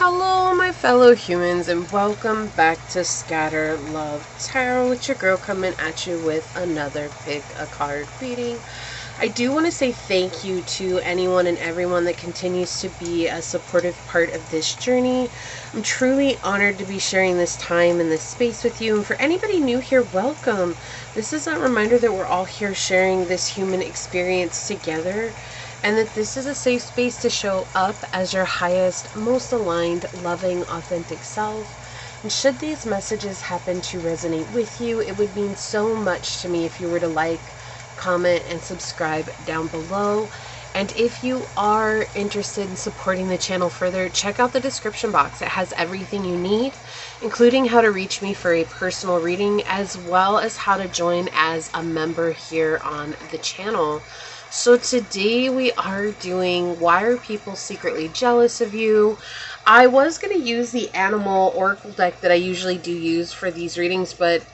Hello, my fellow humans, and welcome back to Scatter Love Tarot with your girl coming at you with another pick a card reading. I do want to say thank you to anyone and everyone that continues to be a supportive part of this journey. I'm truly honored to be sharing this time and this space with you. And for anybody new here, welcome. This is a reminder that we're all here sharing this human experience together, and that this is a safe space to show up as your highest, most aligned, loving, authentic self. And should these messages happen to resonate with you, it would mean so much to me if you were to like, comment, and subscribe down below. And if you are interested in supporting the channel further, check out the description box. It has everything you need, including how to reach me for a personal reading, as well as how to join as a member here on the channel. So today we are doing Why Are People Secretly Jealous of You? I was going to use the Animal Oracle deck that I usually do use for these readings, but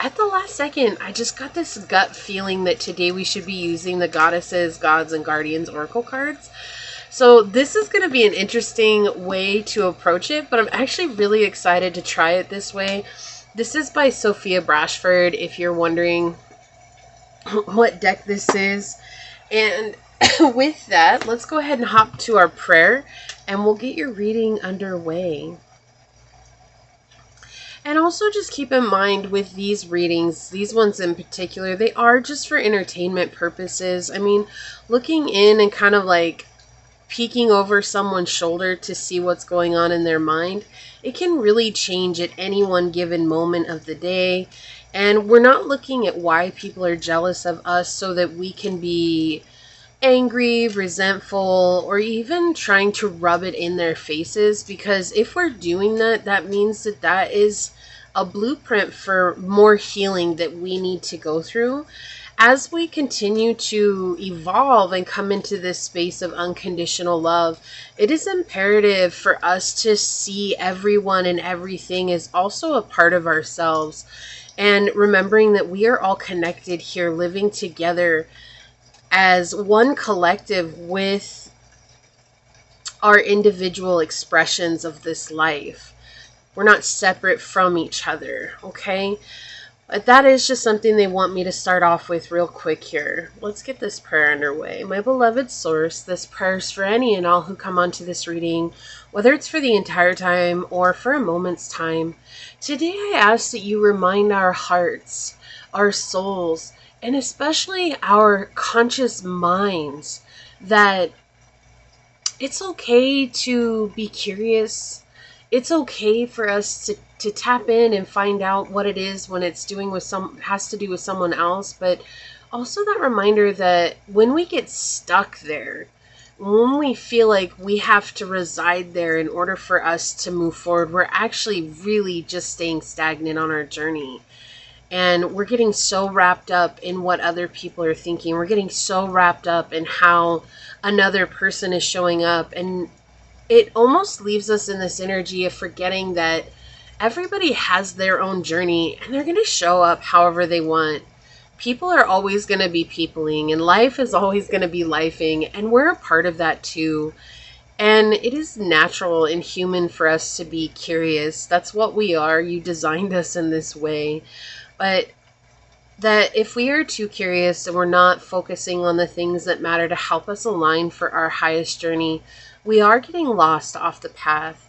at the last second, I just got this gut feeling that today we should be using the Goddesses, Gods, and Guardians Oracle cards. So this is going to be an interesting way to approach it, but I'm actually really excited to try it this way. This is by Sophia Brashford, if you're wondering what deck this is. And with that, let's go ahead and hop to our prayer, and we'll get your reading underway. And also just keep in mind with these readings, these ones in particular, they are just for entertainment purposes. I mean, looking in and kind of like peeking over someone's shoulder to see what's going on in their mind, it can really change at any one given moment of the day. And we're not looking at why people are jealous of us so that we can be angry, resentful, or even trying to rub it in their faces. Because if we're doing that, that means that that is a blueprint for more healing that we need to go through. As we continue to evolve and come into this space of unconditional love, it is imperative for us to see everyone and everything as also a part of ourselves. And remembering that we are all connected here, living together as one collective with our individual expressions of this life. We're not separate from each other, okay? But that is just something they want me to start off with real quick here. Let's get this prayer underway. My beloved source, this prayer is for any and all who come onto this reading, whether it's for the entire time or for a moment's time. Today I ask that you remind our hearts, our souls, and especially our conscious minds that it's okay to be curious. It's okay for us to tap in and find out what it is when it's doing with has to do with someone else. But also that reminder that when we get stuck there, when we feel like we have to reside there in order for us to move forward, we're actually really just staying stagnant on our journey. And we're getting so wrapped up in what other people are thinking. We're getting so wrapped up in how another person is showing up. And it almost leaves us in this energy of forgetting that everybody has their own journey and they're going to show up however they want. People are always going to be peopling, and life is always going to be lifing. And we're a part of that too. And it is natural and human for us to be curious. That's what we are. You designed us in this way. But that if we are too curious and we're not focusing on the things that matter to help us align for our highest journey, we are getting lost off the path.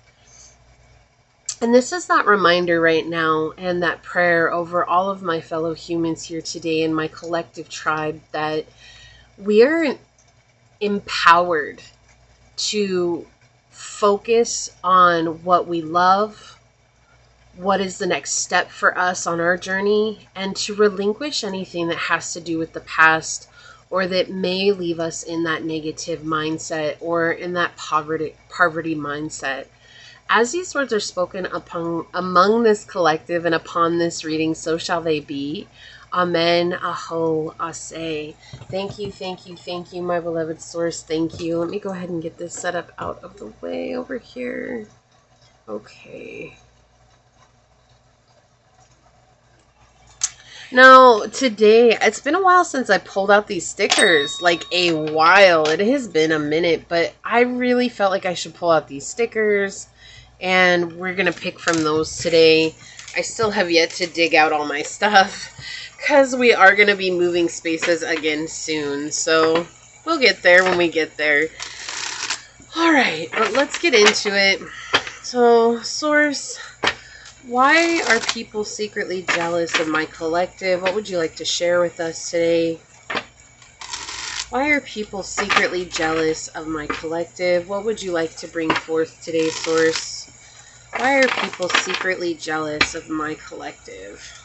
And this is that reminder right now and that prayer over all of my fellow humans here today in my collective tribe, that we are empowered to focus on what we love, what is the next step for us on our journey, and to relinquish anything that has to do with the past or that may leave us in that negative mindset or in that poverty mindset. As these words are spoken among this collective and upon this reading, so shall they be. Amen, aho, ase. Thank you, my beloved source. Thank you. Let me go ahead and get this set up out of the way over here. Okay. Now, today, it's been a while since I pulled out these stickers, like a while. It has been a minute, but I really felt like I should pull out these stickers and we're going to pick from those today. I still have yet to dig out all my stuff because we are going to be moving spaces again soon. So we'll get there when we get there. All right, let's get into it. So, Source, why are people secretly jealous of my collective? What would you like to share with us today? Why are people secretly jealous of my collective? What would you like to bring forth today, Source? Why are people secretly jealous of my collective?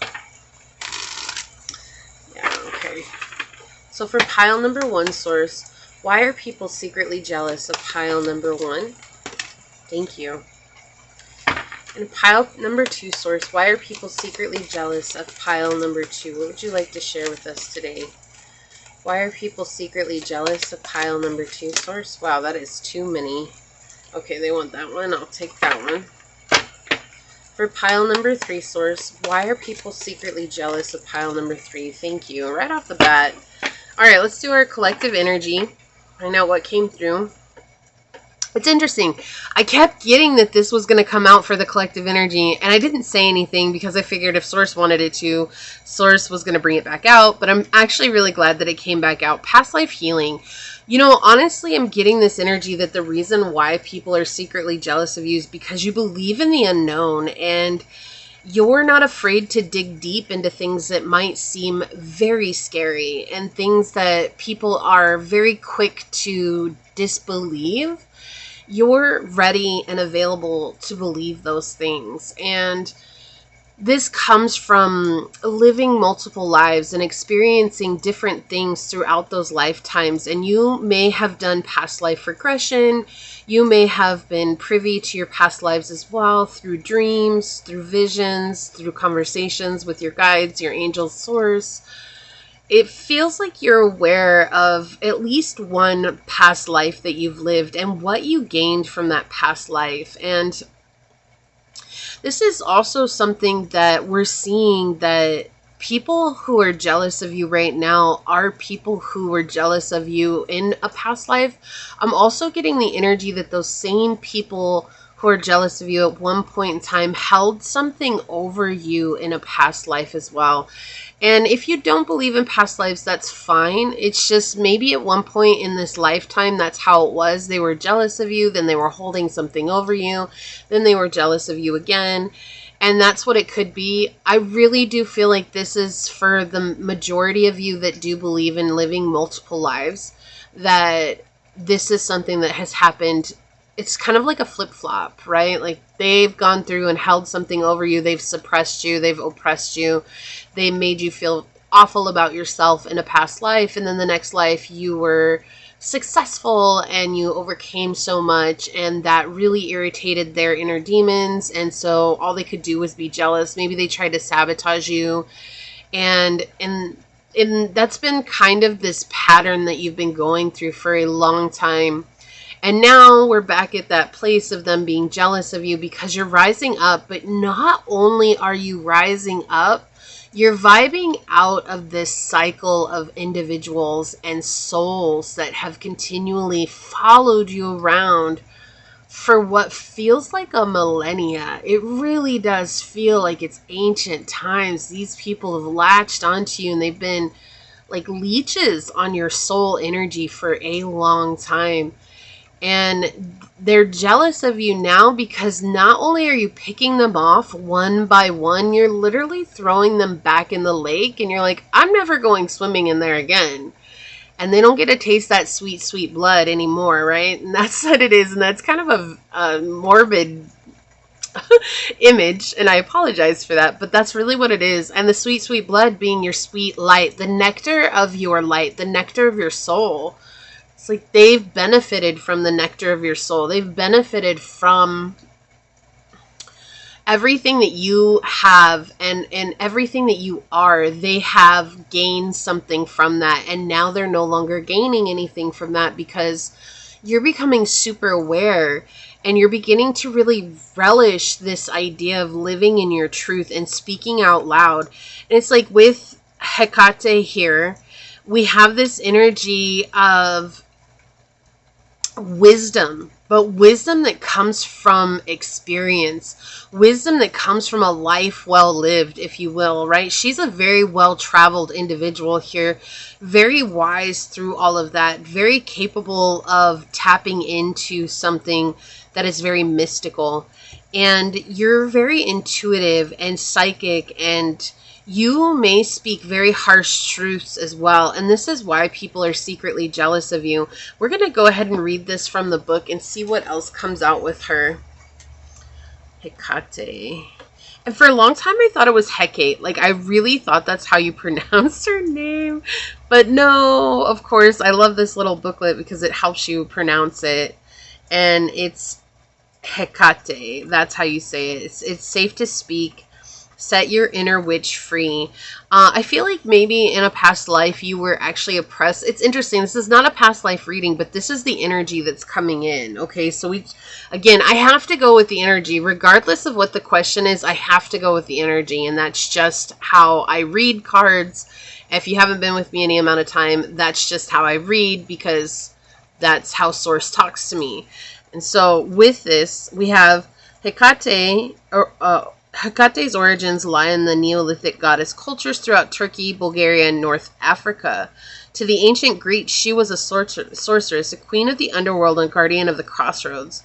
Yeah, okay. So for pile number 1, Source, why are people secretly jealous of pile number 1? Thank you. And pile number 2, Source, why are people secretly jealous of pile number 2? What would you like to share with us today? Why are people secretly jealous of pile number 2, Source? Wow, that is too many. Okay, they want that one. I'll take that one. For pile number 3, Source, why are people secretly jealous of pile number 3? Thank you. Right off the bat. All right, let's do our collective energy. Find out what came through. It's interesting. I kept getting that this was going to come out for the collective energy, and I didn't say anything because I figured if Source wanted it to, Source was going to bring it back out, but I'm actually really glad that it came back out. Past life healing. You know, honestly, I'm getting this energy that the reason why people are secretly jealous of you is because you believe in the unknown, and you're not afraid to dig deep into things that might seem very scary and things that people are very quick to disbelieve. You're ready and available to believe those things. And this comes from living multiple lives and experiencing different things throughout those lifetimes. And you may have done past life regression. You may have been privy to your past lives as well through dreams, through visions, through conversations with your guides, your angels, Source. It feels like you're aware of at least one past life that you've lived and what you gained from that past life. And this is also something that we're seeing, that people who are jealous of you right now are people who were jealous of you in a past life. I'm also getting the energy that those same people who are jealous of you at one point in time held something over you in a past life as well. And if you don't believe in past lives, that's fine. It's just maybe at one point in this lifetime, that's how it was. They were jealous of you, then they were holding something over you, then they were jealous of you again. And that's what it could be. I really do feel like this is for the majority of you that do believe in living multiple lives, that this is something that has happened. It's kind of like a flip-flop, right? Like they've gone through and held something over you. They've suppressed you. They've oppressed you. They made you feel awful about yourself in a past life. And then the next life you were successful and you overcame so much, and that really irritated their inner demons. And so all they could do was be jealous. Maybe they tried to sabotage you. And that's been kind of this pattern that you've been going through for a long time. And now we're back at that place of them being jealous of you because you're rising up. But not only are you rising up, you're vibing out of this cycle of individuals and souls that have continually followed you around for what feels like a millennia. It really does feel like it's ancient times. These people have latched onto you and they've been like leeches on your soul energy for a long time. And they're jealous of you now because not only are you picking them off one by one, you're literally throwing them back in the lake. And you're like, I'm never going swimming in there again. And they don't get to taste that sweet, sweet blood anymore, right? And that's what it is. And that's kind of a morbid image. And I apologize for that. But that's really what it is. And the sweet, sweet blood being your sweet light, the nectar of your light, the nectar of your soul. It's like they've benefited from the nectar of your soul. They've benefited from everything that you have and everything that you are. They have gained something from that. And now they're no longer gaining anything from that because you're becoming super aware and you're beginning to really relish this idea of living in your truth and speaking out loud. And it's like with Hecate here, we have this energy of wisdom, but wisdom that comes from experience, wisdom that comes from a life well lived, if you will, right? She's a very well traveled individual here, very wise through all of that, very capable of tapping into something that is very mystical. And you're very intuitive and psychic, and you may speak very harsh truths as well. And this is why people are secretly jealous of you. We're going to go ahead and read this from the book and see what else comes out with her. Hecate. And for a long time, I thought it was Hecate. Like, I really thought that's how you pronounce her name. But no, of course, I love this little booklet because it helps you pronounce it. And it's Hecate. That's how you say it. It's safe to speak. Set your inner witch free. I feel like maybe in a past life you were actually oppressed. It's interesting. This is not a past life reading, but this is the energy that's coming in. Okay, so again, I have to go with the energy. Regardless of what the question is, I have to go with the energy. And that's just how I read cards. If you haven't been with me any amount of time, that's just how I read, because that's how Source talks to me. And so with this, we have Hecate, Hecate's origins lie in the Neolithic goddess cultures throughout Turkey, Bulgaria, and North Africa. To the ancient Greeks, she was a sorceress, a queen of the underworld and guardian of the crossroads.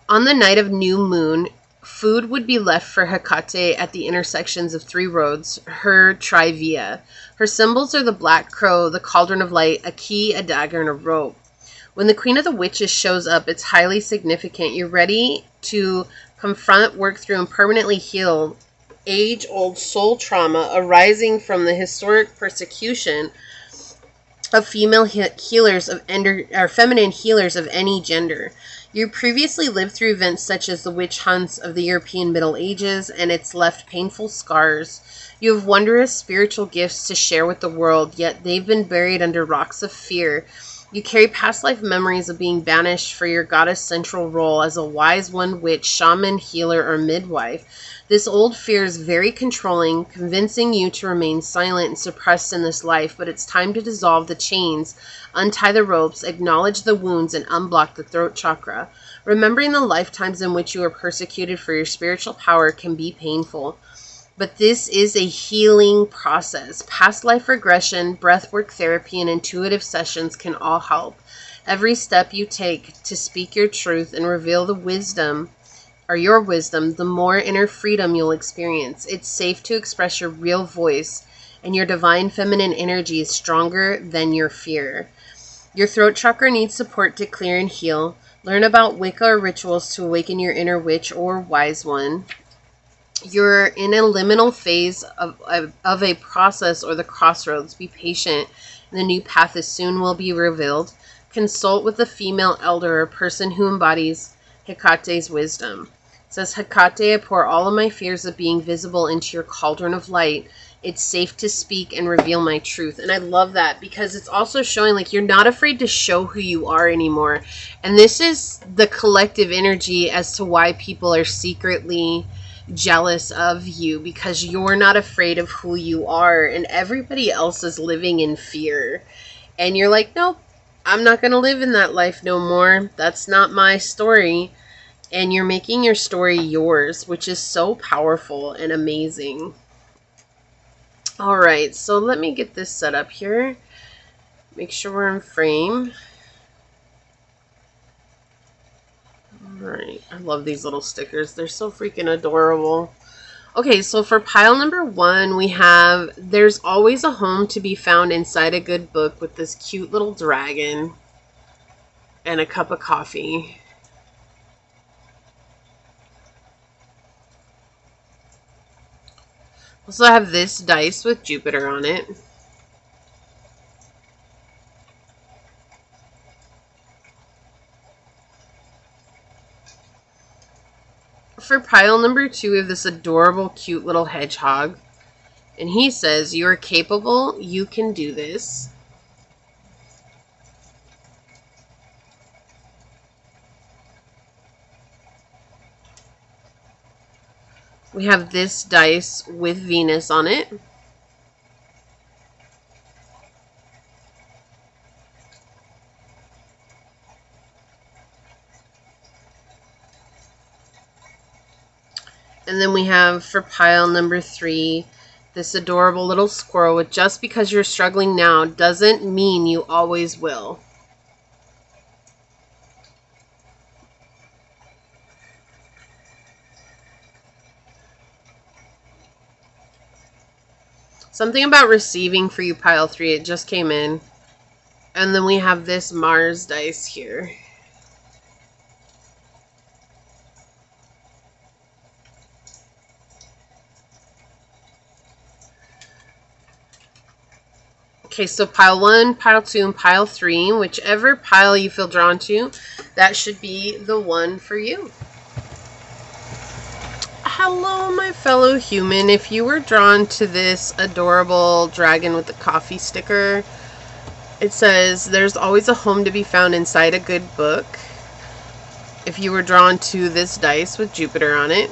On the night of new moon, food would be left for Hecate at the intersections of 3 roads, her trivia. Her symbols are the black crow, the cauldron of light, a key, a dagger, and a rope. When the Queen of the Witches shows up, it's highly significant. You're ready to confront, work through, and permanently heal age-old soul trauma arising from the historic persecution of female healers or feminine healers of any gender. You previously lived through events such as the witch hunts of the European Middle Ages, and it's left painful scars. You have wondrous spiritual gifts to share with the world, yet they've been buried under rocks of fear. You carry past life memories of being banished for your goddess central role as a wise one, witch, shaman, healer, or midwife. This old fear is very controlling, convincing you to remain silent and suppressed in this life, but it's time to dissolve the chains, untie the ropes, acknowledge the wounds, and unblock the throat chakra. Remembering the lifetimes in which you were persecuted for your spiritual power can be painful. But this is a healing process. Past life regression, breathwork therapy, and intuitive sessions can all help. Every step you take to speak your truth and reveal the wisdom, or your wisdom, the more inner freedom you'll experience. It's safe to express your real voice, and your divine feminine energy is stronger than your fear. Your throat chakra needs support to clear and heal. Learn about Wicca or rituals to awaken your inner witch or wise one. You're in a liminal phase of a process or the crossroads. Be patient. The new path is soon will be revealed. Consult with a female elder or person who embodies Hecate's wisdom. It says, Hecate, I pour all of my fears of being visible into your cauldron of light. It's safe to speak and reveal my truth. And I love that because it's also showing like you're not afraid to show who you are anymore. And this is the collective energy as to why people are secretly jealous of you, because you're not afraid of who you are and everybody else is living in fear. And you're like, nope, I'm not going to live in that life no more. That's not my story. And you're making your story yours, which is so powerful and amazing. All right, so let me get this set up here. Make sure we're in frame. Alright, I love these little stickers. They're so freaking adorable. Okay, so for pile number 1, we have There's Always a Home to Be Found Inside a Good Book with this cute little dragon and a cup of coffee. Also, I have this dice with Jupiter on it. For pile number 2, we have this adorable, cute little hedgehog. And he says, you're capable, you can do this. We have this dice with Venus on it. And then we have for pile number 3, this adorable little squirrel with just because you're struggling now doesn't mean you always will. Something about receiving for you, pile 3. It just came in. And then we have this Mars dice here. Okay, so pile 1, pile 2, and pile 3, whichever pile you feel drawn to, that should be the one for you. Hello, my fellow human. If you were drawn to this adorable dragon with the coffee sticker, it says, there's always a home to be found inside a good book. If you were drawn to this dice with Jupiter on it,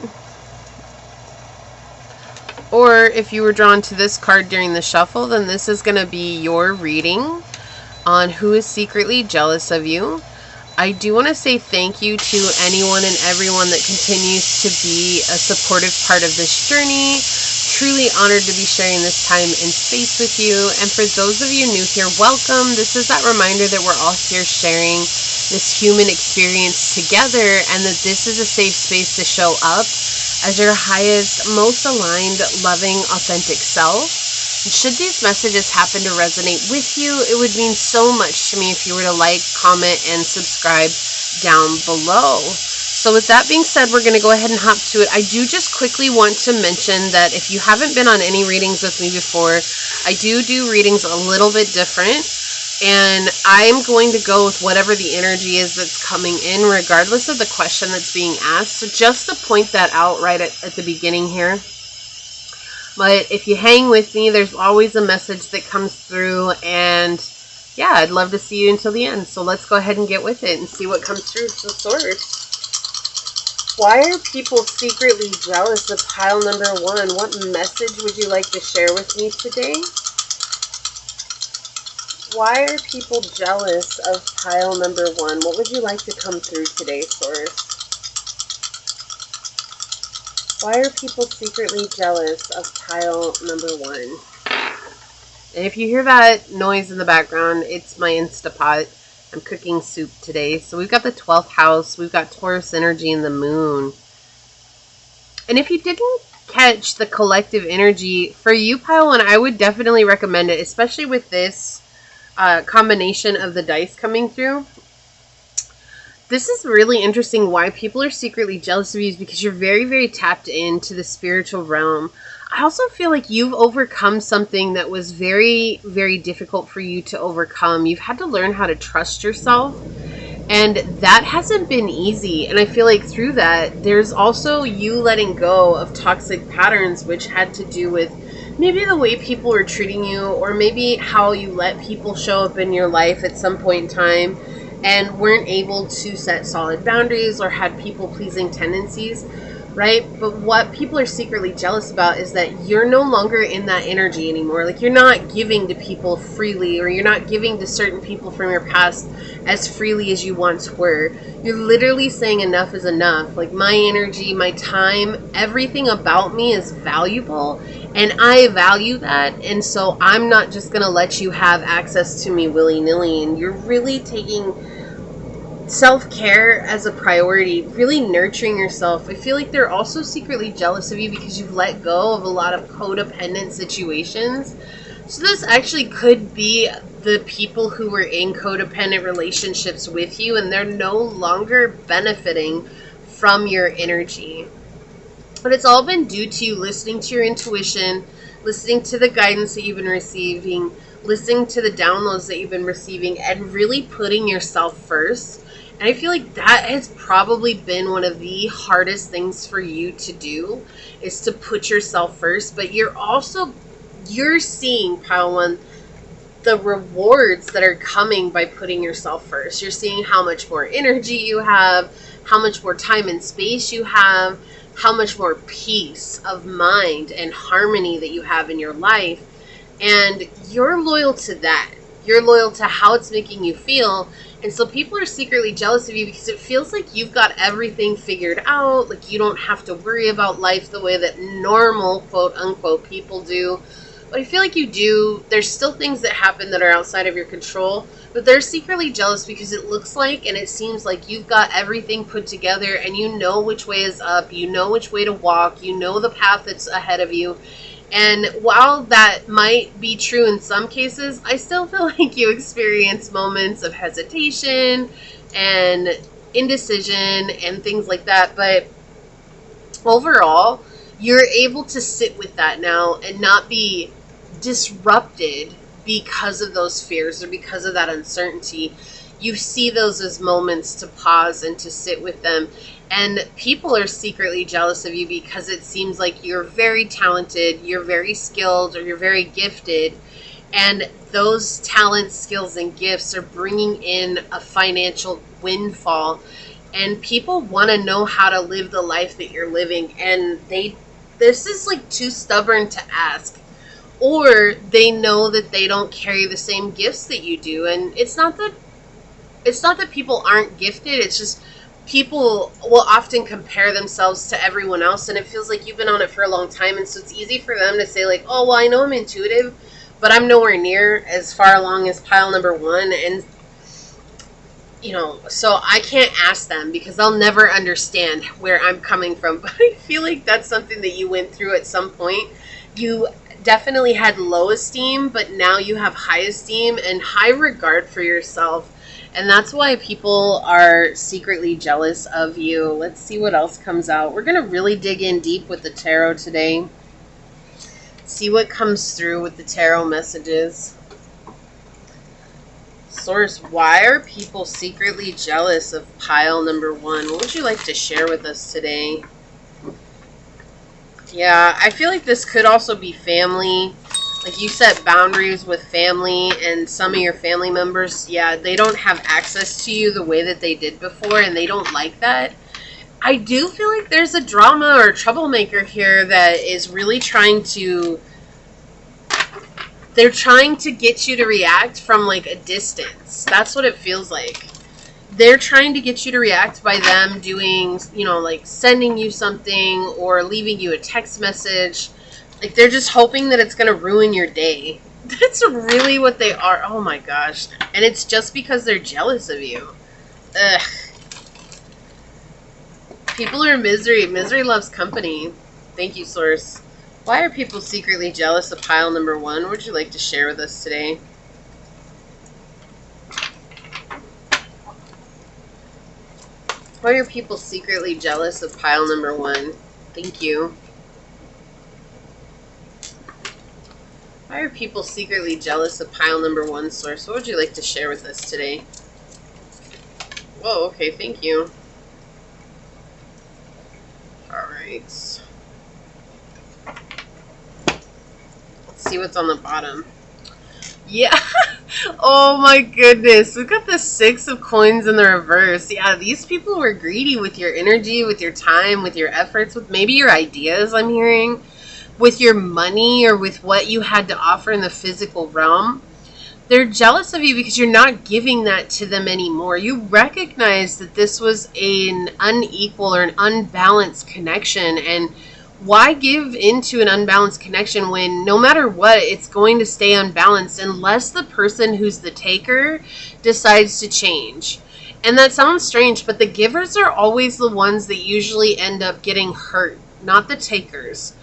or if you were drawn to this card during the shuffle, then this is going to be your reading on who is secretly jealous of you. I do want to say thank you to anyone and everyone that continues to be a supportive part of this journey. Truly honored to be sharing this time and space with you. And for those of you new here, welcome. This is that reminder that we're all here sharing this human experience together, and that this is a safe space to show up as your highest, most aligned, loving, authentic self. And should these messages happen to resonate with you, it would mean so much to me if you were to like, comment, and subscribe down below. So with that being said, we're going to go ahead and hop to it. I do just quickly want to mention that if you haven't been on any readings with me before, I do readings a little bit different. And I'm going to go with whatever the energy is that's coming in, regardless of the question that's being asked. So just to point that out right at the beginning here. But if you hang with me, there's always a message that comes through. And yeah, I'd love to see you until the end. So let's go ahead and get with it and see what comes through. So Swords. Why are people secretly jealous of pile number 1? What message would you like to share with me today? Why are people jealous of pile number 1? What would you like to come through today, Source? Why are people secretly jealous of pile number 1? And if you hear that noise in the background, it's my Instapot. I'm cooking soup today. So we've got the 12th house. We've got Taurus energy and the moon. And if you didn't catch the collective energy, for you, pile 1, I would definitely recommend it, especially with this combination of the dice coming through. This is really interesting. Why people are secretly jealous of you is because you're very, very tapped into the spiritual realm. I also feel like you've overcome something that was very, very difficult for you to overcome. You've had to learn how to trust yourself, and that hasn't been easy. And I feel like through that, there's also you letting go of toxic patterns, which had to do with maybe the way people were treating you, or maybe how you let people show up in your life at some point in time and weren't able to set solid boundaries or had people-pleasing tendencies, right? But what people are secretly jealous about is that you're no longer in that energy anymore. Like, you're not giving to people freely, or you're not giving to certain people from your past as freely as you once were. You're literally saying enough is enough. Like, my energy, my time, everything about me is valuable, and I value that, and so I'm not just going to let you have access to me willy-nilly. And you're really taking self-care as a priority, really nurturing yourself. I feel like they're also secretly jealous of you because you've let go of a lot of codependent situations. So this actually could be the people who were in codependent relationships with you, and they're no longer benefiting from your energy. But it's all been due to you listening to your intuition, listening to the guidance that you've been receiving, listening to the downloads that you've been receiving, and really putting yourself first. And I feel like that has probably been one of the hardest things for you to do, is to put yourself first. But you're seeing, pile 1, the rewards that are coming by putting yourself first. You're seeing how much more energy you have, how much more time and space you have, how much more peace of mind and harmony that you have in your life. And you're loyal to that. You're loyal to how it's making you feel. And so people are secretly jealous of you because it feels like you've got everything figured out. Like you don't have to worry about life the way that normal, quote unquote, people do. But I feel like you do. There's still things that happen that are outside of your control. But they're secretly jealous because it looks like and it seems like you've got everything put together and you know which way is up. You know which way to walk. You know the path that's ahead of you. And while that might be true in some cases, I still feel like you experience moments of hesitation and indecision and things like that. But overall, you're able to sit with that now and not be disrupted because of those fears or because of that uncertainty. You see those as moments to pause and to sit with them. And people are secretly jealous of you because it seems like you're very talented, you're very skilled, or you're very gifted. And those talents, skills, and gifts are bringing in a financial windfall. And people want to know how to live the life that you're living. And this is like too stubborn to ask. Or they know that they don't carry the same gifts that you do. And it's not that people aren't gifted, it's just people will often compare themselves to everyone else, and it feels like you've been on it for a long time, and so it's easy for them to say like, oh, well, I know I'm intuitive, but I'm nowhere near as far along as pile number one. And so I can't ask them because they'll never understand where I'm coming from. But I feel like that's something that you went through at some point. You definitely had low esteem, but now you have high esteem and high regard for yourself. And that's why people are secretly jealous of you. Let's see what else comes out. We're going to really dig in deep with the tarot today. See what comes through with the tarot messages. Source, why are people secretly jealous of pile number one? What would you like to share with us today? Yeah, I feel like this could also be family. Like you set boundaries with family, and some of your family members, yeah, they don't have access to you the way that they did before, and they don't like that. I do feel like there's a drama or a troublemaker here that is really they're trying to get you to react from like a distance. That's what it feels like. They're trying to get you to react by them doing, like sending you something or leaving you a text message. Like they're just hoping that it's going to ruin your day. That's really what they are. Oh my gosh. And it's just because they're jealous of you. Ugh. People are in misery. Misery loves company. Thank you, Source. Why are people secretly jealous of pile number one? What would you like to share with us today? Why are people secretly jealous of pile number one? Thank you. Why are people secretly jealous of pile number one, Source? What would you like to share with us today? Whoa, okay, thank you. Alright. Let's see what's on the bottom. Yeah. Oh my goodness. We've got the 6 of coins in the reverse. Yeah, these people were greedy with your energy, with your time, with your efforts, with maybe your ideas, I'm hearing, with your money, or with what you had to offer in the physical realm. They're jealous of you because you're not giving that to them anymore. You recognize that this was an unequal or an unbalanced connection, and why give into an unbalanced connection when no matter what, it's going to stay unbalanced unless the person who's the taker decides to change. And that sounds strange, but the givers are always the ones that usually end up getting hurt, not the takers.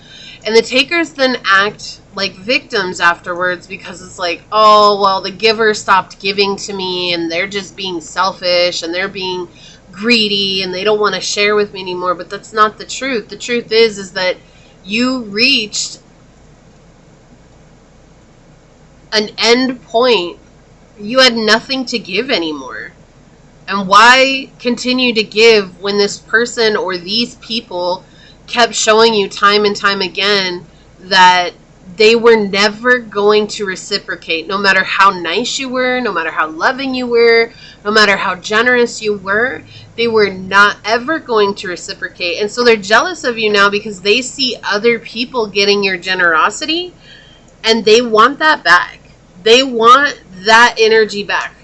And the takers then act like victims afterwards because it's like, oh, well, the giver stopped giving to me and they're just being selfish and they're being greedy and they don't want to share with me anymore. But that's not the truth. The truth is that you reached an end point. You had nothing to give anymore. And why continue to give when this person or these people kept showing you time and time again that they were never going to reciprocate? No matter how nice you were, no matter how loving you were, no matter how generous you were, they were not ever going to reciprocate. And so they're jealous of you now because they see other people getting your generosity and they want that back. They want that energy back.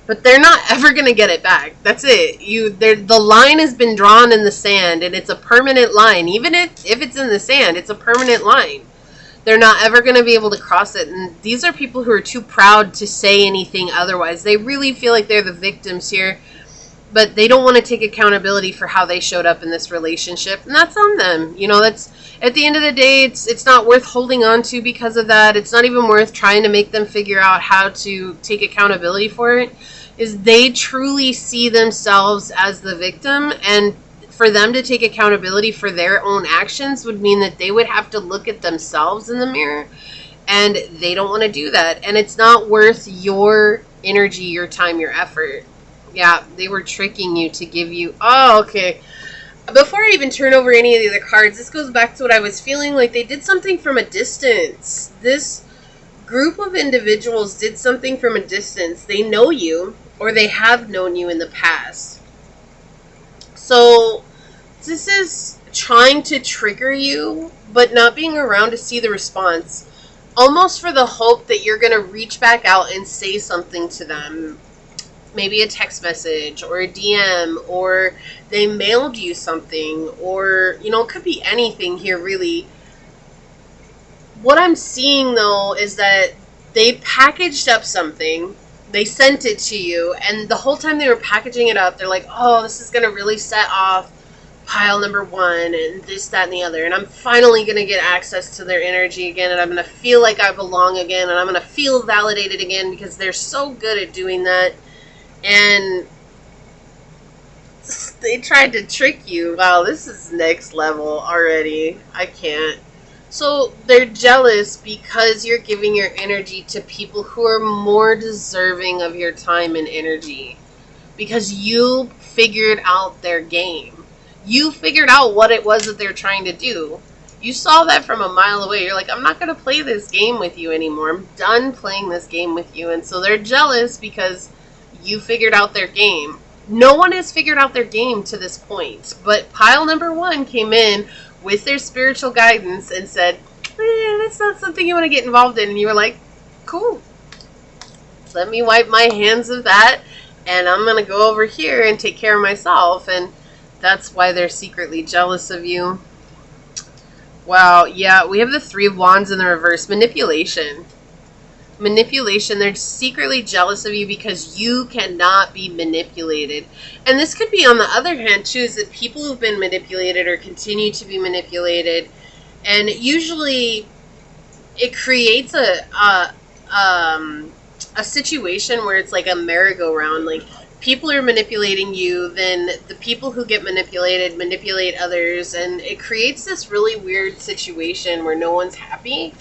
but they're not ever going to get it back. That's it. The line has been drawn in the sand, and it's a permanent line. Even if it's in the sand, it's a permanent line. They're not ever going to be able to cross it. And these are people who are too proud to say anything otherwise. They really feel like they're the victims here, but they don't want to take accountability for how they showed up in this relationship. And that's on them. That's, at the end of the day, it's not worth holding on to because of that. It's not even worth trying to make them figure out how to take accountability for it. Is they truly see themselves as the victim, and for them to take accountability for their own actions would mean that they would have to look at themselves in the mirror, and they don't want to do that. And it's not worth your energy, your time, your effort. Yeah, they were tricking you to give you... Oh, okay. Before I even turn over any of the other cards, this goes back to what I was feeling like. They did something from a distance. This group of individuals did something from a distance. They know you, or they have known you in the past. So this is trying to trigger you, but not being around to see the response. Almost for the hope that you're going to reach back out and say something to them. Maybe a text message or a DM, or they mailed you something, or, it could be anything here, really. What I'm seeing, though, is that they packaged up something. They sent it to you, and the whole time they were packaging it up, they're like, oh, this is going to really set off pile number one, and this, that, and the other, and I'm finally going to get access to their energy again, and I'm going to feel like I belong again, and I'm going to feel validated again, because they're so good at doing that. And they tried to trick you. Wow, this is next level already. I can't. So they're jealous because you're giving your energy to people who are more deserving of your time and energy. Because you figured out their game. You figured out what it was that they're trying to do. You saw that from a mile away. You're like, I'm not going to play this game with you anymore. I'm done playing this game with you. And so they're jealous because you figured out their game. No one has figured out their game to this point. But pile number one came in with their spiritual guidance and said, that's not something you want to get involved in. And you were like, cool. Let me wipe my hands of that. And I'm going to go over here and take care of myself. And that's why they're secretly jealous of you. Wow. Yeah, we have the Three of Wands in the reverse. Manipulation. Manipulation. They're secretly jealous of you because you cannot be manipulated. And this could be on the other hand too, is that people who've been manipulated or continue to be manipulated, and usually it creates a situation where it's like a merry-go-round. Like, people are manipulating you, then the people who get manipulated manipulate others, and it creates this really weird situation where no one's happy.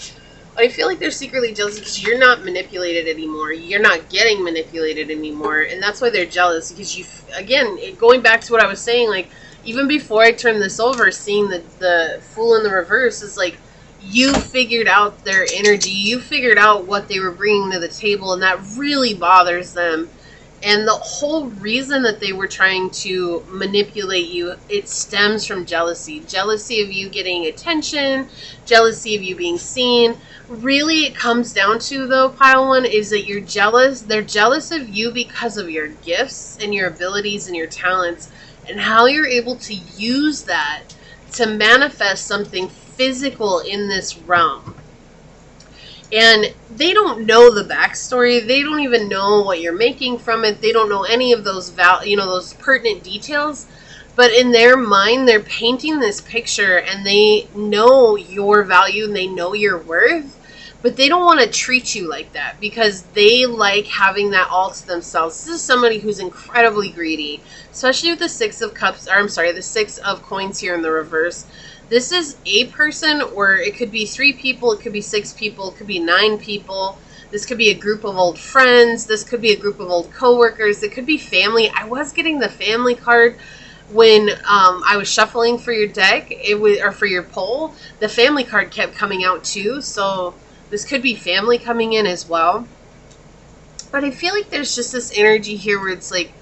I feel like they're secretly jealous because you're not manipulated anymore. You're not getting manipulated anymore. And that's why they're jealous. Because you, again, going back to what I was saying, like, even before I turned this over, seeing the Fool in the reverse is like, you figured out their energy. You figured out what they were bringing to the table. And that really bothers them. And the whole reason that they were trying to manipulate you, it stems from jealousy. Jealousy of you getting attention. Jealousy of you being seen. Really, it comes down to, though, pile one, is that you're jealous. They're jealous of you because of your gifts and your abilities and your talents, and how you're able to use that to manifest something physical in this realm. And they don't know the backstory. They don't even know what you're making from it. They don't know any of those those pertinent details. But in their mind, they're painting this picture, and they know your value and they know your worth. But they don't want to treat you like that because they like having that all to themselves. This is somebody who's incredibly greedy, especially with the Six of Cups, or I'm sorry, the Six of Coins here in the reverse. This is a person, or it could be 3 people, it could be 6 people, it could be 9 people. This could be a group of old friends. This could be a group of old coworkers. It could be family. I was getting the family card when I was shuffling for your deck, or for your poll. The family card kept coming out too, so this could be family coming in as well. But I feel like there's just this energy here where it's like,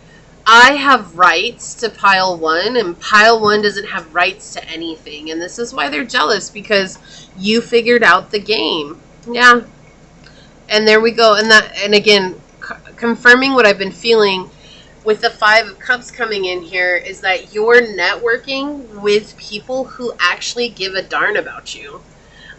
I have rights to pile one, and pile one doesn't have rights to anything. And this is why they're jealous, because you figured out the game. Yeah. And there we go. And again, confirming what I've been feeling with the 5 of Cups coming in here, is that you're networking with people who actually give a darn about you.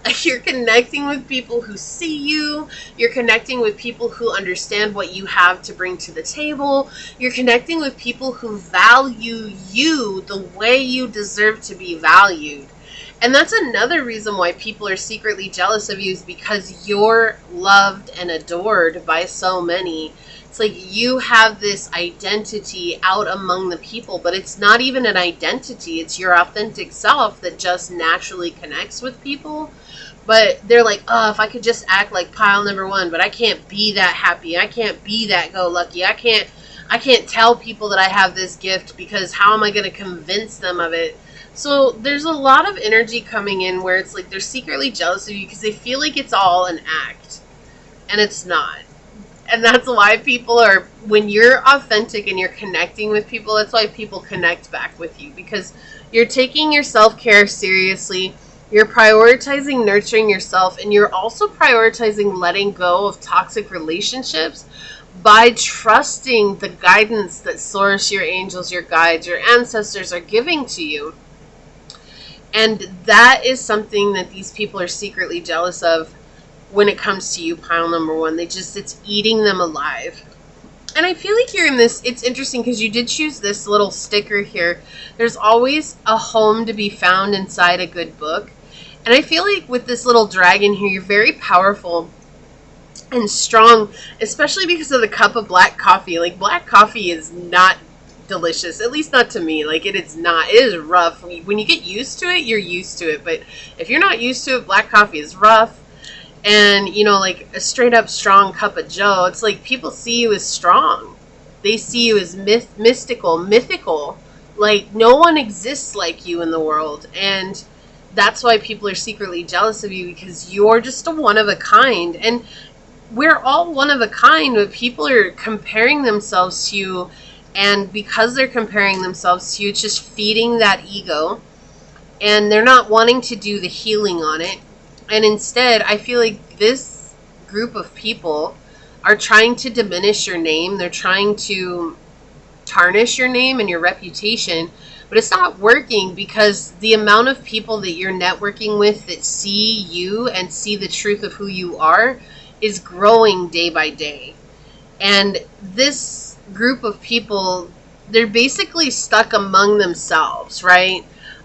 Like, you're connecting with people who see you. You're connecting with people who understand what you have to bring to the table. You're connecting with people who value you the way you deserve to be valued. And that's another reason why people are secretly jealous of you, is because you're loved and adored by so many. It's like you have this identity out among the people, but it's not even an identity. It's your authentic self that just naturally connects with people. But they're like, oh, if I could just act like pile number 1, but I can't be that happy. I can't be that go-lucky. I can't tell people that I have this gift, because how am I going to convince them of it? So there's a lot of energy coming in where it's like they're secretly jealous of you because they feel like it's all an act. And it's not. And that's why people are, when you're authentic and you're connecting with people, that's why people connect back with you, because you're taking your self-care seriously. You're prioritizing nurturing yourself, and you're also prioritizing letting go of toxic relationships by trusting the guidance that Source, your angels, your guides, your ancestors are giving to you. And that is something that these people are secretly jealous of when it comes to you, pile number 1. It's eating them alive. And I feel like you're in this, it's interesting because you did choose this little sticker here. There's always a home to be found inside a good book. And I feel like with this little dragon here, you're very powerful and strong, especially because of the cup of black coffee. Like, black coffee is not delicious, at least not to me. Like, it is not. It is rough. When you get used to it, you're used to it. But if you're not used to it, black coffee is rough. And, you know, like a straight up strong cup of joe, it's like people see you as strong. They see you as mystical, mythical. Like, no one exists like you in the world. And that's why people are secretly jealous of you, because you're just a one of a kind. And we're all one of a kind, but people are comparing themselves to you. And because they're comparing themselves to you, it's just feeding that ego. And they're not wanting to do the healing on it. And instead, I feel like this group of people are trying to diminish your name. They're trying to tarnish your name and your reputation. But it's not working, because the amount of people that you're networking with that see you and see the truth of who you are is growing day by day. And this group of people, they're basically stuck among themselves, right?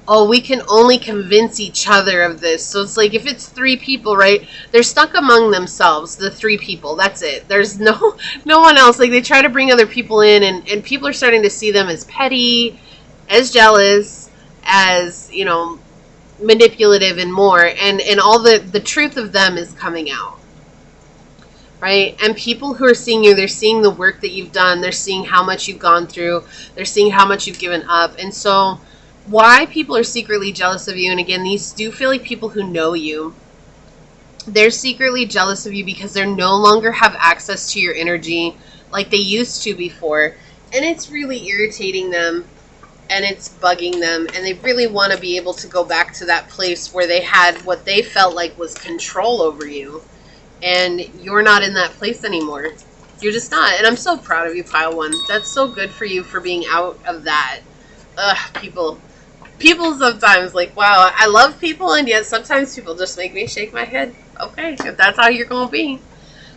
Oh, we can only convince each other of this. So it's like, if it's 3 people, right? They're stuck among themselves, the 3 people. That's it. There's no one else. Like, they try to bring other people in, and people are starting to see them as petty, as jealous, as, you know, manipulative and more. And all the truth of them is coming out. Right? And people who are seeing you, they're seeing the work that you've done. They're seeing how much you've gone through. They're seeing how much you've given up. And so why people are secretly jealous of you, and again, these do feel like people who know you. They're secretly jealous of you because they no longer have access to your energy like they used to before. And it's really irritating them, and it's bugging them, and they really want to be able to go back to that place where they had what they felt like was control over you. And you're not in that place anymore. You're just not. And I'm so proud of you, Pile 1. That's so good for you for being out of that. People sometimes, like, wow, I love people, and yet sometimes people just make me shake my head. Okay, if that's how you're going to be.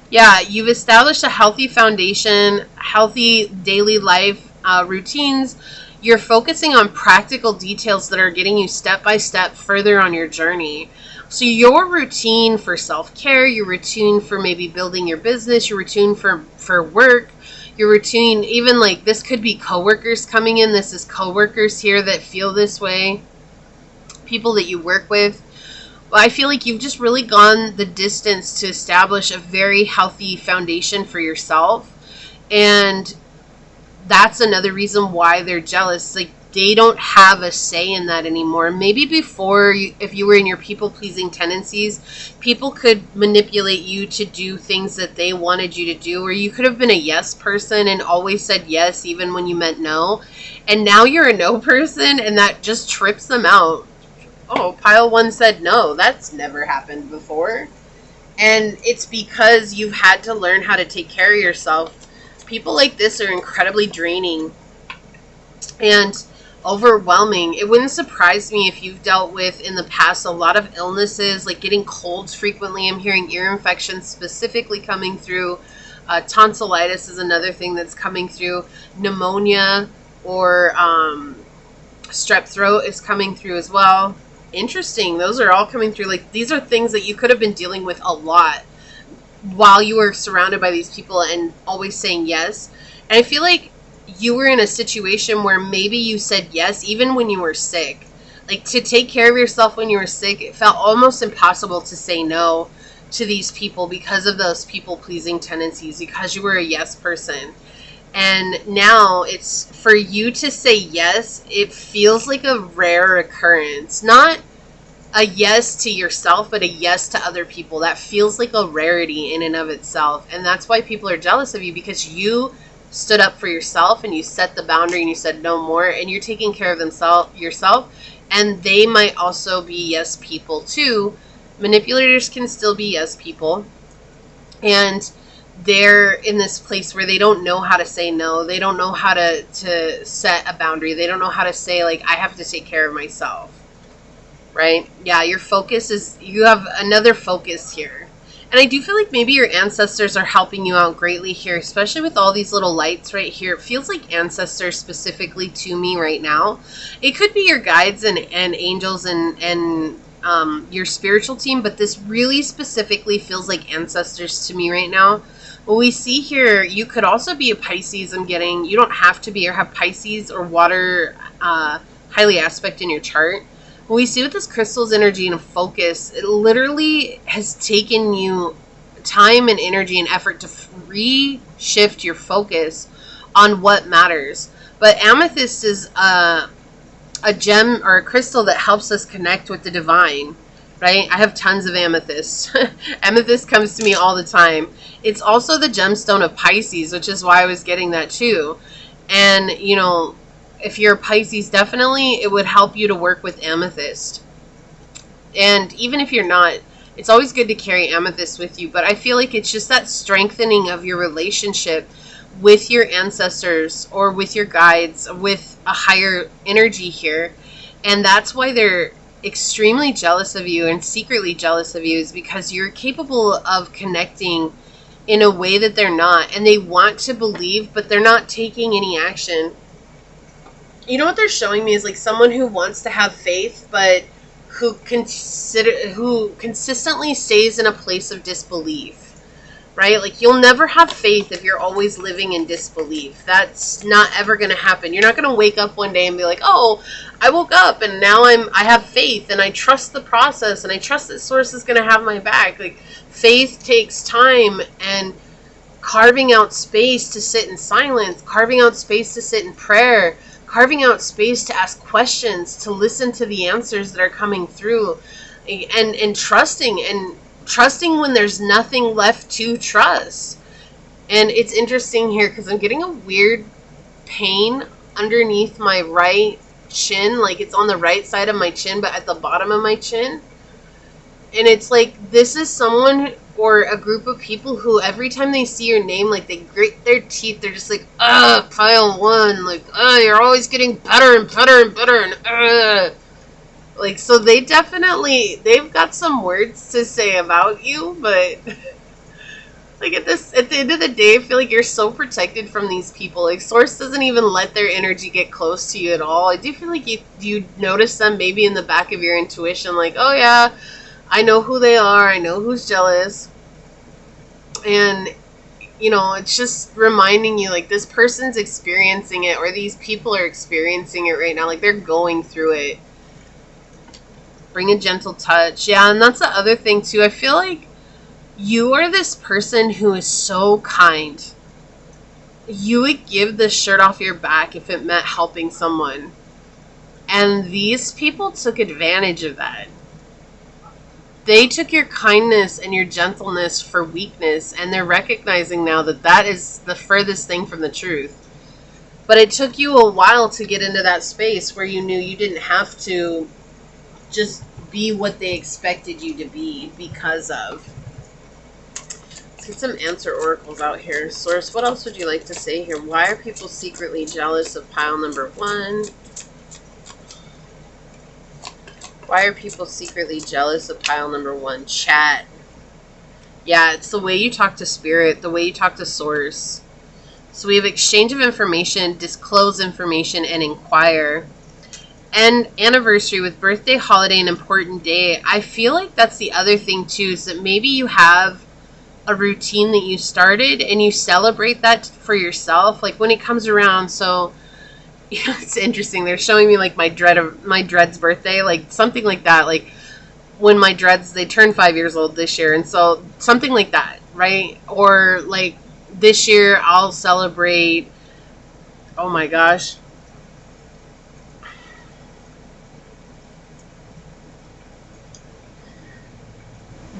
Yeah, you've established a healthy foundation, healthy daily life routines. You're focusing on practical details that are getting you step by step further on your journey. So your routine for self-care, your routine for maybe building your business, your routine for work, your routine, even like this could be coworkers coming in. This is coworkers here that feel this way. People that you work with. Well, I feel like you've just really gone the distance to establish a very healthy foundation for yourself. And that's another reason why they're jealous. Like, they don't have a say in that anymore. Maybe before, if you were in your people-pleasing tendencies, people could manipulate you to do things that they wanted you to do, or you could have been a yes person and always said yes even when you meant no. And now you're a no person, and that just trips them out. Oh, Pile 1 said no. That's never happened before. And it's because you've had to learn how to take care of yourself. People like this are incredibly draining and overwhelming. It wouldn't surprise me if you've dealt with in the past a lot of illnesses, like getting colds frequently. I'm hearing ear infections specifically coming through. Tonsillitis is another thing that's coming through. Pneumonia or strep throat is coming through as well. Interesting. Those are all coming through. Like, these are things that you could have been dealing with a lot while you were surrounded by these people and always saying yes. And I feel like you were in a situation where maybe you said yes even when you were sick. Like, to take care of yourself when you were sick, it felt almost impossible to say no to these people because of those people-pleasing tendencies, because you were a yes person. And now it's for you to say yes, it feels like a rare occurrence. Not a yes to yourself, but a yes to other people. That feels like a rarity in and of itself. And that's why people are jealous of you, because you stood up for yourself and you set the boundary and you said no more, and you're taking care of yourself. And they might also be yes people too. Manipulators can still be yes people. And they're in this place where they don't know how to say no. They don't know how to set a boundary. They don't know how to say, like, I have to take care of myself. Right? Yeah, your focus is, you have another focus here. And I do feel like maybe your ancestors are helping you out greatly here, especially with all these little lights right here. It feels like ancestors specifically to me right now. It could be your guides and angels and your spiritual team, but this really specifically feels like ancestors to me right now. What we see here, you could also be a Pisces. You don't have to be or have Pisces or water highly aspect in your chart. What we see with this crystal's energy and focus, it literally has taken you time and energy and effort to reshift your focus on what matters. But amethyst is a gem or a crystal that helps us connect with the divine, right? I have tons of amethyst. Amethyst comes to me all the time. It's also the gemstone of Pisces, which is why I was getting that too. And, you know, if you're a Pisces, definitely it would help you to work with amethyst. And even if you're not, it's always good to carry amethyst with you. But I feel like it's just that strengthening of your relationship with your ancestors or with your guides, with a higher energy here. And that's why they're extremely jealous of you and secretly jealous of you, is because you're capable of connecting in a way that they're not. And they want to believe, but they're not taking any action. You know what they're showing me is like someone who wants to have faith, but who consistently stays in a place of disbelief, right? Like, you'll never have faith if you're always living in disbelief. That's not ever going to happen. You're not going to wake up one day and be like, oh, I woke up and now I have faith and I trust the process and I trust that source is going to have my back. Like, faith takes time and carving out space to sit in silence, carving out space to sit in prayer, carving out space to ask questions, to listen to the answers that are coming through, and trusting when there's nothing left to trust. And it's interesting here because I'm getting a weird pain underneath my right chin, like it's on the right side of my chin, but at the bottom of my chin. And it's like, this is someone or a group of people who every time they see your name, like, they grit their teeth. They're just like, pile one. Like, you're always getting better and better and better. And, like, so they've got some words to say about you, but like at the end of the day, I feel like you're so protected from these people. Like, Source doesn't even let their energy get close to you at all. I do feel like you notice them maybe in the back of your intuition, like, oh yeah, I know who they are. I know who's jealous. And, you know, it's just reminding you, like, this person's experiencing it, or these people are experiencing it right now. Like, they're going through it. Bring a gentle touch. Yeah, and that's the other thing, too. I feel like you are this person who is so kind. You would give the shirt off your back if it meant helping someone. And these people took advantage of that. They took your kindness and your gentleness for weakness, and they're recognizing now that that is the furthest thing from the truth. But it took you a while to get into that space where you knew you didn't have to just be what they expected you to be because of. Let's get some answer oracles out here. Source, what else would you like to say here? Why are people secretly jealous of pile number 1? Why are people secretly jealous of pile number 1? Chat. Yeah, it's the way you talk to spirit, the way you talk to source. So we have exchange of information, disclose information, and inquire. And anniversary with birthday, holiday, and important day. I feel like that's the other thing too, is that maybe you have a routine that you started and you celebrate that for yourself. Like when it comes around, so it's interesting. They're showing me like my dread's birthday, like something like that. Like when my dreads, they turned 5 years old this year, and so something like that, right? Or like this year I'll celebrate, oh my gosh,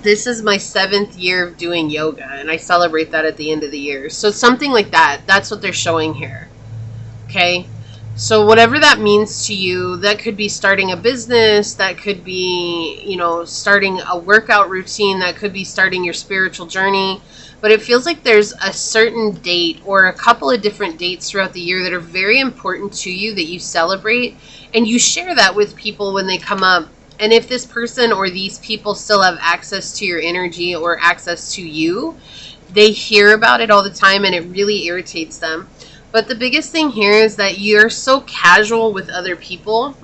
this is my 7th year of doing yoga, and I celebrate that at the end of the year. So something like that. That's what they're showing here. Okay? So whatever that means to you, that could be starting a business, that could be, you know, starting a workout routine, that could be starting your spiritual journey. But it feels like there's a certain date or a couple of different dates throughout the year that are very important to you that you celebrate, and you share that with people when they come up. And if this person or these people still have access to your energy or access to you, they hear about it all the time and it really irritates them. But the biggest thing here is that you're so casual with other people.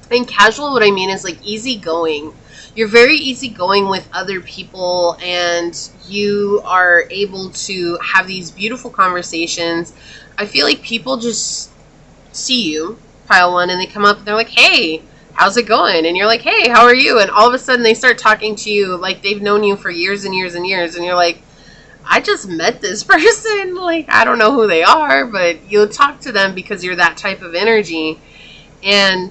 And casual, what I mean is like easygoing. You're very easygoing with other people, and you are able to have these beautiful conversations. I feel like people just see you, pile 1, and they come up and they're like, hey, how's it going? And you're like, hey, how are you? And all of a sudden they start talking to you like they've known you for years and years and years. And you're like, I just met this person. Like, I don't know who they are, but you'll talk to them because you're that type of energy. And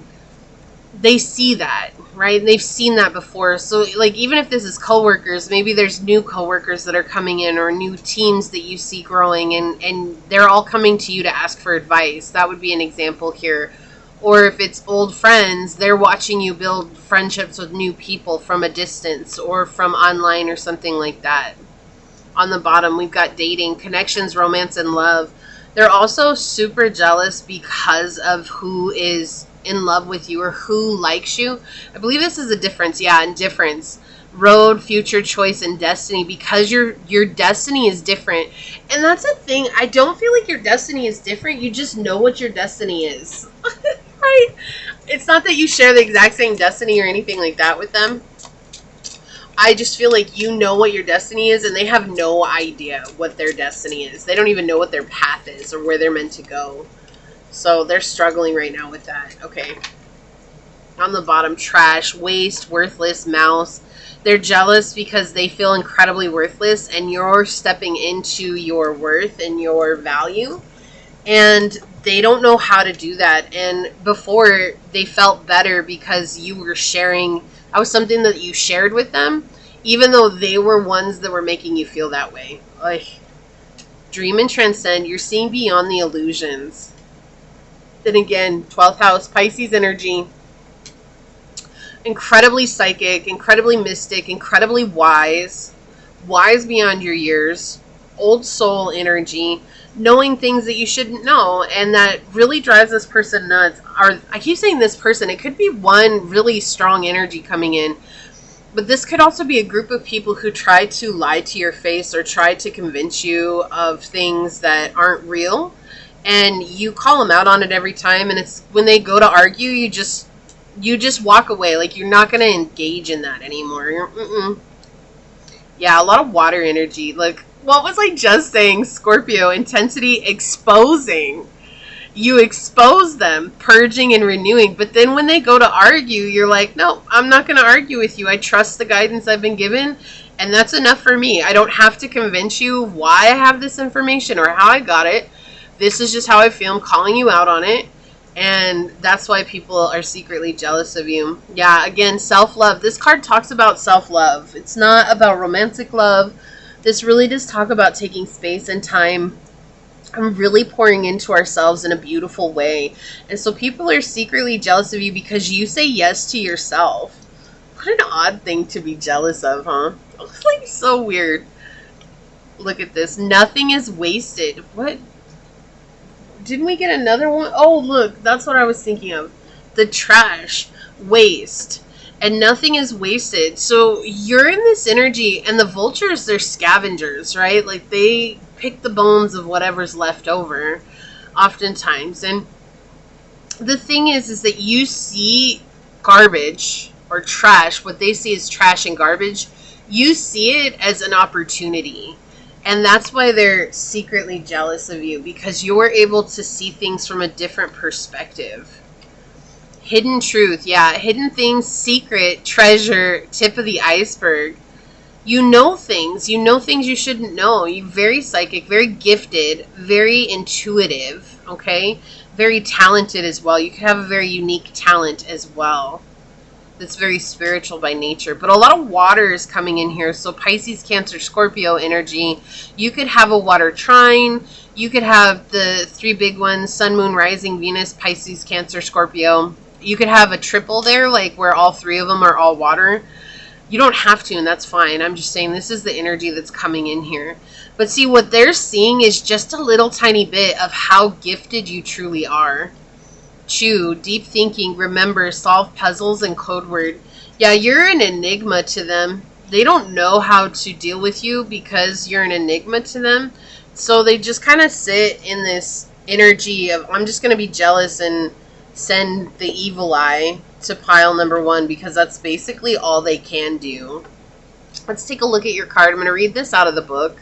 they see that, right? They've seen that before. So like, even if this is coworkers, maybe there's new coworkers that are coming in, or new teams that you see growing, and they're all coming to you to ask for advice. That would be an example here. Or if it's old friends, they're watching you build friendships with new people from a distance or from online or something like that. On the bottom, we've got dating, connections, romance, and love. They're also super jealous because of who is in love with you or who likes you. I believe this is a difference. Yeah, and difference. Road, future, choice, and destiny, because your destiny is different. And that's a thing. I don't feel like your destiny is different. You just know what your destiny is. Right? It's not that you share the exact same destiny or anything like that with them. I just feel like you know what your destiny is, and they have no idea what their destiny is. They don't even know what their path is or where they're meant to go. So they're struggling right now with that. Okay. On the bottom, trash, waste, worthless, mouse. They're jealous because they feel incredibly worthless, and you're stepping into your worth and your value. And they don't know how to do that. And before, they felt better because you were sharing. That was something that you shared with them, even though they were ones that were making you feel that way. Like, dream and transcend. You're seeing beyond the illusions. Then again, 12th house, Pisces energy. Incredibly psychic, incredibly mystic, incredibly wise. Wise beyond your years. Old soul energy. Knowing things that you shouldn't know, and that really drives this person nuts. Or I keep saying this person, it could be one really strong energy coming in, but this could also be a group of people who try to lie to your face or try to convince you of things that aren't real, and you call them out on it every time. And it's when they go to argue, you just walk away. Like, you're not going to engage in that anymore. Yeah, a lot of water energy. Like, what was I just saying? Scorpio, intensity, exposing. You expose them, purging and renewing. But then when they go to argue, you're like, no, I'm not going to argue with you. I trust the guidance I've been given, and that's enough for me. I don't have to convince you why I have this information or how I got it. This is just how I feel. I'm calling you out on it. And that's why people are secretly jealous of you. Yeah, again, self-love. This card talks about self-love. It's not about romantic love. This really does talk about taking space and time and really pouring into ourselves in a beautiful way. And so people are secretly jealous of you because you say yes to yourself. What an odd thing to be jealous of, huh? It's like so weird. Look at this. Nothing is wasted. What? Didn't we get another one? Oh, look. That's what I was thinking of. The trash. Waste. And nothing is wasted. So you're in this energy, and the vultures, they're scavengers, right? Like, they pick the bones of whatever's left over, oftentimes. And the thing is that you see garbage or trash. What they see is trash and garbage. You see it as an opportunity. And that's why they're secretly jealous of you, because you're able to see things from a different perspective. Hidden truth, yeah. Hidden things, secret, treasure, tip of the iceberg. You know things. You know things you shouldn't know. You're very psychic, very gifted, very intuitive, okay? Very talented as well. You could have a very unique talent as well. That's very spiritual by nature. But a lot of water is coming in here. So Pisces, Cancer, Scorpio energy. You could have a water trine. You could have the three big ones, Sun, Moon, Rising, Venus, Pisces, Cancer, Scorpio. You could have a triple there, like where all three of them are all water. You don't have to, and that's fine. I'm just saying this is the energy that's coming in here. But see, what they're seeing is just a little tiny bit of how gifted you truly are. Chew, deep thinking, remember, solve puzzles, and code word. Yeah, you're an enigma to them. They don't know how to deal with you because you're an enigma to them. So they just kind of sit in this energy of, I'm just going to be jealous and send the evil eye to pile number one, because that's basically all they can do. Let's take a look at your card. I'm going to read this out of the book.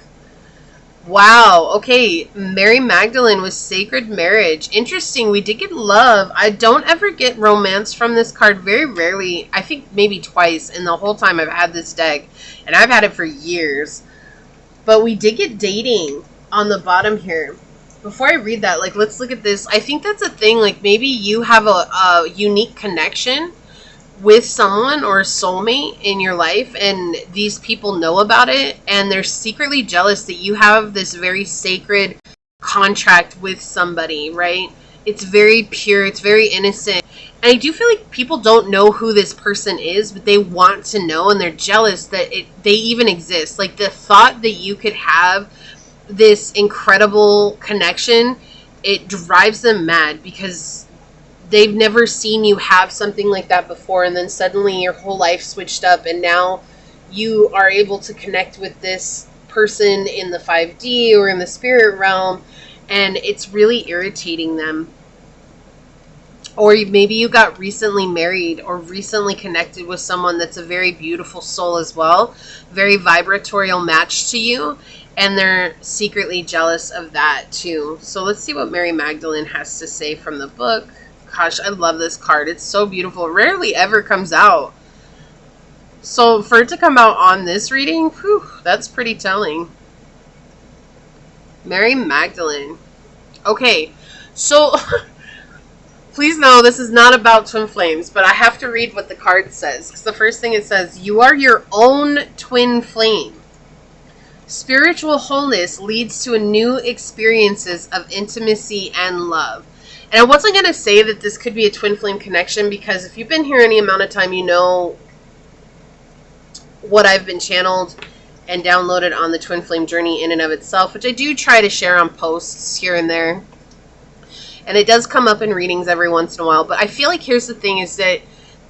Wow. Okay. Mary Magdalene with sacred marriage. Interesting. We did get love. I don't ever get romance from this card. Very rarely. I think maybe twice in the whole time I've had this deck. And I've had it for years. But we did get dating on the bottom here. Before I read that, like, let's look at this. I think that's a thing. Like, maybe you have a unique connection with someone or a soulmate in your life, and these people know about it, and they're secretly jealous that you have this very sacred contract with somebody, right? It's very pure, it's very innocent. And I do feel like people don't know who this person is, but they want to know, and they're jealous that they even exist. Like, the thought that you could have this incredible connection, it drives them mad, because they've never seen you have something like that before, and then suddenly your whole life switched up, and now you are able to connect with this person in the 5D or in the spirit realm, and it's really irritating them. Or maybe you got recently married or recently connected with someone that's a very beautiful soul as well, very vibratorial match to you, and they're secretly jealous of that too. So let's see what Mary Magdalene has to say from the book. Gosh, I love this card. It's so beautiful. It rarely ever comes out. So for it to come out on this reading, whew, that's pretty telling. Mary Magdalene. Okay, so please know this is not about twin flames, but I have to read what the card says. Because the first thing it says, you are your own twin flame. Spiritual wholeness leads to new experiences of intimacy and love. And I wasn't going to say that this could be a twin flame connection, because if you've been here any amount of time, you know what I've been channeled and downloaded on the twin flame journey in and of itself, which I do try to share on posts here and there. And it does come up in readings every once in a while. But I feel like here's the thing, is that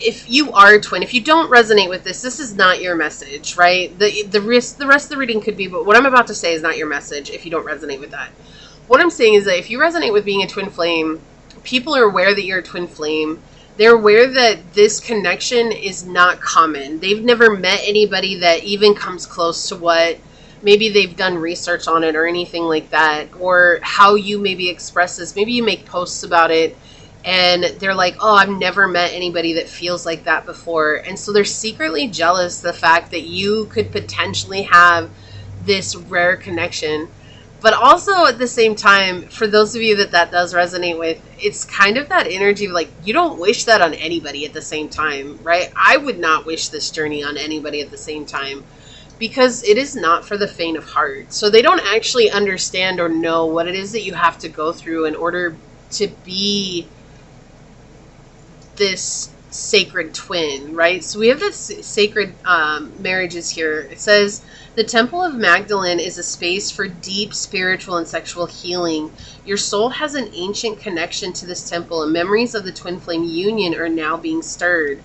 if you are a twin, if you don't resonate with this, this is not your message, right? The rest of the reading could be, but what I'm about to say is not your message if you don't resonate with that. What I'm saying is that if you resonate with being a twin flame, people are aware that you're a twin flame. They're aware that this connection is not common. They've never met anybody that even comes close to what maybe they've done research on it or anything like that, or how you maybe express this. Maybe you make posts about it and they're like, oh, I've never met anybody that feels like that before. And so they're secretly jealous the fact that you could potentially have this rare connection. But also at the same time, for those of you that does resonate with, it's kind of that energy of like, you don't wish that on anybody at the same time, right? I would not wish this journey on anybody at the same time, because it is not for the faint of heart. So they don't actually understand or know what it is that you have to go through in order to be this sacred twin, right? So we have this sacred marriages here. It says, the Temple of Magdalene is a space for deep spiritual and sexual healing. Your soul has an ancient connection to this temple, and memories of the twin flame union are now being stirred.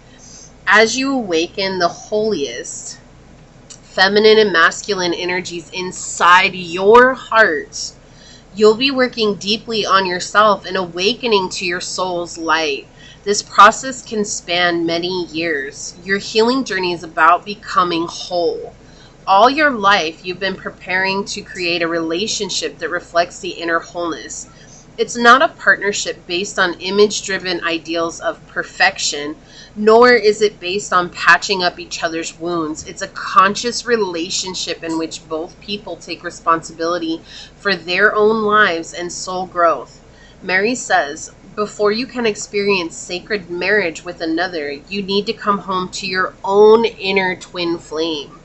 As you awaken the holiest feminine and masculine energies inside your heart, you'll be working deeply on yourself and awakening to your soul's light. This process can span many years. Your healing journey is about becoming whole. All your life, you've been preparing to create a relationship that reflects the inner wholeness. It's not a partnership based on image-driven ideals of perfection, nor is it based on patching up each other's wounds. It's a conscious relationship in which both people take responsibility for their own lives and soul growth. Mary says, before you can experience sacred marriage with another, you need to come home to your own inner twin flame.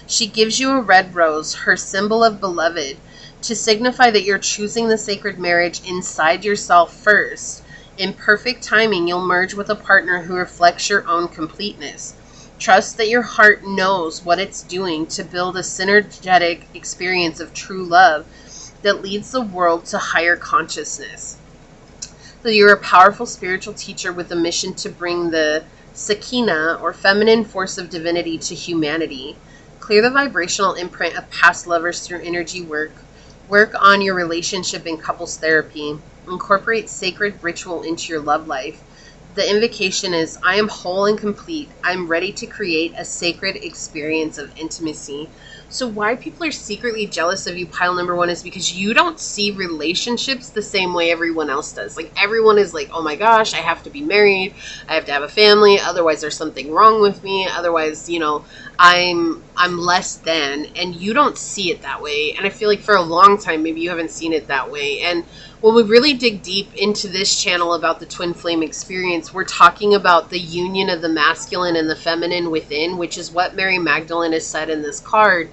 She gives you a red rose, her symbol of beloved, to signify that you're choosing the sacred marriage inside yourself first. In perfect timing, you'll merge with a partner who reflects your own completeness. Trust that your heart knows what it's doing to build a synergetic experience of true love that leads the world to higher consciousness. So you're a powerful spiritual teacher with a mission to bring the Sakina, or feminine force of divinity, to humanity. Clear the vibrational imprint of past lovers through energy work. Work on your relationship in couples therapy. Incorporate sacred ritual into your love life. The invocation is, I am whole and complete. I'm ready to create a sacred experience of intimacy. So why people are secretly jealous of you, pile number one, is because you don't see relationships the same way everyone else does. Like, everyone is like, oh my gosh, I have to be married. I have to have a family. Otherwise, there's something wrong with me. Otherwise, you know, I'm less than. And you don't see it that way. And I feel like for a long time, maybe you haven't seen it that way. And when we really dig deep into this channel about the twin flame experience, we're talking about the union of the masculine and the feminine within, which is what Mary Magdalene has said in this card.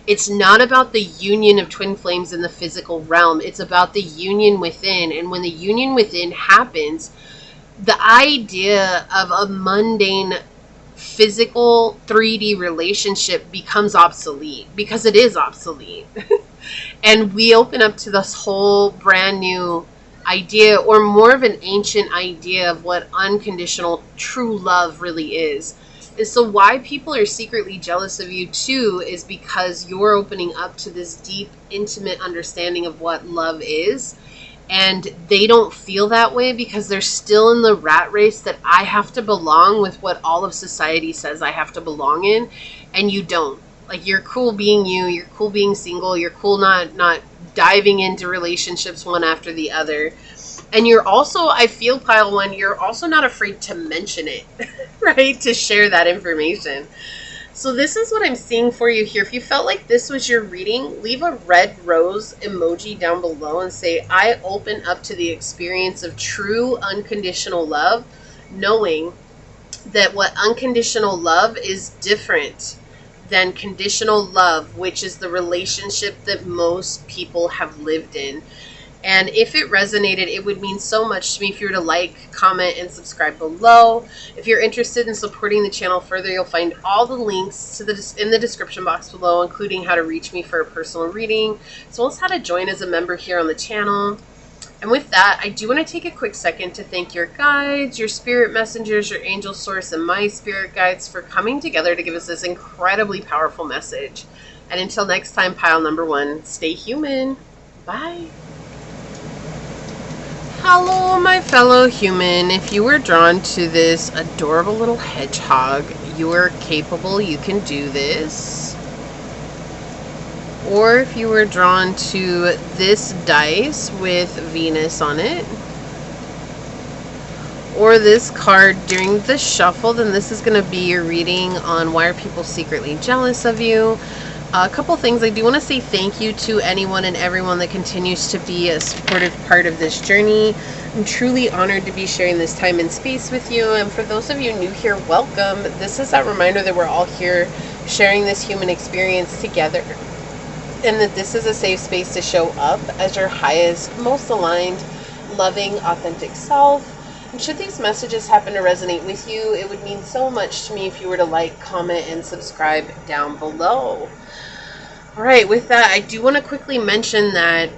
It's not about the union of twin flames in the physical realm. It's about the union within. And when the union within happens, the idea of a mundane physical 3D relationship becomes obsolete, because it is obsolete. And we open up to this whole brand new idea, or more of an ancient idea, of what unconditional true love really is. And so why people are secretly jealous of you too is because you're opening up to this deep, intimate understanding of what love is. And they don't feel that way because they're still in the rat race that I have to belong with what all of society says I have to belong in. And you don't. Like, you're cool being you, you're cool being single, you're cool not diving into relationships one after the other. And you're also, I feel, pile one, you're also not afraid to mention it, right? To share that information. So this is what I'm seeing for you here. If you felt like this was your reading, leave a red rose emoji down below and say, I open up to the experience of true unconditional love, knowing that what unconditional love is different than conditional love, which is the relationship that most people have lived in. And if it resonated, it would mean so much to me if you were to like, comment, and subscribe below. If you're interested in supporting the channel further, you'll find all the links to in the description box below, including how to reach me for a personal reading, as well as how to join as a member here on the channel. And with that, I do want to take a quick second to thank your guides, your spirit messengers, your angel source, and my spirit guides for coming together to give us this incredibly powerful message. And until next time, pile number one, stay human. Bye. Hello, my fellow human. If you were drawn to this adorable little hedgehog, you are capable, you can do this. Or if you were drawn to this dice with Venus on it, or this card during the shuffle, then this is going to be your reading on why are people secretly jealous of you. A couple things. I do want to say thank you to anyone and everyone that continues to be a supportive part of this journey. I'm truly honored to be sharing this time and space with you. And for those of you new here, welcome. This is a reminder that we're all here sharing this human experience together, and that this is a safe space to show up as your highest, most aligned, loving, authentic self. And should these messages happen to resonate with you, it would mean so much to me if you were to like, comment, and subscribe down below. All right, with that, I do want to quickly mention that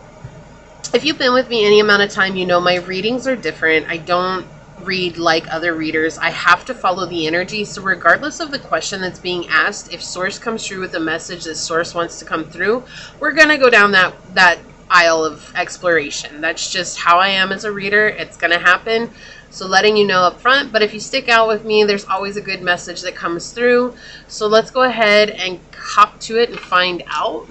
if you've been with me any amount of time, you know my readings are different. I don't read like other readers. I have to follow the energy. So regardless of the question that's being asked, if Source comes through with a message that Source wants to come through, we're going to go down that aisle of exploration. That's just how I am as a reader. It's going to happen. So letting you know up front, but if you stick out with me, there's always a good message that comes through. So let's go ahead and hop to it and find out.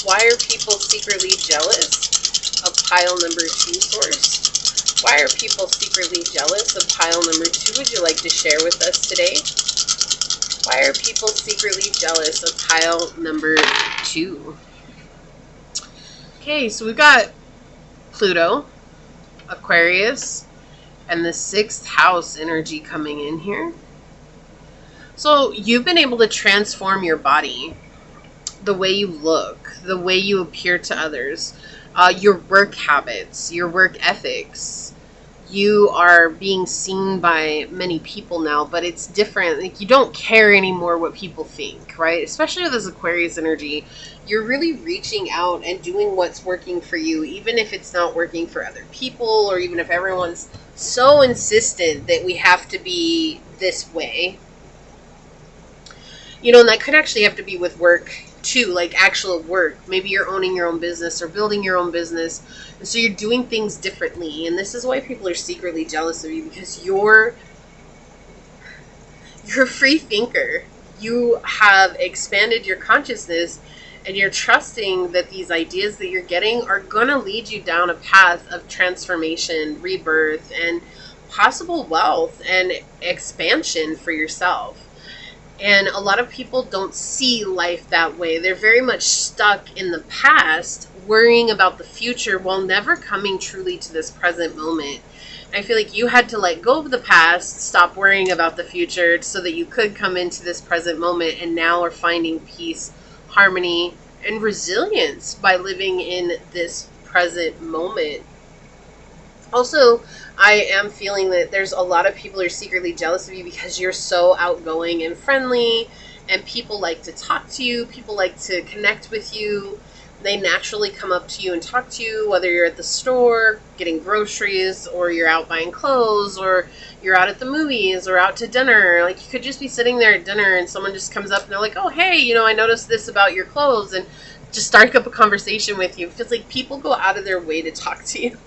Why are people secretly jealous of pile number 2, Source? Why are people secretly jealous of pile number 2? Would you like to share with us today? Why are people secretly jealous of pile number 2? Okay, so we've got Pluto, Aquarius, and the 6th house energy coming in here. So you've been able to transform your body, the way you look, the way you appear to others, your work habits, your work ethics. You are being seen by many people now, but it's different. Like, you don't care anymore what people think, right? Especially with this Aquarius energy. You're really reaching out and doing what's working for you, even if it's not working for other people, or even if everyone's so insistent that we have to be this way. You know, and that could actually have to be with work too, like actual work. Maybe you're owning your own business or building your own business, and so you're doing things differently. And this is why people are secretly jealous of you, because you're a free thinker. You have expanded your consciousness, and you're trusting that these ideas that you're getting are going to lead you down a path of transformation, rebirth, and possible wealth and expansion for yourself. And a lot of people don't see life that way. They're very much stuck in the past, worrying about the future while never coming truly to this present moment. I feel like you had to let go of the past, stop worrying about the future so that you could come into this present moment, and now are finding peace, harmony, and resilience by living in this present moment. Also, I am feeling that there's a lot of people who are secretly jealous of you because you're so outgoing and friendly, and people like to talk to you, people like to connect with you. They naturally come up to you and talk to you, whether you're at the store getting groceries, or you're out buying clothes, or you're out at the movies, or out to dinner. Like, you could just be sitting there at dinner and someone just comes up and they're like, oh, hey, you know, I noticed this about your clothes, and just start up a conversation with you. It's like people go out of their way to talk to you.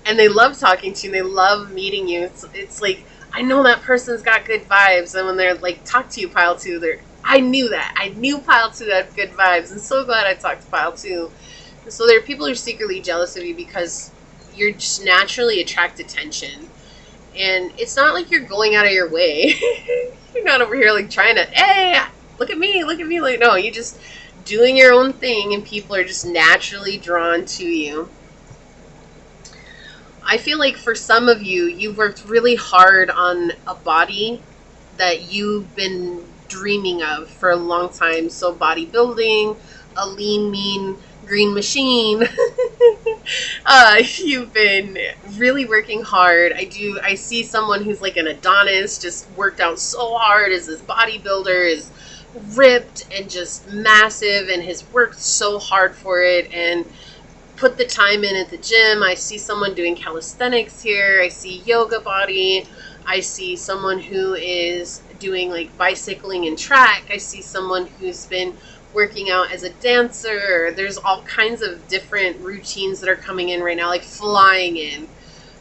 And they love talking to you. They love meeting you. It's like, I know that person's got good vibes. And when they're like, talk to you, pile 2, I knew that. I knew pile 2 had good vibes. I'm so glad I talked to pile 2. And so there are people who are secretly jealous of you because you're just naturally attract attention. And it's not like you're going out of your way. You're not over here like trying to, hey, look at me. Like, no, you're just doing your own thing, and people are just naturally drawn to you. I feel like for some of you, you've worked really hard on a body that you've been dreaming of for a long time. So bodybuilding, a lean, mean, green machine. You've been really working hard. I see someone who's like an Adonis, just worked out so hard, as this bodybuilder, is ripped and just massive, and has worked so hard for it and put the time in at the gym. I see someone doing calisthenics here. I see yoga body. I see someone who is doing like bicycling and track. I see someone who's been working out as a dancer. There's all kinds of different routines that are coming in right now, like flying in.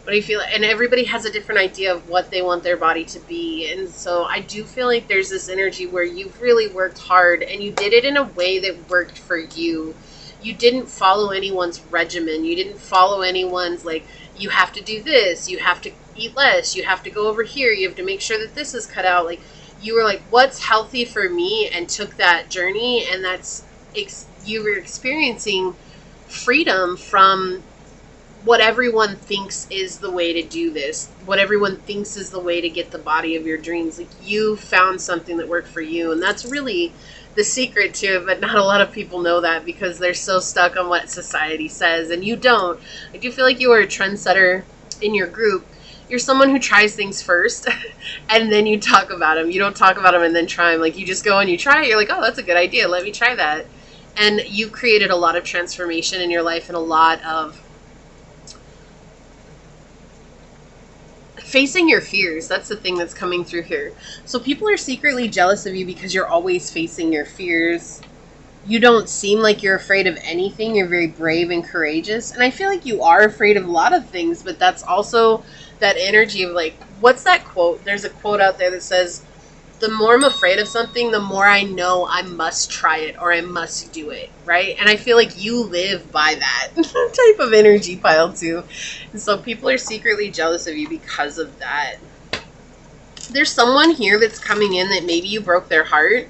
But I feel, and everybody has a different idea of what they want their body to be. And so I do feel like there's this energy where you've really worked hard, and you did it in a way that worked for you. You didn't follow anyone's regimen. You didn't follow anyone's, like, you have to do this, you have to eat less, you have to go over here, you have to make sure that this is cut out. Like, you were like, what's healthy for me, and took that journey. And you were experiencing freedom from what everyone thinks is the way to do this, what everyone thinks is the way to get the body of your dreams. Like, you found something that worked for you, and that's really the secret to it. But not a lot of people know that because they're so stuck on what society says, and you don't. I do feel like you are a trendsetter in your group. you're someone who tries things first and then you talk about them. You don't talk about them and then try them. Like, you just go and you try it. You're like, oh, that's a good idea. Let me try that. And you've created a lot of transformation in your life and a lot of facing your fears. That's the thing that's coming through here. So people are secretly jealous of you because you're always facing your fears. You don't seem like you're afraid of anything. You're very brave and courageous. And I feel like you are afraid of a lot of things, but that's also that energy of like, what's that quote? There's a quote out there that says, the more I'm afraid of something, the more I know I must try it or I must do it, right? And I feel like you live by that type of energy, pile 2. And so people are secretly jealous of you because of that. There's someone here that's coming in that maybe you broke their heart,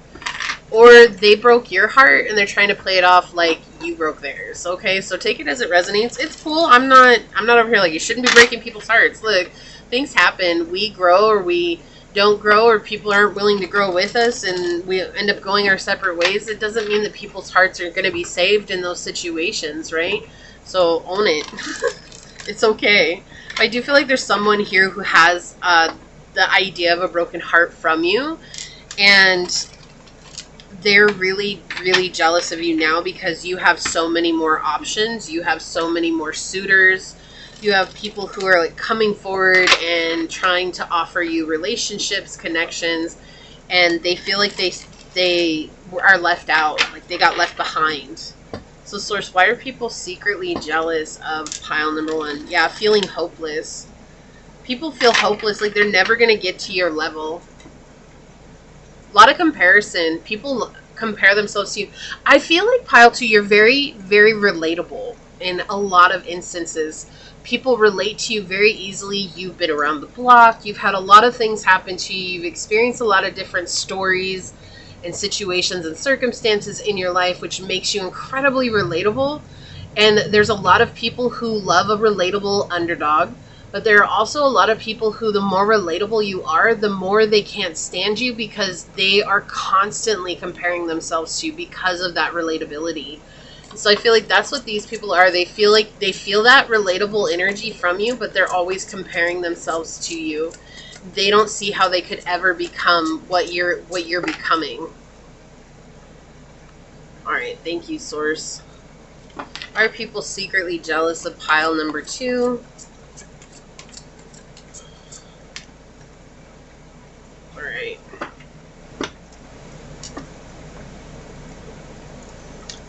or they broke your heart and they're trying to play it off like you broke theirs. Okay, so take it as it resonates. It's cool. I'm not over here like, you shouldn't be breaking people's hearts. Look, things happen. We grow or we don't grow, or people aren't willing to grow with us and we end up going our separate ways. It doesn't mean that people's hearts are going to be saved in those situations, right? So own it. It's okay. I do feel like there's someone here who has the idea of a broken heart from you, and they're really, really jealous of you now because you have so many more options. You have so many more suitors. You have people who are like coming forward and trying to offer you relationships, connections, and they feel like they are left out, like they got left behind. So Source, why are people secretly jealous of pile number 1? Yeah, feeling hopeless. People feel hopeless, like they're never going to get to your level. A lot of comparison. People compare themselves to you. I feel like pile 2, you're very, very relatable in a lot of instances. People relate to you very easily. You've been around the block. You've had a lot of things happen to you. You've experienced a lot of different stories and situations and circumstances in your life, which makes you incredibly relatable. And there's a lot of people who love a relatable underdog. But there are also a lot of people who, the more relatable you are, the more they can't stand you because they are constantly comparing themselves to you because of that relatability. So I feel like that's what these people are. They feel like they feel that relatable energy from you, but they're always comparing themselves to you. They don't see how they could ever become what you're becoming. All right, thank you, Source. Are people secretly jealous of pile number 2? All right.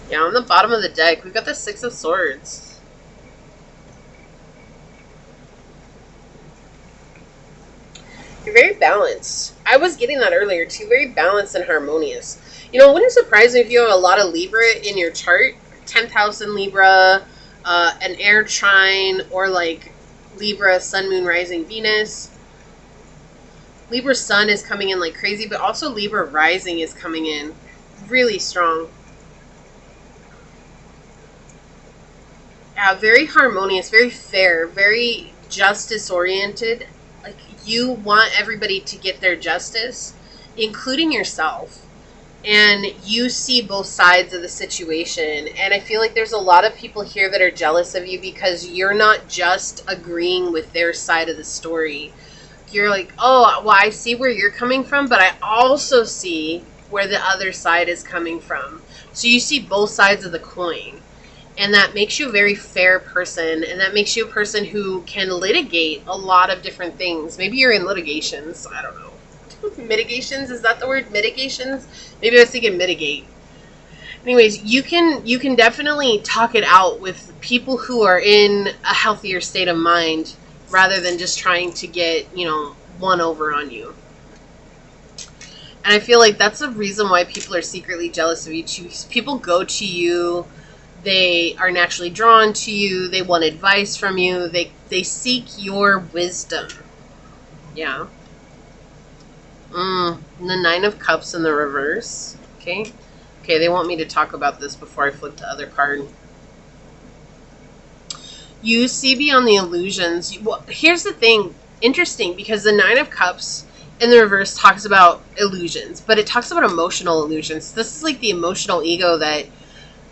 Yeah, on the bottom of the deck, we've got the 6 of Swords. You're very balanced. I was getting that earlier too. Very balanced and harmonious. You know, wouldn't it surprise me if you have a lot of Libra in your chart? 10th house in Libra, an air trine, or like Libra, Sun, Moon, Rising, Venus. Libra Sun is coming in like crazy, but also Libra Rising is coming in really strong. Yeah, very harmonious, very fair, very justice-oriented. Like, you want everybody to get their justice, including yourself. And you see both sides of the situation. And I feel like there's a lot of people here that are jealous of you because you're not just agreeing with their side of the story. You're like, oh, well, I see where you're coming from, but I also see where the other side is coming from. So you see both sides of the coin. And that makes you a very fair person. And that makes you a person who can litigate a lot of different things. Maybe you're in litigations. I don't know. Mitigations? Is that the word? Mitigations? Maybe I was thinking mitigate. Anyways, you can definitely talk it out with people who are in a healthier state of mind rather than just trying to get, one over on you. And I feel like that's the reason why people are secretly jealous of you too. People go to you. They are naturally drawn to you. They want advice from you. They seek your wisdom. Yeah. The 9 of Cups in the reverse. Okay. Okay, they want me to talk about this before I flip the other card. You see beyond the illusions. Well, here's the thing. Interesting, because the 9 of Cups in the reverse talks about illusions, but it talks about emotional illusions. This is like the emotional ego that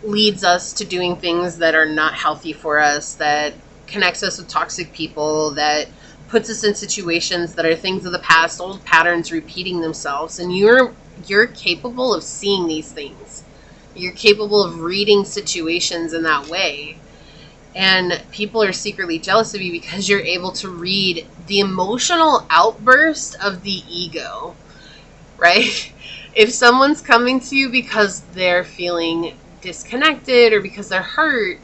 leads us to doing things that are not healthy for us, that connects us with toxic people, that puts us in situations that are things of the past, old patterns repeating themselves. And you're capable of seeing these things. You're capable of reading situations in that way. And people are secretly jealous of you because you're able to read the emotional outburst of the ego, right? If someone's coming to you because they're feeling disconnected or because they're hurt,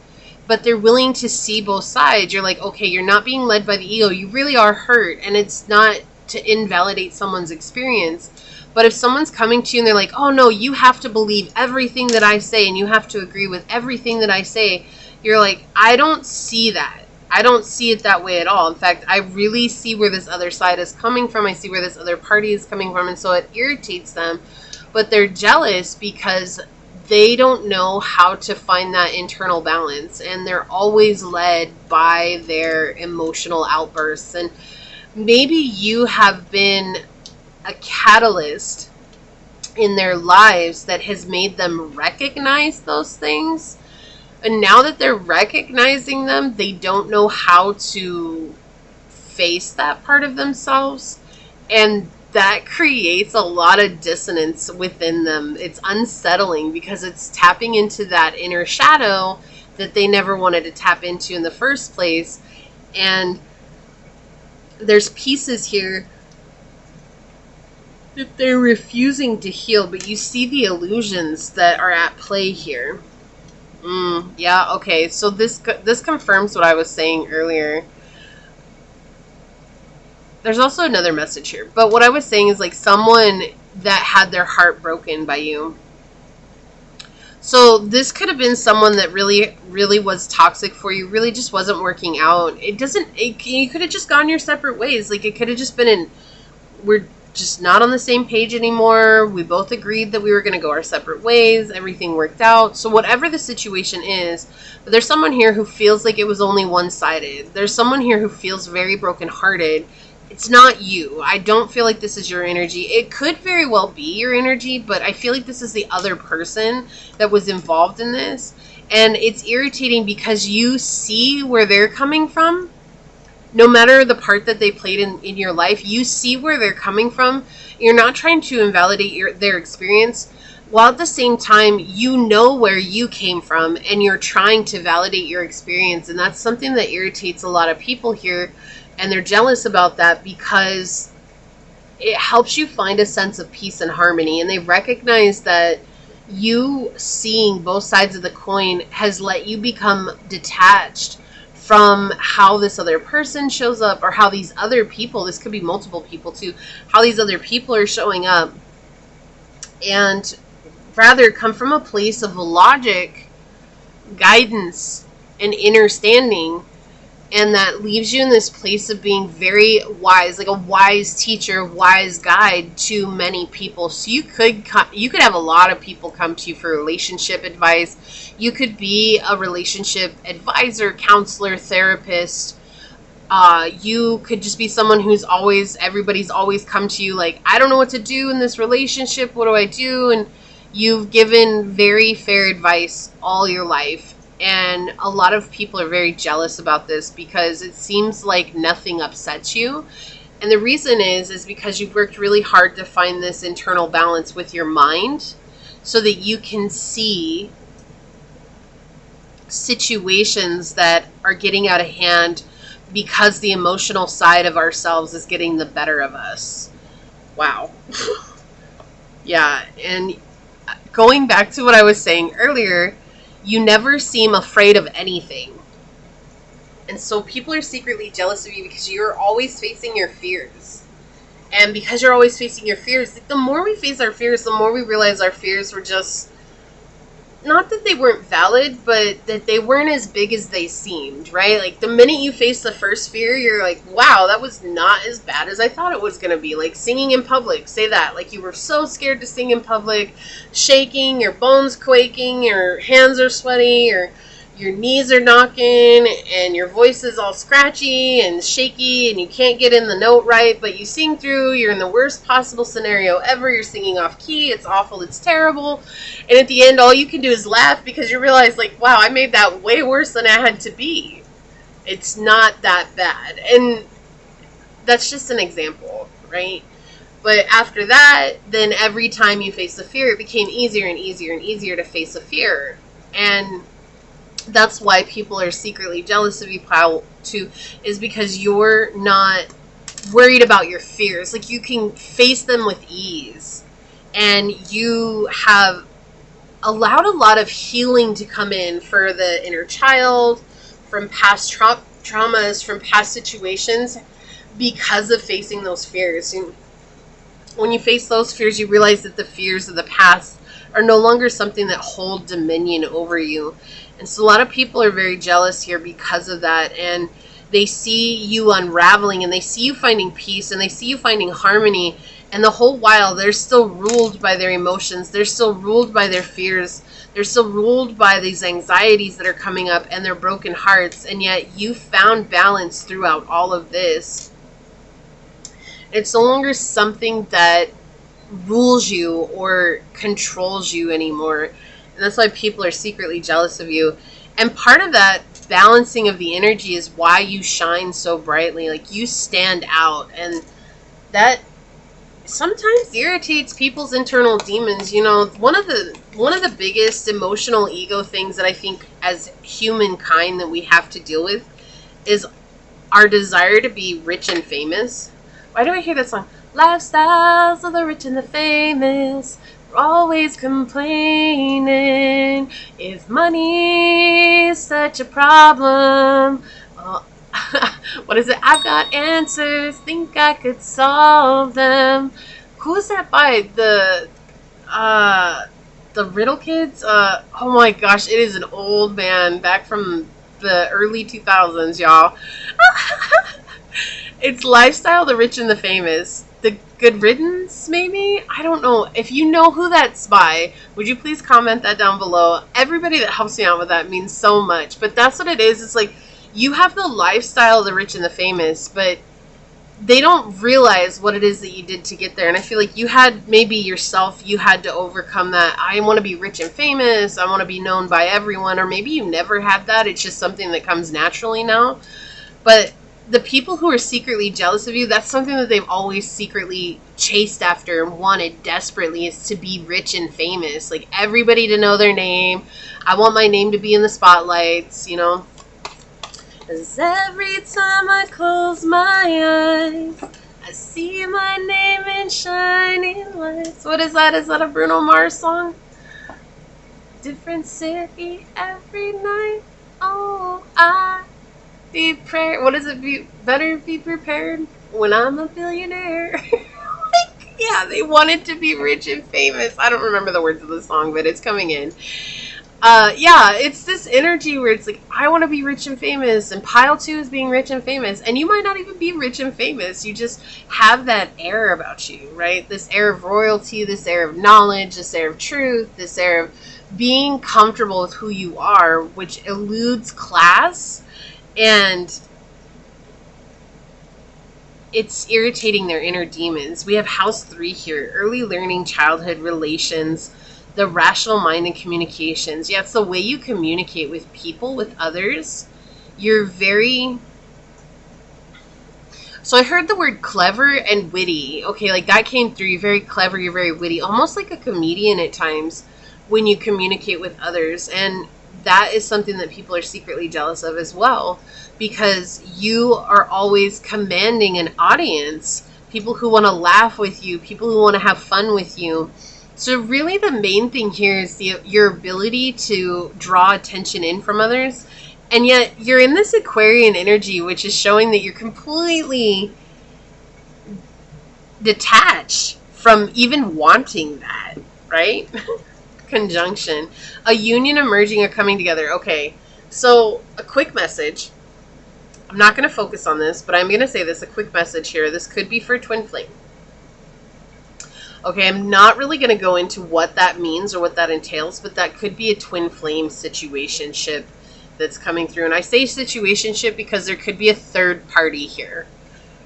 but they're willing to see both sides, you're like, okay, you're not being led by the ego. You really are hurt. And it's not to invalidate someone's experience. But if someone's coming to you and they're like, oh no, you have to believe everything that I say and you have to agree with everything that I say, you're like, I don't see that. I don't see it that way at all. In fact, I really see where this other side is coming from. I see where this other party is coming from. And so it irritates them. But they're jealous because they don't know how to find that internal balance. And they're always led by their emotional outbursts. And maybe you have been a catalyst in their lives that has made them recognize those things. And now that they're recognizing them, they don't know how to face that part of themselves. And that creates a lot of dissonance within them. It's unsettling because it's tapping into that inner shadow that they never wanted to tap into in the first place. And there's pieces here that they're refusing to heal, but you see the illusions that are at play here. Yeah, okay. So this confirms what I was saying earlier. There's also another message here. But what I was saying is like someone that had their heart broken by you. So this could have been someone that really, really was toxic for you, really just wasn't working out. You could have just gone your separate ways. Like it could have just been we're just not on the same page anymore. We both agreed that we were going to go our separate ways. Everything worked out. So whatever the situation is, but there's someone here who feels like it was only one-sided. There's someone here who feels very brokenhearted. It's not you. I don't feel like this is your energy. It could very well be your energy, but I feel like this is the other person that was involved in this. And it's irritating because you see where they're coming from. No matter the part that they played in your life, you see where they're coming from. You're not trying to invalidate their experience, while at the same time, you know where you came from and you're trying to validate your experience. And that's something that irritates a lot of people here. And they're jealous about that because it helps you find a sense of peace and harmony. And they recognize that you seeing both sides of the coin has let you become detached from how this other person shows up, or how these other people, this could be multiple people too, how these other people are showing up, and rather come from a place of logic, guidance, and understanding. And that leaves you in this place of being very wise, like a wise teacher, wise guide to many people. So you could have a lot of people come to you for relationship advice. You could be a relationship advisor, counselor, therapist. You could just be someone everybody's always come to you like, I don't know what to do in this relationship. What do I do? And you've given very fair advice all your life. And a lot of people are very jealous about this because it seems like nothing upsets you. And the reason is because you've worked really hard to find this internal balance with your mind so that you can see situations that are getting out of hand because the emotional side of ourselves is getting the better of us. Wow. Yeah, and going back to what I was saying earlier, you never seem afraid of anything. And so people are secretly jealous of you because you're always facing your fears. And because you're always facing your fears, the more we face our fears, the more we realize our fears were just, not that they weren't valid, but that they weren't as big as they seemed, right? Like the minute you face the first fear, you're like, wow, that was not as bad as I thought it was going to be. Like singing in public, say that. Like you were so scared to sing in public, shaking, your bones quaking, your hands are sweaty, or your knees are knocking, and your voice is all scratchy and shaky, and you can't get in the note right, but you sing through. You're in the worst possible scenario ever. You're singing off key. It's awful. It's terrible. And at the end, all you can do is laugh because you realize, like, wow, I made that way worse than I had to be. It's not that bad. And that's just an example, right? But after that, then every time you face the fear, it became easier and easier and easier to face the fear. And that's why people are secretly jealous of you, Pile 2, is because you're not worried about your fears. Like, you can face them with ease. And you have allowed a lot of healing to come in for the inner child, from past traumas, from past situations, because of facing those fears. And when you face those fears, you realize that the fears of the past are no longer something that hold dominion over you. And so a lot of people are very jealous here because of that. And they see you unraveling, and they see you finding peace, and they see you finding harmony. And the whole while, they're still ruled by their emotions. They're still ruled by their fears. They're still ruled by these anxieties that are coming up and their broken hearts. And yet you found balance throughout all of this. It's no longer something that rules you or controls you anymore. And that's why people are secretly jealous of you. And part of that balancing of the energy is why you shine so brightly. Like, you stand out. And that sometimes irritates people's internal demons. You know, one of the biggest emotional ego things that I think as humankind that we have to deal with is our desire to be rich and famous. Why do I hear that song? Lifestyles of the rich and the famous, we're always complaining. If money is such a problem, what is it? I've got answers, think I could solve them. Who is that by? The Riddle Kids? Oh my gosh, it is an old band back from the early 2000s, y'all. It's Lifestyle, the Rich and the Famous. The Good Riddance, maybe? I don't know. If you know who that's by, would you please comment that down below? Everybody that helps me out with that means so much. But that's what it is. It's like, you have the lifestyle of the rich and the famous, but they don't realize what it is that you did to get there. And I feel like you had, maybe yourself, you had to overcome that. I want to be rich and famous. I want to be known by everyone. Or maybe you never had that. It's just something that comes naturally now. But the people who are secretly jealous of you, that's something that they've always secretly chased after and wanted desperately, is to be rich and famous. Like, everybody to know their name. I want my name to be in the spotlights, you know. 'Cause every time I close my eyes, I see my name in shining lights. What is that? Is that a Bruno Mars song? Different city every night. Oh, I be prepared. What is it? Better be prepared when I'm a billionaire. Like, yeah, they wanted to be rich and famous. I don't remember the words of the song, but it's coming in. Yeah, it's this energy where it's like, I want to be rich and famous, and Pile 2 is being rich and famous, and you might not even be rich and famous. You just have that air about you, right? This air of royalty, this air of knowledge, this air of truth, this air of being comfortable with who you are, which eludes class, and it's irritating their inner demons. We have House 3 here, early learning, childhood, relations, the rational mind, and communications. Yeah, it's the way you communicate with people, with others. You're very... So I heard the word clever and witty. Okay, like that came through. You're very clever, you're very witty. Almost like a comedian at times when you communicate with others. And that is something that people are secretly jealous of as well. Because you are always commanding an audience. People who want to laugh with you. People who want to have fun with you. So really the main thing here is your ability to draw attention in from others. And yet you're in this Aquarian energy, which is showing that you're completely detached from even wanting that, right? Conjunction. A union emerging or coming together. Okay, so a quick message. I'm not going to focus on this, but I'm going to say this, a quick message here. This could be for twin flame. Okay, I'm not really going to go into what that means or what that entails, but that could be a twin flame situationship that's coming through. And I say situationship because there could be a third party here,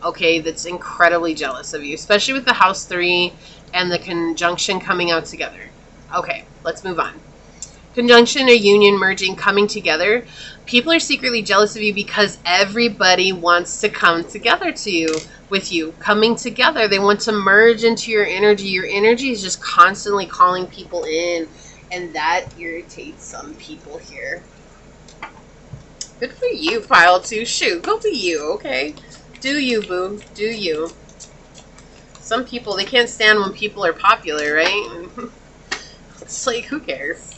okay, that's incredibly jealous of you, especially with the House 3 and the conjunction coming out together. Okay, let's move on. Conjunction or union, merging, coming together. People are secretly jealous of you because everybody wants to come together to you, with you, coming together. They want to merge into your energy. Your energy is just constantly calling people in, and that irritates some people here. Good for you, pile 2. Shoot, go to you, okay? Do you, boo. Do you. Some people, they can't stand when people are popular, right? It's like, who cares?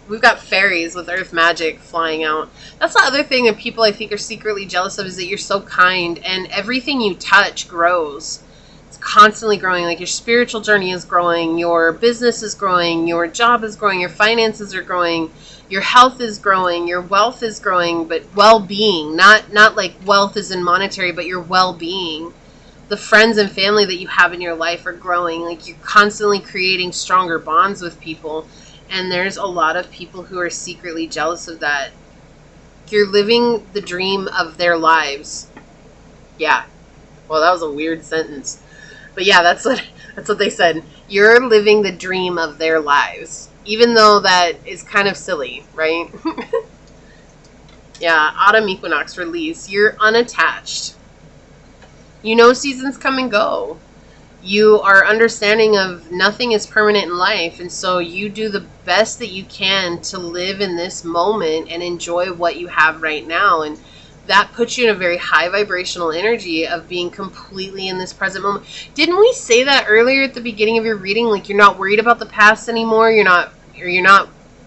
We've got fairies with earth magic flying out. That's the other thing that people I think are secretly jealous of, is that you're so kind and everything you touch grows. It's constantly growing. Like your spiritual journey is growing, your business is growing, your job is growing, your finances are growing, your health is growing, your wealth is growing, but well-being, not like wealth is in monetary, but your well-being. The friends and family that you have in your life are growing. Like you're constantly creating stronger bonds with people. And there's a lot of people who are secretly jealous of that. You're living the dream of their lives. Yeah. Well, that was a weird sentence. But yeah, that's what they said. You're living the dream of their lives. Even though that is kind of silly, right? Yeah, autumn equinox release. You're unattached. You know seasons come and go. You are understanding of nothing is permanent in life, and so you do the best that you can to live in this moment and enjoy what you have right now. And that puts you in a very high vibrational energy of being completely in this present moment. Didn't we say that earlier at the beginning of your reading? Like you're not worried about the past anymore. You're not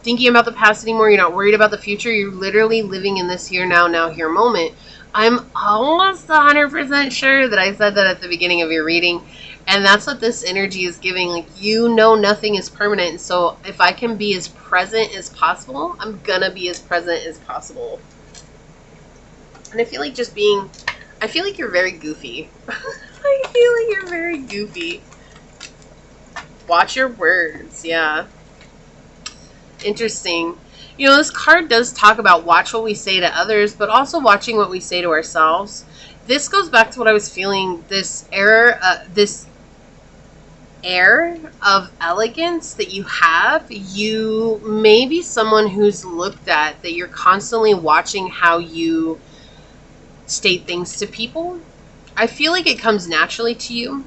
thinking about the past anymore. You're not worried about the future. You're literally living in this here, now, here moment. I'm almost 100% sure that I said that at the beginning of your reading. And that's what this energy is giving. Like, you know nothing is permanent. So if I can be as present as possible, I'm going to be as present as possible. And I feel like I feel like you're very goofy. I feel like you're very goofy. Watch your words. Yeah. Interesting. You know, this card does talk about watch what we say to others, but also watching what we say to ourselves. This goes back to what I was feeling, this air of elegance that you have. You may be someone who's looked at that you're constantly watching how you state things to people. I feel like it comes naturally to you.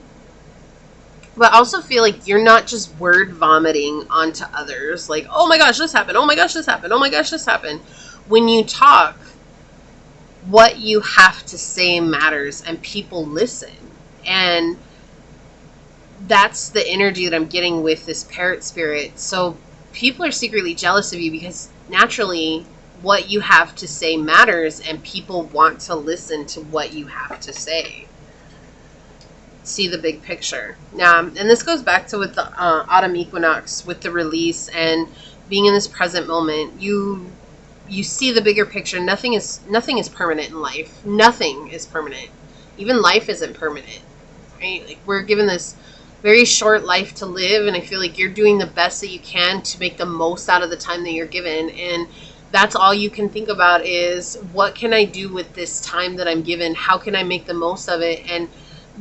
But I also feel like you're not just word vomiting onto others. Like, oh my gosh, this happened. Oh my gosh, this happened. Oh my gosh, this happened. When you talk, what you have to say matters and people listen. And that's the energy that I'm getting with this parrot spirit. So people are secretly jealous of you because naturally what you have to say matters and people want to listen to what you have to say. See the big picture. Now, and this goes back to with the autumn equinox, with the release and being in this present moment. You see the bigger picture. Nothing is permanent in life. Nothing is permanent. Even life isn't permanent, right? Like, we're given this very short life to live, and I feel like you're doing the best that you can to make the most out of the time that you're given. And that's all you can think about is, what can I do with this time that I'm given? How can I make the most of it? And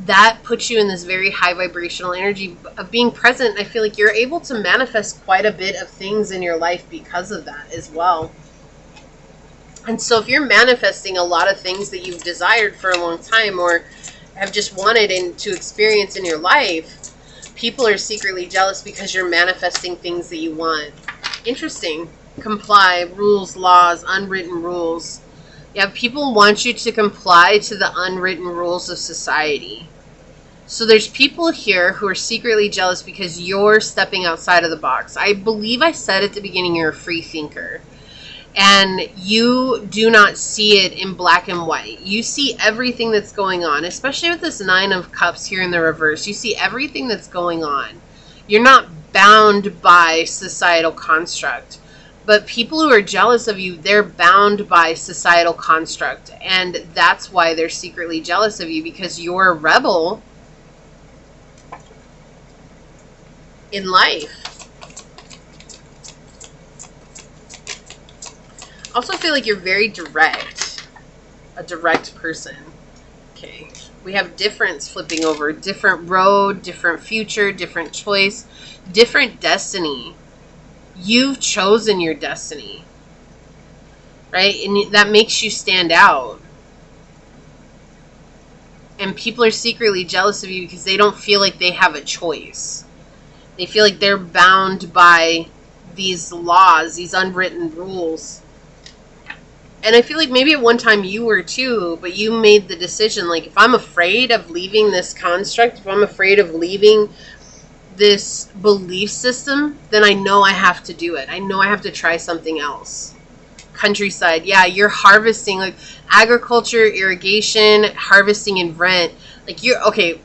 that puts you in this very high vibrational energy of being present. I feel like you're able to manifest quite a bit of things in your life because of that as well. And so if you're manifesting a lot of things that you've desired for a long time or have just wanted to experience in your life, people are secretly jealous because you're manifesting things that you want. Interesting. Comply, rules, laws, unwritten rules. Yeah, people want you to comply to the unwritten rules of society. So there's people here who are secretly jealous because you're stepping outside of the box. I believe I said at the beginning you're a free thinker. And you do not see it in black and white. You see everything that's going on, especially with this 9 of Cups here in the reverse. You see everything that's going on. You're not bound by societal construct. But people who are jealous of you, they're bound by societal construct. And that's why they're secretly jealous of you, because you're a rebel in life. I also feel like you're very direct. A direct person. Okay. We have difference flipping over. Different road, different future, different choice, different destiny. You've chosen your destiny, right? And that makes you stand out. And people are secretly jealous of you because they don't feel like they have a choice. They feel like they're bound by these laws, these unwritten rules. And I feel like maybe at one time you were too, but you made the decision, like, if I'm afraid of leaving this construct, if I'm afraid of leaving this belief system, then I know I have to do it. I know I have to try something else. Countryside, yeah, you're harvesting, like agriculture, irrigation, harvesting and rent. Like, you're okay.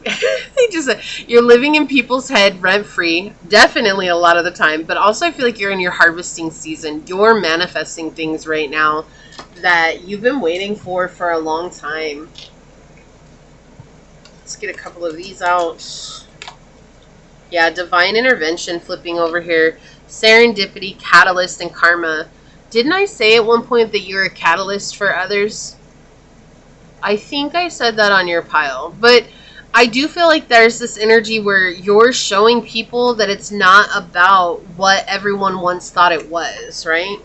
They just said you're living in people's head rent free, definitely a lot of the time, but also I feel like you're in your harvesting season. You're manifesting things right now that you've been waiting for a long time. Let's get a couple of these out. Yeah, divine intervention flipping over here. Serendipity, catalyst, and karma. Didn't I say at one point that you're a catalyst for others? I think I said that on your pile. But I do feel like there's this energy where you're showing people that it's not about what everyone once thought it was, right?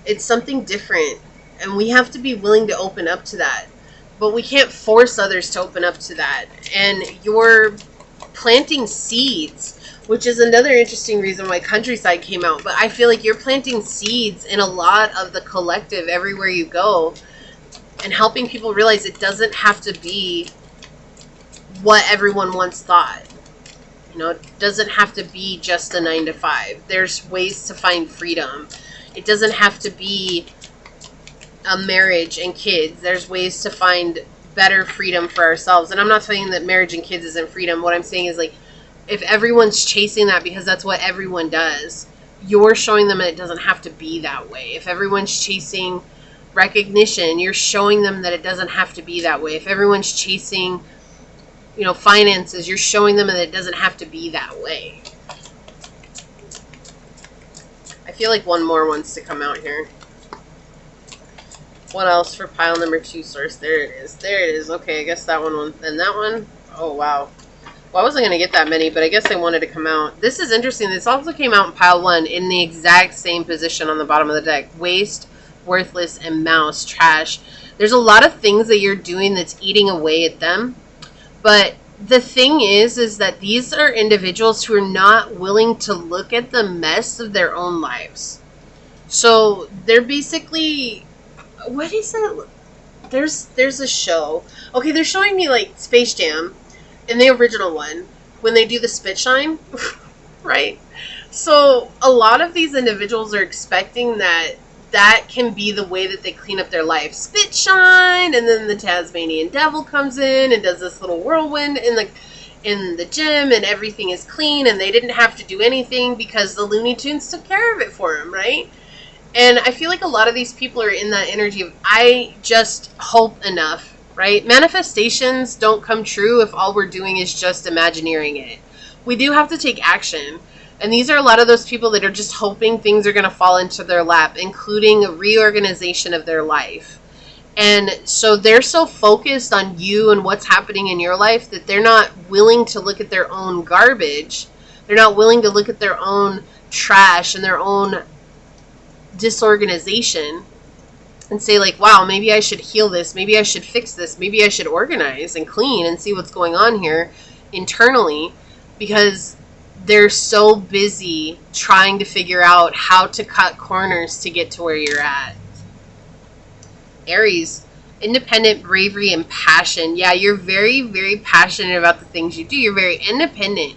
It's something different. And we have to be willing to open up to that. But we can't force others to open up to that. And you're planting seeds, which is another interesting reason why Countryside came out. But I feel like you're planting seeds in a lot of the collective everywhere you go, and helping people realize it doesn't have to be what everyone once thought. You know, it doesn't have to be just a 9 to 5. There's ways to find freedom. It doesn't have to be a marriage and kids. There's ways to find better freedom for ourselves. And I'm not saying that marriage and kids isn't freedom. What I'm saying is, like, if everyone's chasing that because that's what everyone does, you're showing them that it doesn't have to be that way. If everyone's chasing recognition, you're showing them that it doesn't have to be that way. If everyone's chasing, you know, finances, you're showing them that it doesn't have to be that way. I feel like one more wants to come out here. What else for pile number 2 source? There it is. There it is. Okay, I guess that one. And that one. Oh, wow. Well, I wasn't going to get that many, but I guess I wanted to come out. This is interesting. This also came out in pile 1 in the exact same position on the bottom of the deck. Waste, worthless, and mouse, trash. There's a lot of things that you're doing that's eating away at them. But the thing is that these are individuals who are not willing to look at the mess of their own lives. So they're basically... What is it? There's a show. Okay, they're showing me, like, Space Jam in the original one when they do the spit shine, right? So a lot of these individuals are expecting that can be the way that they clean up their life. Spit shine, and then the Tasmanian devil comes in and does this little whirlwind in the gym, and everything is clean, and they didn't have to do anything because the Looney Tunes took care of it for them, right? And I feel like a lot of these people are in that energy of, I just hope enough, right? Manifestations don't come true if all we're doing is just imagineering it. We do have to take action. And these are a lot of those people that are just hoping things are going to fall into their lap, including a reorganization of their life. And so they're so focused on you and what's happening in your life that they're not willing to look at their own garbage. They're not willing to look at their own trash and their own disorganization and say, like, wow, maybe I should heal this, maybe I should fix this, maybe I should organize and clean and see what's going on here internally, because they're so busy trying to figure out how to cut corners to get to where you're at. Aries, independent, bravery, and passion. Yeah, you're very, very passionate about the things you do. You're very independent.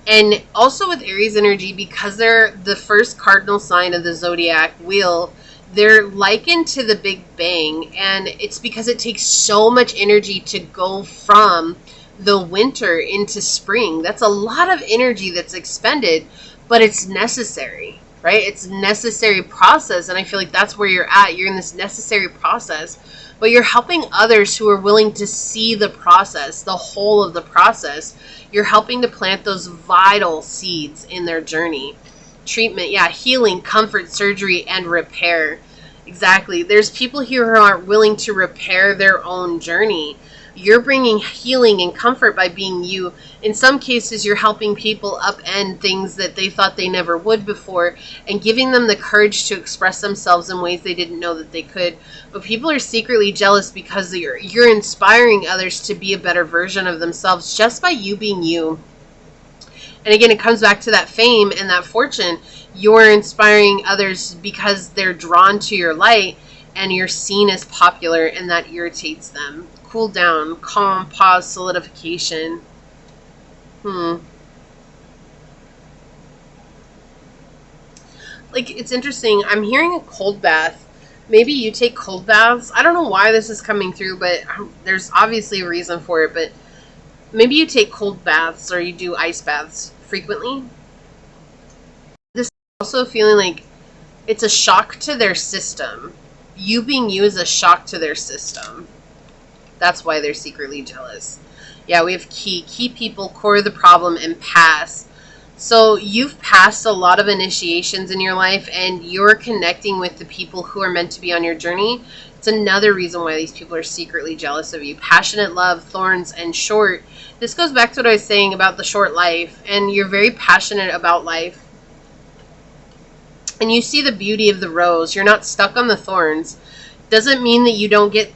And also with Aries energy, because they're the first cardinal sign of the zodiac wheel, they're likened to the Big Bang. And it's because it takes so much energy to go from the winter into spring. That's a lot of energy that's expended, but it's necessary, right? It's a necessary process. And I feel like that's where you're at. You're in this necessary process, but you're helping others who are willing to see the process, the whole of the process. You're helping to plant those vital seeds in their journey. Treatment, yeah, healing, comfort, surgery, and repair. Exactly. There's people here who aren't willing to repair their own journey. You're bringing healing and comfort by being you. In some cases, you're helping people upend things that they thought they never would before and giving them the courage to express themselves in ways they didn't know that they could. But people are secretly jealous because you're inspiring others to be a better version of themselves just by you being you. And again, it comes back to that fame and that fortune. You're inspiring others because they're drawn to your light and you're seen as popular, and that irritates them. Cool down, calm, pause, solidification. Like, it's interesting. I'm hearing a cold bath. Maybe you take cold baths. I don't know why this is coming through, but there's obviously a reason for it. But maybe you take cold baths or you do ice baths frequently. This is also feeling like it's a shock to their system. You being you is a shock to their system. That's why they're secretly jealous. Yeah, we have key people, core of the problem, and pass. So you've passed a lot of initiations in your life, and you're connecting with the people who are meant to be on your journey. It's another reason why these people are secretly jealous of you. Passionate love, thorns, and short. This goes back to what I was saying about the short life, and you're very passionate about life. And you see the beauty of the rose. You're not stuck on the thorns. Doesn't mean that you don't get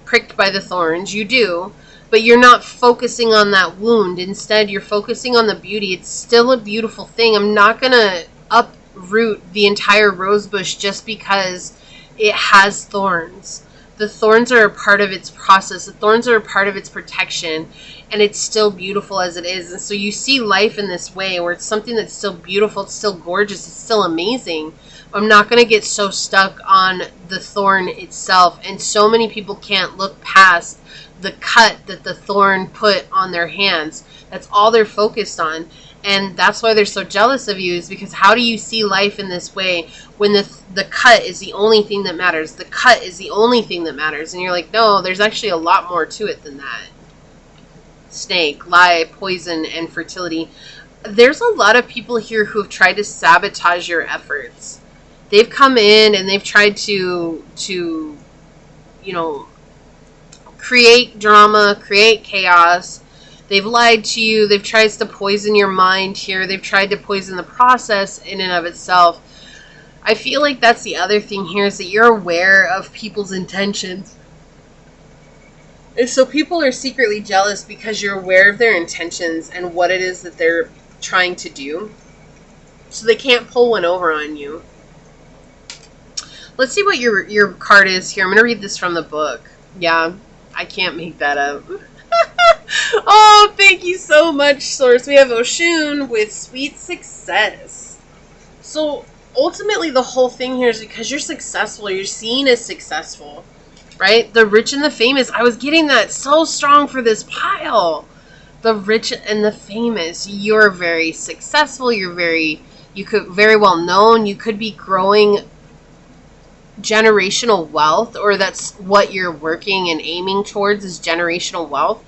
pricked by the thorns. You do. But you're not focusing on that wound. Instead, you're focusing on the beauty. It's still a beautiful thing. I'm not going to uproot the entire rose bush just because it has thorns. The thorns are a part of its process. The thorns are a part of its protection. And it's still beautiful as it is. And so you see life in this way where it's something that's still beautiful, it's still gorgeous, it's still amazing. I'm not going to get so stuck on the thorn itself. And so many people can't look past the cut that the thorn put on their hands. That's all they're focused on. And that's why they're so jealous of you, is because how do you see life in this way when the cut is the only thing that matters? The cut is the only thing that matters. And you're like, no, there's actually a lot more to it than that. Snake, lie, poison, and fertility. There's a lot of people here who have tried to sabotage your efforts. They've come in and they've tried to create drama, create chaos. They've lied to you. They've tried to poison your mind here. They've tried to poison the process in and of itself. I feel like that's the other thing here, is that you're aware of people's intentions. And so people are secretly jealous because you're aware of their intentions and what it is that they're trying to do. So they can't pull one over on you. Let's see what your card is here. I'm going to read this from the book. Yeah, I can't make that up. Oh, thank you so much, Source. We have Oshun with sweet success. So ultimately the whole thing here is because you're successful. You're seen as successful. Right? The rich and the famous. I was getting that so strong for this pile. The rich and the famous. You're very successful. You could very well known. You could be growing generational wealth, or that's what you're working and aiming towards, is generational wealth.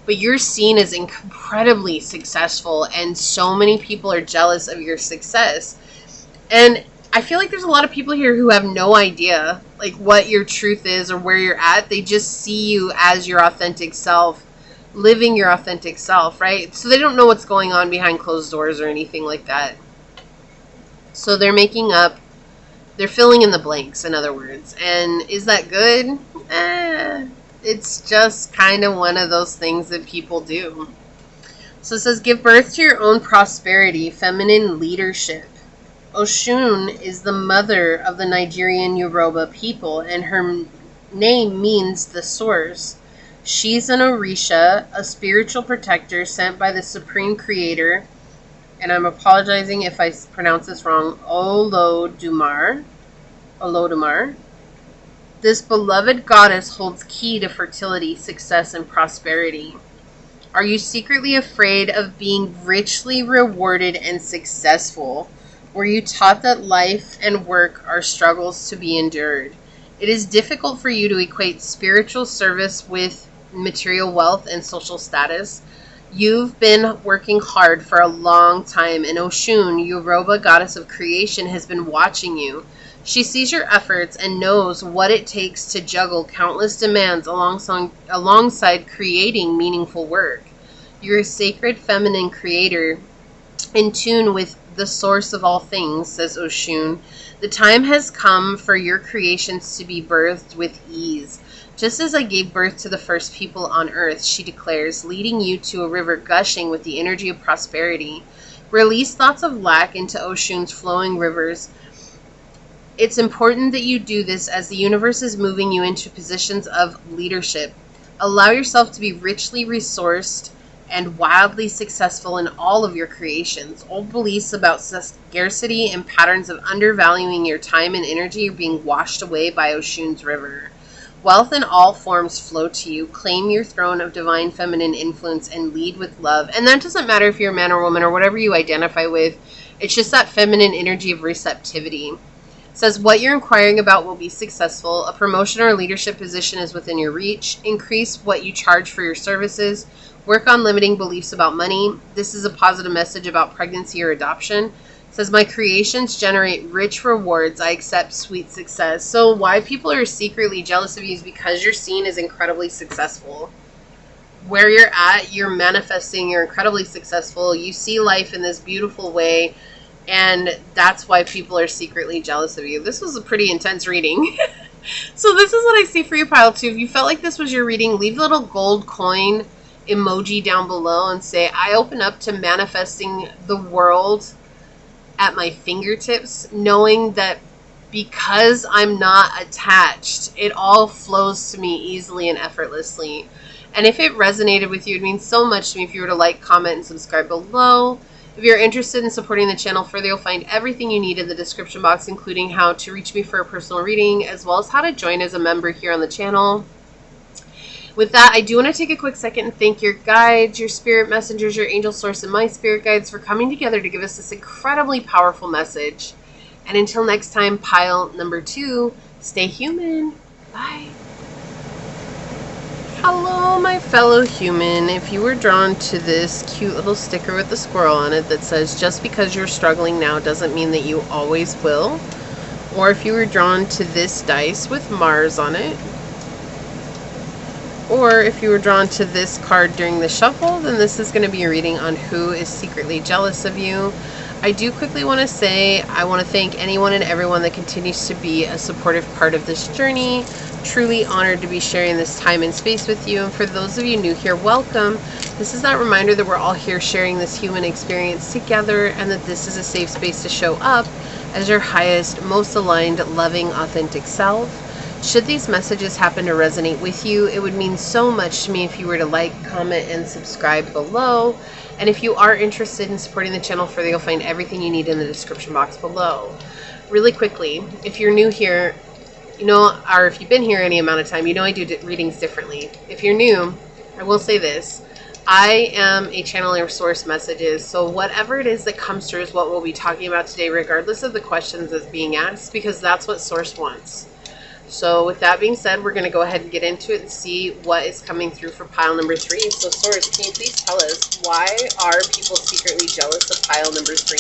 But you're seen as incredibly successful, and so many people are jealous of your success. And I feel like there's a lot of people here who have no idea like what your truth is or where you're at. They just see you as your authentic self, living your authentic self, right? So they don't know what's going on behind closed doors or anything like that. So they're making up, they're filling in the blanks, in other words. And is that good? It's just kind of one of those things that people do. So it says, give birth to your own prosperity, feminine leadership. Oshun is the mother of the Nigerian Yoruba people, and her name means the source. She's an Orisha, a spiritual protector sent by the Supreme Creator, and I'm apologizing if I pronounce this wrong, Olodumare. This beloved goddess holds key to fertility, success, and prosperity. Are you secretly afraid of being richly rewarded and successful? Were you taught that life and work are struggles to be endured? It is difficult for you to equate spiritual service with material wealth and social status. You've been working hard for a long time, and Oshun, Yoruba goddess of creation, has been watching you. She sees your efforts and knows what it takes to juggle countless demands alongside creating meaningful work. You're a sacred feminine creator in tune with the source of all things, says Oshun. The time has come for your creations to be birthed with ease. Just as I gave birth to the first people on earth, she declares, leading you to a river gushing with the energy of prosperity. Release thoughts of lack into Oshun's flowing rivers. It's important that you do this as the universe is moving you into positions of leadership. Allow yourself to be richly resourced and wildly successful in all of your creations. Old beliefs about scarcity and patterns of undervaluing your time and energy are being washed away by Oshun's river. Wealth in all forms flow to you. Claim your throne of divine feminine influence and lead with love. And that doesn't matter if you're a man or woman or whatever you identify with. It's just that feminine energy of receptivity. It says what you're inquiring about will be successful. A promotion or leadership position is within your reach. Increase what you charge for your services. Work on limiting beliefs about money. This is a positive message about pregnancy or adoption. It says, my creations generate rich rewards. I accept sweet success. So why people are secretly jealous of you is because you're seen as incredibly successful. Where you're at, you're manifesting, you're incredibly successful. You see life in this beautiful way. And that's why people are secretly jealous of you. This was a pretty intense reading. So this is what I see for you, Pile 2. If you felt like this was your reading, leave a little gold coin emoji down below and say, I open up to manifesting the world at my fingertips, knowing that because I'm not attached, it all flows to me easily and effortlessly. And if it resonated with you, it means so much to me if you were to like, comment, and subscribe below. If you're interested in supporting the channel further, you'll find everything you need in the description box, including how to reach me for a personal reading, as well as how to join as a member here on the channel. With that, I do want to take a quick second and thank your guides, your spirit messengers, your angel source, and my spirit guides for coming together to give us this incredibly powerful message. And until next time, pile number 2, stay human. Bye. Hello, my fellow human. If you were drawn to this cute little sticker with the squirrel on it that says, just because you're struggling now doesn't mean that you always will. Or if you were drawn to this dice with Mars on it, or if you were drawn to this card during the shuffle, then this is going to be a reading on who is secretly jealous of you. I do quickly want to say I want to thank anyone and everyone that continues to be a supportive part of this journey. Truly honored to be sharing this time and space with you. And for those of you new here, welcome. This is that reminder that we're all here sharing this human experience together, and that this is a safe space to show up as your highest, most aligned, loving, authentic self. Should these messages happen to resonate with you, it would mean so much to me if you were to like, comment, and subscribe below. And if you are interested in supporting the channel further, you'll find everything you need in the description box below. Really quickly, if you're new here, you know, or if you've been here any amount of time, you know I do readings differently. If you're new, I will say this. I am a channeler of source messages, so whatever it is that comes through is what we'll be talking about today, regardless of the questions that's being asked, because that's what source wants. So with that being said, we're going to go ahead and get into it and see what is coming through for pile number 3. So source, can you please tell us, why are people secretly jealous of pile number 3?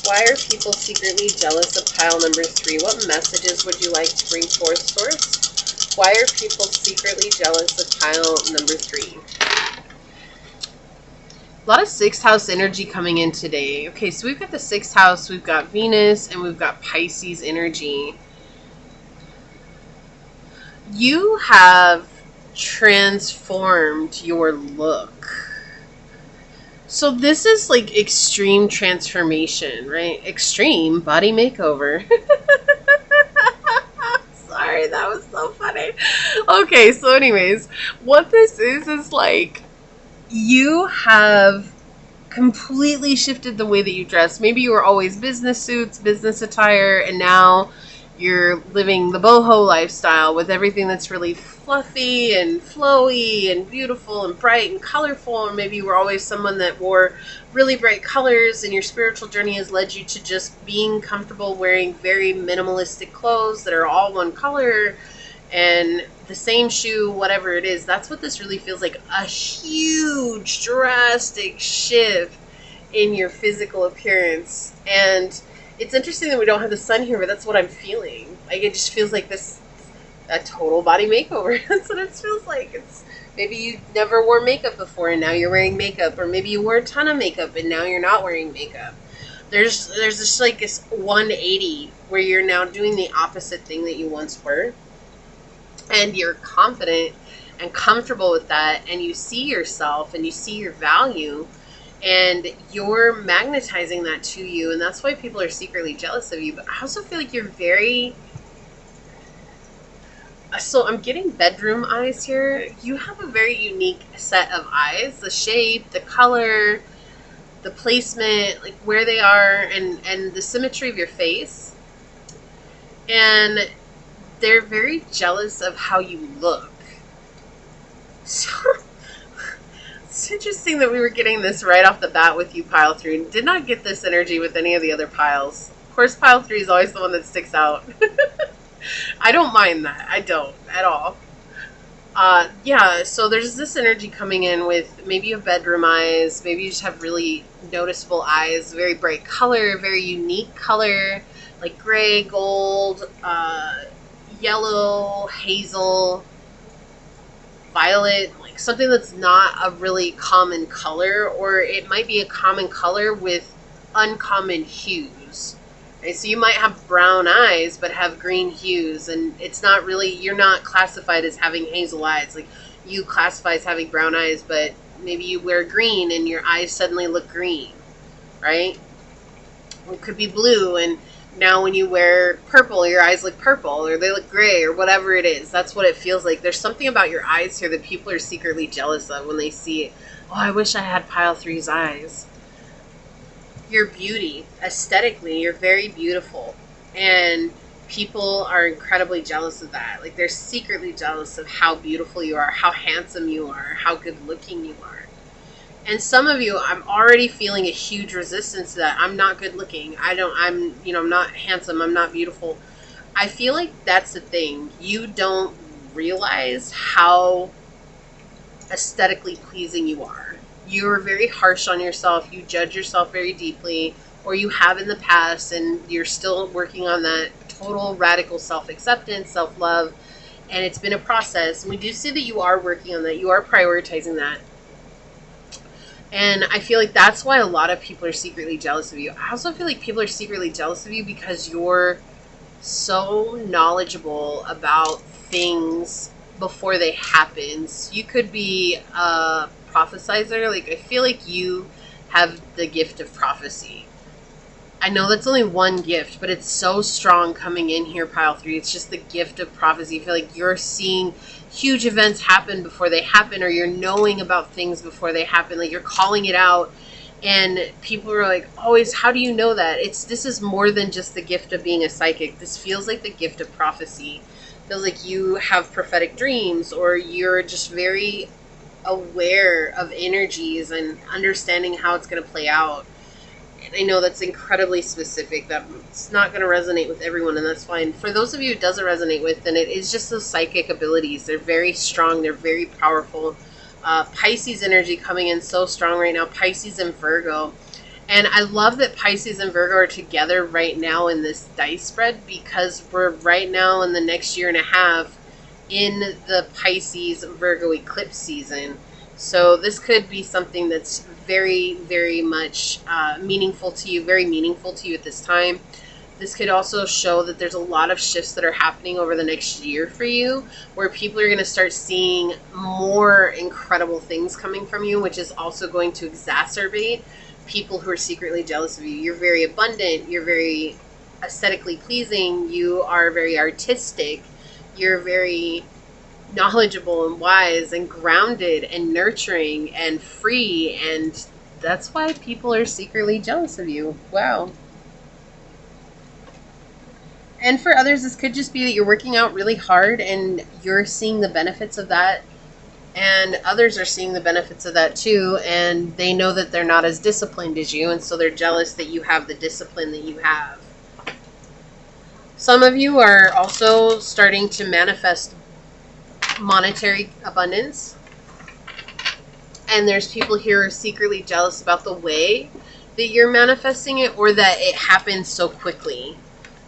Why are people secretly jealous of pile number 3? What messages would you like to bring forth, source? Why are people secretly jealous of pile number 3? A lot of 6th house energy coming in today. Okay, so we've got the 6th house, we've got Venus, and we've got Pisces energy. You have transformed your look. So this is like extreme transformation, right? Extreme body makeover. Sorry, that was so funny. Okay, so anyways, what this is like you have completely shifted the way that you dress. Maybe you were always business suits, business attire, and now you're living the boho lifestyle with everything that's really fluffy and flowy and beautiful and bright and colorful. And maybe you were always someone that wore really bright colors, and your spiritual journey has led you to just being comfortable wearing very minimalistic clothes that are all one color and the same shoe, whatever it is. That's what this really feels like, a huge, drastic shift in your physical appearance. And It's interesting that we don't have the sun here, but that's what I'm feeling. Like, it just feels like this, a total body makeover. That's what it feels like. It's maybe you never wore makeup before and now you're wearing makeup, or maybe you wore a ton of makeup and now you're not wearing makeup. There's just like this 180 where you're now doing the opposite thing that you once were, and you're confident and comfortable with that, and you see yourself and you see your value, and you're magnetizing that to you, and that's why people are secretly jealous of you. But I also feel like you're very... So I'm getting bedroom eyes here. You have a very unique set of eyes. The shape, the color, the placement, like where they are, and the symmetry of your face. And they're very jealous of how you look. So it's interesting that we were getting this right off the bat with you, Pile 3. Did not get this energy with any of the other piles. Of course, Pile 3 is always the one that sticks out. I don't mind that. I don't at all. Yeah, so there's this energy coming in with maybe you have bedroom eyes, maybe you just have really noticeable eyes, very bright color, very unique color, like gray, gold, yellow, hazel, violet, like something that's not a really common color, or it might be a common color with uncommon hues. Right? So you might have brown eyes but have green hues, and it's not really, you're not classified as having hazel eyes. Like, you classify as having brown eyes, but maybe you wear green and your eyes suddenly look green, right? It could be blue, and now when you wear purple, your eyes look purple, or they look gray, or whatever it is. That's what it feels like. There's something about your eyes here that people are secretly jealous of when they see it. Oh, I wish I had Pile 3's eyes. Your beauty, aesthetically, you're very beautiful, and people are incredibly jealous of that. Like, they're secretly jealous of how beautiful you are, how handsome you are, how good looking you are. And some of you, I'm already feeling a huge resistance to that. I'm not good looking. I'm not handsome. I'm not beautiful. I feel like that's the thing. You don't realize how aesthetically pleasing you are. You're very harsh on yourself. You judge yourself very deeply, or you have in the past, and you're still working on that total radical self-acceptance, self-love, and it's been a process. And we do see that you are working on that. You are prioritizing that. And I feel like that's why a lot of people are secretly jealous of you. I also feel like people are secretly jealous of you because you're so knowledgeable about things before they happen. So you could be a prophesizer. Like, I feel like you have the gift of prophecy. I know that's only one gift, but it's so strong coming in here, Pile 3. It's just the gift of prophecy. I feel like you're seeing huge events happen before they happen, or you're knowing about things before they happen. Like, you're calling it out, and people are like, always, how do you know that? This is more than just the gift of being a psychic. This feels like the gift of prophecy. It feels like you have prophetic dreams, or you're just very aware of energies and understanding how it's going to play out. And I know that's incredibly specific. That's not going to resonate with everyone, and that's fine. For those of you it doesn't resonate with, then it is just those psychic abilities. They're very strong. They're very powerful. Pisces energy coming in so strong right now. Pisces and Virgo. And I love that Pisces and Virgo are together right now in this dice spread, because we're right now in the next year and a half in the Pisces Virgo eclipse season. So this could be something that's very, very much meaningful to you, very meaningful to you at this time. This could also show that there's a lot of shifts that are happening over the next year for you, where people are going to start seeing more incredible things coming from you, which is also going to exacerbate people who are secretly jealous of you. You're very abundant. You're very aesthetically pleasing. You are very artistic. You're very knowledgeable and wise and grounded and nurturing and free, and that's why people are secretly jealous of you. Wow. And for others, this could just be that you're working out really hard and you're seeing the benefits of that, and others are seeing the benefits of that too, and they know that they're not as disciplined as you, and so they're jealous that you have the discipline that you have. Some of you are also starting to manifest monetary abundance, and there's people here who are secretly jealous about the way that you're manifesting it, or that it happens so quickly.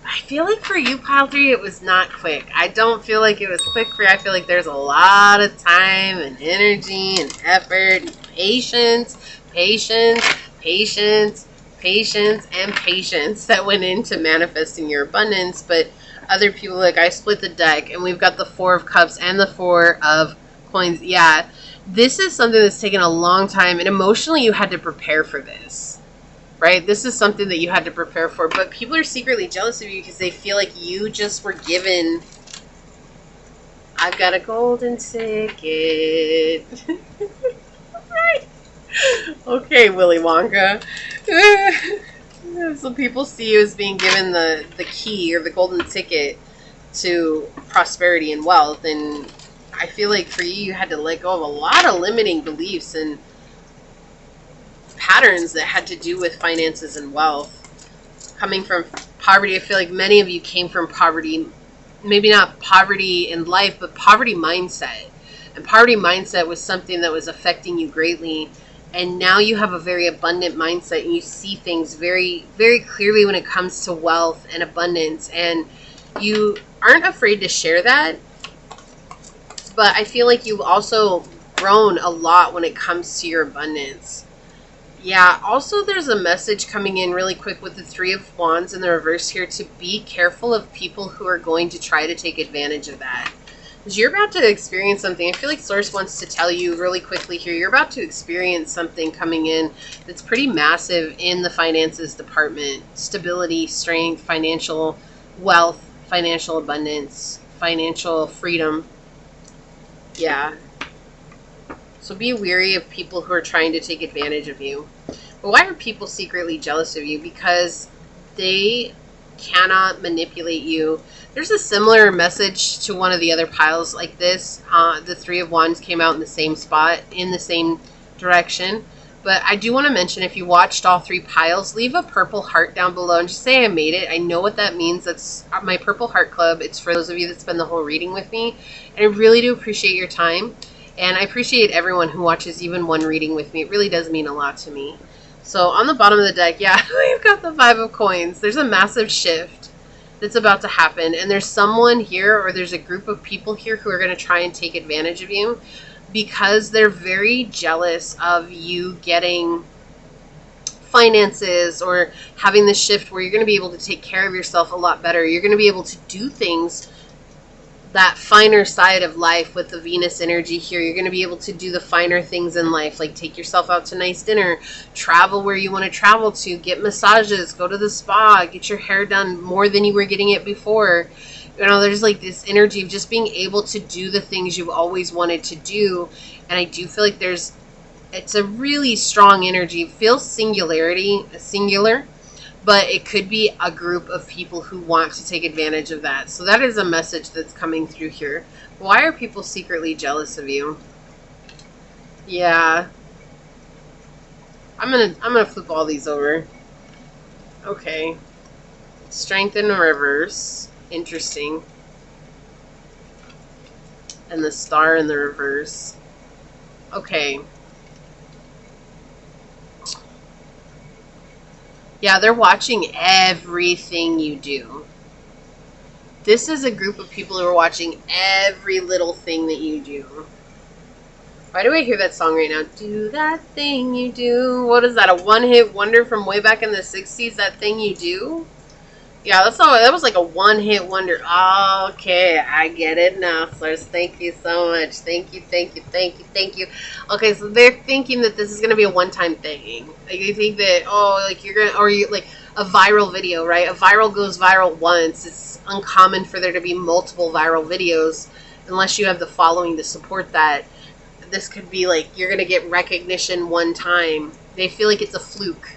I feel like for you, pile 3, it was not quick. I don't feel like it was quick for you. I feel like there's a lot of time and energy and effort and patience and patience that went into manifesting your abundance. But other people, like, I split the deck and we've got the 4 of Cups and the 4 of Coins. Yeah, this is something that's taken a long time, and emotionally you had to prepare for this, right? This is something that you had to prepare for, but people are secretly jealous of you because they feel like you just were given, I've got a golden ticket. Right. Okay, Willy Wonka. So people see you as being given the key or the golden ticket to prosperity and wealth, and I feel like for you had to let go of a lot of limiting beliefs and patterns that had to do with finances and wealth. Coming from poverty, I feel like many of you came from poverty, maybe not poverty in life, but poverty mindset. And poverty mindset was something that was affecting you greatly. And now you have a very abundant mindset, and you see things very, very clearly when it comes to wealth and abundance. And you aren't afraid to share that. But I feel like you've also grown a lot when it comes to your abundance. Yeah, also there's a message coming in really quick with the 3 of Wands in the reverse here, to be careful of people who are going to try to take advantage of that. Because you're about to experience something. I feel like Source wants to tell you really quickly here, you're about to experience something coming in that's pretty massive in the finances department. Stability, strength, financial wealth, financial abundance, financial freedom. Yeah. So be wary of people who are trying to take advantage of you. But why are people secretly jealous of you? Because they cannot manipulate you. There's a similar message to one of the other piles like this. The 3 of Wands came out in the same spot, in the same direction. But I do want to mention, if you watched all 3 piles, leave a purple heart down below and just say I made it. I know what that means. That's my Purple Heart Club. It's for those of you that spend the whole reading with me. And I really do appreciate your time. And I appreciate everyone who watches even one reading with me. It really does mean a lot to me. So on the bottom of the deck, yeah, we've got the 5 of Coins. There's a massive shift that's about to happen. And there's someone here, or there's a group of people here who are going to try and take advantage of you, because they're very jealous of you getting finances or having this shift where you're going to be able to take care of yourself a lot better. You're going to be able to do things, that finer side of life with the Venus energy here. You're going to be able to do the finer things in life, like take yourself out to nice dinner, travel where you want to travel to, get massages, go to the spa, get your hair done more than you were getting it before. You know, there's like this energy of just being able to do the things you've always wanted to do. And I do feel like it's a really strong energy. It feels singular, but it could be a group of people who want to take advantage of that. So that is a message that's coming through here. Why are people secretly jealous of you? Yeah. I'm gonna flip all these over. Okay. Strength in reverse. Interesting. And the Star in the reverse. Okay. Yeah, they're watching everything you do. This is a group of people who are watching every little thing that you do. Why do I hear that song right now? Do that thing you do. What is that? A one-hit wonder from way back in the 60s? That thing you do? Yeah, that was like a one-hit wonder. Okay, I get it now, sirs. Thank you so much. Thank you. Okay, so they're thinking that this is going to be a one-time thing. Like, they think that, like a viral video, right? A viral goes viral once. It's uncommon for there to be multiple viral videos unless you have the following to support that. This could be like, you're going to get recognition one time. They feel like it's a fluke.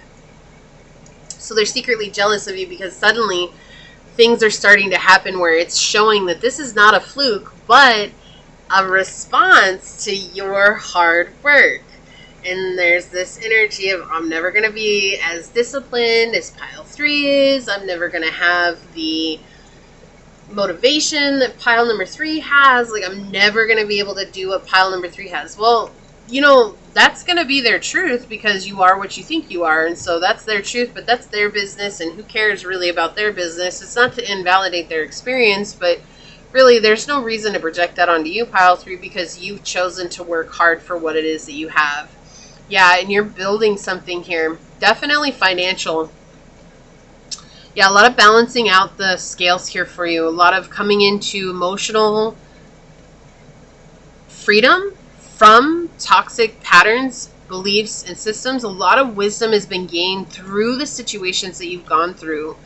So they're secretly jealous of you because suddenly things are starting to happen where it's showing that this is not a fluke, but a response to your hard work. And there's this energy of, I'm never going to be as disciplined as pile 3 is. I'm never going to have the motivation that pile number 3 has. Like, I'm never going to be able to do what pile number 3 has. Well, you know, that's going to be their truth because you are what you think you are. And so that's their truth, but that's their business. And who cares really about their business? It's not to invalidate their experience, but really there's no reason to project that onto you, pile 3, because you've chosen to work hard for what it is that you have. Yeah, and you're building something here. Definitely financial. Yeah, a lot of balancing out the scales here for you. A lot of coming into emotional freedom from toxic patterns, beliefs, and systems. A lot of wisdom has been gained through the situations that you've gone through.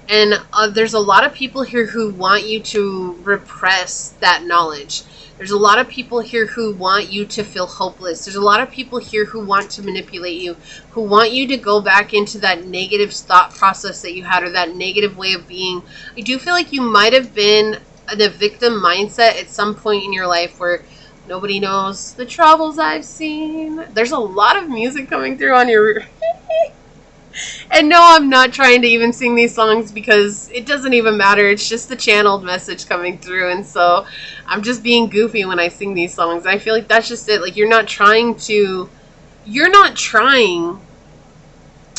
And there's a lot of people here who want you to repress that knowledge. There's a lot of people here who want you to feel hopeless. There's a lot of people here who want to manipulate you, who want you to go back into that negative thought process that you had, or that negative way of being. I do feel like you might have been in a victim mindset at some point in your life where nobody knows the troubles I've seen. There's a lot of music coming through on your... And no, I'm not trying to even sing these songs because it doesn't even matter. It's just the channeled message coming through. And so I'm just being goofy when I sing these songs. I feel like that's just it. Like, you're not trying.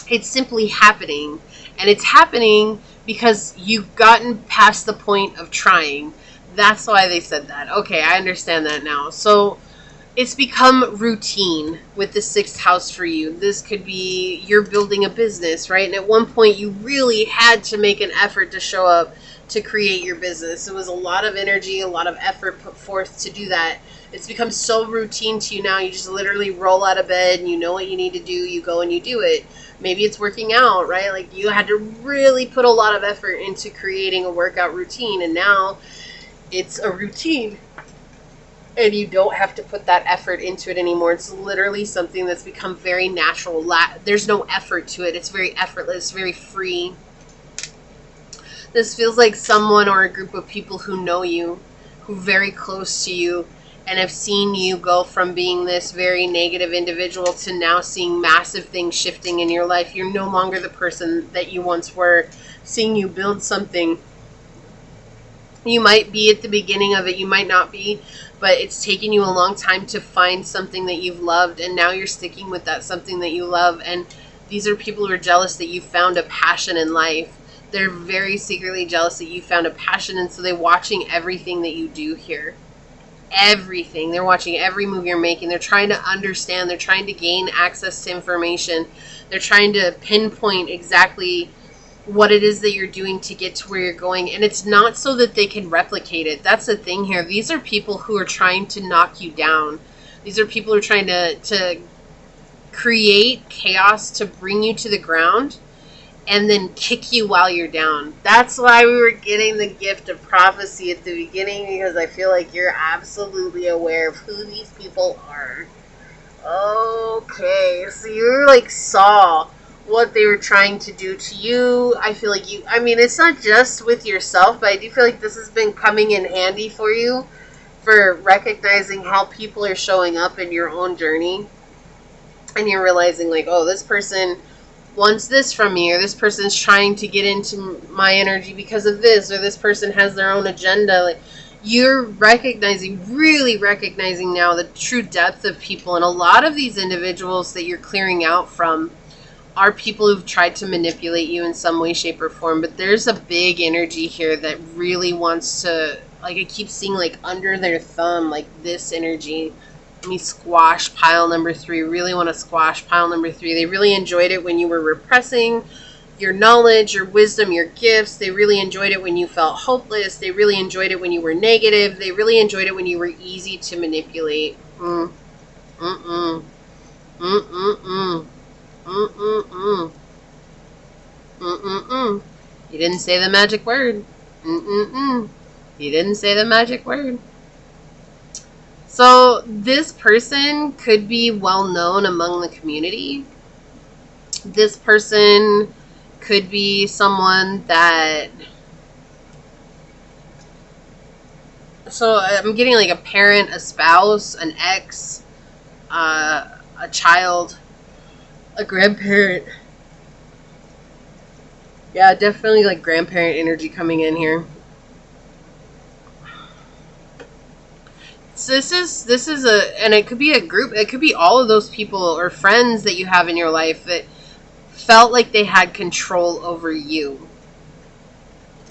It's simply happening. And it's happening because you've gotten past the point of trying. That's why they said that. Okay, I understand that now. So it's become routine with the 6th house for you. This could be you're building a business, right? And at one point you really had to make an effort to show up to create your business. It was a lot of energy, a lot of effort put forth to do that. It's become so routine to you now. You just literally roll out of bed and you know what you need to do. You go and you do it. Maybe it's working out, right? Like, you had to really put a lot of effort into creating a workout routine, and now it's a routine. And you don't have to put that effort into it anymore. It's literally something that's become very natural. There's no effort to it. It's very effortless, very free. This feels like someone or a group of people who know you, who are very close to you, and have seen you go from being this very negative individual to now seeing massive things shifting in your life. You're no longer the person that you once were. Seeing you build something. You might be at the beginning of it, you might not be, but it's taken you a long time to find something that you've loved, and now you're sticking with that something that you love. And these are people who are jealous that you found a passion in life. They're very secretly jealous that you found a passion, and so they're watching everything that you do here. Everything. They're watching every move you're making. They're trying to understand. They're trying to gain access to information. They're trying to pinpoint exactly what it is that you're doing to get to where you're going. And it's not so that they can replicate it. That's the thing here. These are people who are trying to knock you down. These are people who are trying to create chaos to bring you to the ground and then kick you while you're down. That's why we were getting the gift of prophecy at the beginning, because I feel like you're absolutely aware of who these people are. Okay, so you like saw what they were trying to do to you. I feel like it's not just with yourself, but I do feel like this has been coming in handy for you for recognizing how people are showing up in your own journey. And you're realizing, like, oh, this person wants this from me, or this person's trying to get into my energy because of this, or this person has their own agenda. Like, you're really recognizing now the true depth of people. And a lot of these individuals that you're clearing out from are people who've tried to manipulate you in some way, shape, or form. But there's a big energy here that really wants to, like, I keep seeing, like, under their thumb, like, this energy. Let me squash pile number 3. Really want to squash pile number 3. They really enjoyed it when you were repressing your knowledge, your wisdom, your gifts. They really enjoyed it when you felt hopeless. They really enjoyed it when you were negative. They really enjoyed it when you were easy to manipulate. Mm-mm. You didn't say the magic word. You didn't say the magic word. So this person could be well known among the community. This person could be someone that... So I'm getting like a parent, a spouse, an ex, a child, a grandparent. Yeah, definitely like grandparent energy coming in here. So this is and it could be a group, it could be all of those people or friends that you have in your life that felt like they had control over you.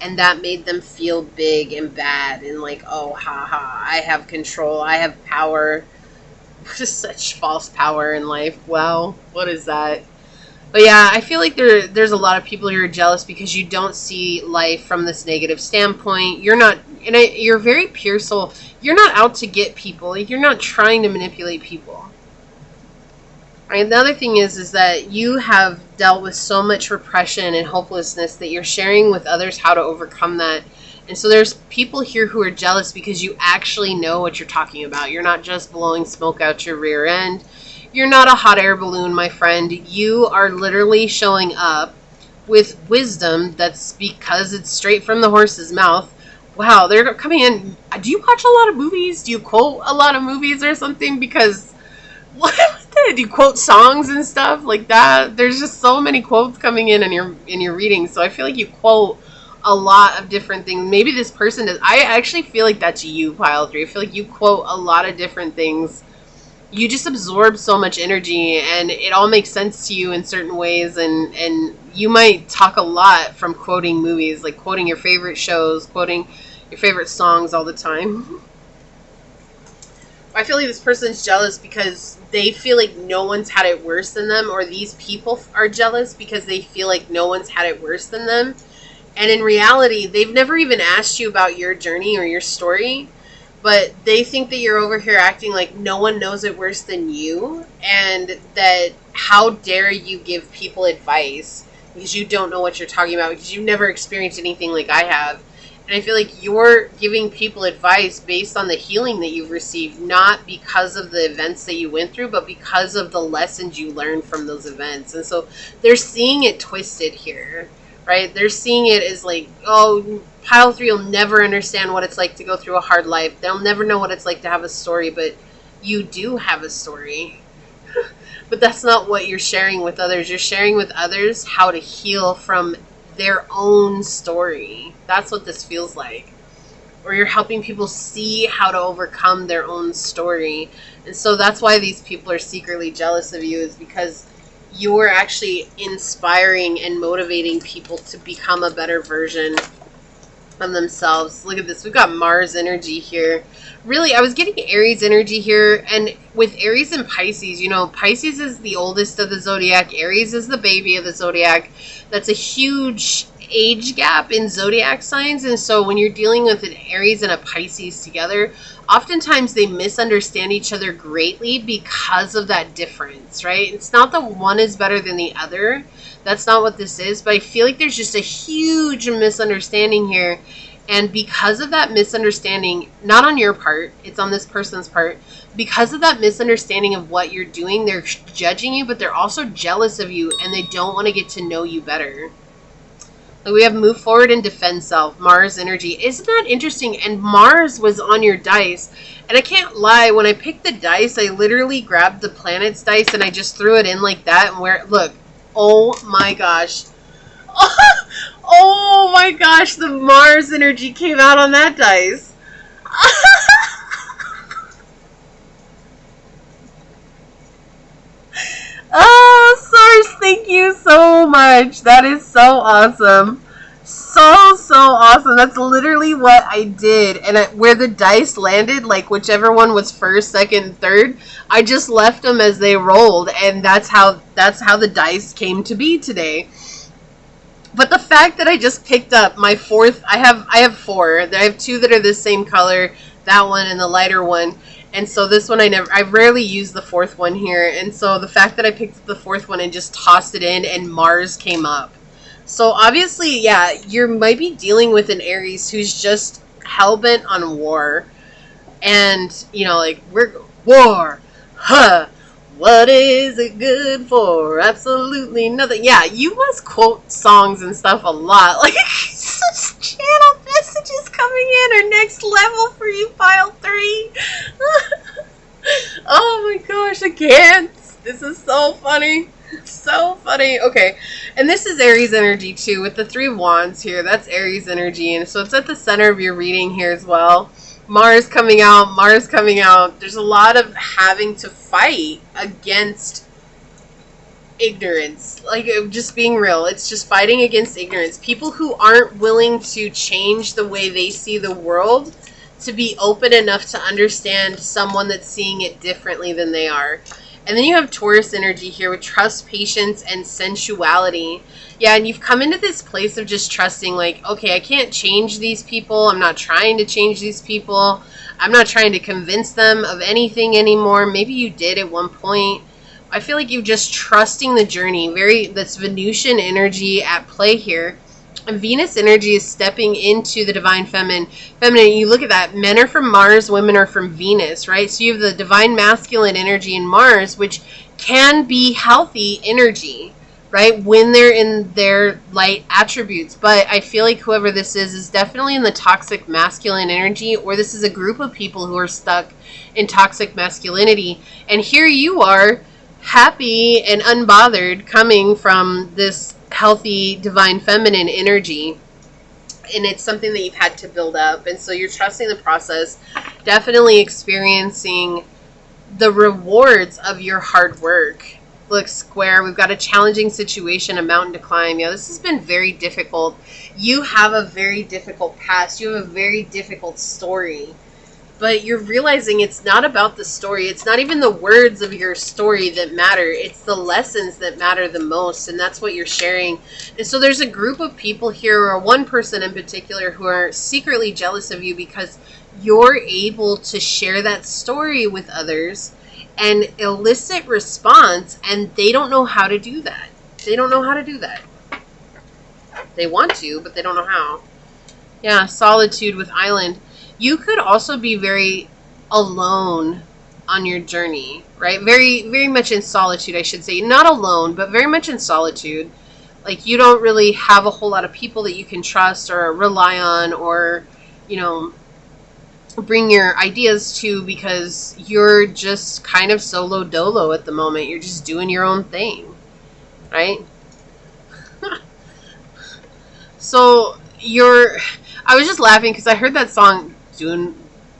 And that made them feel big and bad and like, oh, haha, I have control, I have power. Just such false power in life. Wow, what is that? But yeah, I feel like there's a lot of people who are jealous because you don't see life from this negative standpoint. You're not, and you're very pure soul. You're not out to get people. You're not trying to manipulate people. Right? The other thing is that you have dealt with so much repression and hopelessness that you're sharing with others how to overcome that. And so there's people here who are jealous because you actually know what you're talking about. You're not just blowing smoke out your rear end. You're not a hot air balloon, my friend. You are literally showing up with wisdom that's because it's straight from the horse's mouth. Wow, they're coming in. Do you watch a lot of movies? Do you quote a lot of movies or something? Because what do you quote songs and stuff like that? There's just so many quotes coming in your reading. So I feel like you quote a lot of different things. Maybe this person does. I actually feel like that's you, pile 3. I feel like you quote a lot of different things. You just absorb so much energy and it all makes sense to you in certain ways, and you might talk a lot from quoting movies, like quoting your favorite shows, quoting your favorite songs all the time. I feel like this person's jealous because they feel like no one's had it worse than them, or these people are jealous because they feel like no one's had it worse than them. And in reality, they've never even asked you about your journey or your story, but they think that you're over here acting like no one knows it worse than you, and that how dare you give people advice because you don't know what you're talking about, because you've never experienced anything like I have. And I feel like you're giving people advice based on the healing that you've received, not because of the events that you went through, but because of the lessons you learned from those events. And so they're seeing it twisted here, right? They're seeing it as like, oh, pile 3 will never understand what it's like to go through a hard life. They'll never know what it's like to have a story, but you do have a story. But that's not what you're sharing with others. You're sharing with others how to heal from their own story. That's what this feels like. Or you're helping people see how to overcome their own story. And so that's why these people are secretly jealous of you, is because you're actually inspiring and motivating people to become a better version of themselves. Look at this. We've got Mars energy here. Really, I was getting Aries energy here. And with Aries and Pisces, you know, Pisces is the oldest of the zodiac. Aries is the baby of the zodiac. That's a huge age gap in zodiac signs. And so when you're dealing with an Aries and a Pisces together, oftentimes they misunderstand each other greatly because of that difference, right? It's not that one is better than the other. That's not what this is. But I feel like there's just a huge misunderstanding here. And because of that misunderstanding, not on your part, it's on this person's part, because of that misunderstanding of what you're doing, they're judging you, but they're also jealous of you, and they don't want to get to know you better. Like we have move forward and defend self, Mars energy. Isn't that interesting? And Mars was on your dice. And I can't lie, when I picked the dice, I literally grabbed the planets dice and I just threw it in like that. And where, look, oh my gosh. Oh my gosh, the Mars energy came out on that dice. Oh, Source, thank you so much. That is so awesome. So awesome. That's literally what I did. And where the dice landed, like whichever one was first, second, third, I just left them as they rolled. And that's how the dice came to be today. But the fact that I just picked up my fourth, I have 4. I have 2 that are the same color, that one and the lighter one. And so this one I rarely use the 4th one here. And so the fact that I picked up the 4th one and just tossed it in and Mars came up. So obviously, yeah, you might be dealing with an Aries who's just hell-bent on war. And, you know, like, we're war, huh? What is it good for? Absolutely nothing. Yeah, you must quote songs and stuff a lot. Like, such channel messages coming in are next level for you, pile 3. Oh my gosh, I can't. This is so funny. It's so funny. Okay, and this is Aries energy too, with the 3 wands here. That's Aries energy, and so it's at the center of your reading here as well. Mars coming out, Mars coming out. There's a lot of having to fight against ignorance. Like, just being real. It's just fighting against ignorance. People who aren't willing to change the way they see the world, to be open enough to understand someone that's seeing it differently than they are. And then you have Taurus energy here with trust, patience, and sensuality. Yeah, and you've come into this place of just trusting, like, okay, I can't change these people. I'm not trying to change these people. I'm not trying to convince them of anything anymore. Maybe you did at one point. I feel like you're just trusting the journey. That's Venusian energy at play here. And Venus energy is stepping into the divine feminine. You look at that. Men are from Mars, women are from Venus, right? So you have the divine masculine energy in Mars, which can be healthy energy, right? When they're in their light attributes. But I feel like whoever this is definitely in the toxic masculine energy, or this is a group of people who are stuck in toxic masculinity. And here you are, happy and unbothered, coming from this healthy divine feminine energy, and it's something that you've had to build up, and so you're trusting the process, definitely experiencing the rewards of your hard work. Look, square, we've got a challenging situation, a mountain to climb. Yeah, this has been very difficult. You have a very difficult past. You have a very difficult story. But you're realizing it's not about the story. It's not even the words of your story that matter. It's the lessons that matter the most. And that's what you're sharing. And so there's a group of people here, or one person in particular, who are secretly jealous of you because you're able to share that story with others and elicit response. And they don't know how to do that. They don't know how to do that. They want to, but they don't know how. Yeah, solitude with island. You could also be very alone on your journey, right? Very, very much in solitude, I should say. Not alone, but very much in solitude. Like, you don't really have a whole lot of people that you can trust or rely on, or, you know, bring your ideas to, because you're just kind of solo dolo at the moment. You're just doing your own thing, right? So I was just laughing because I heard that song, do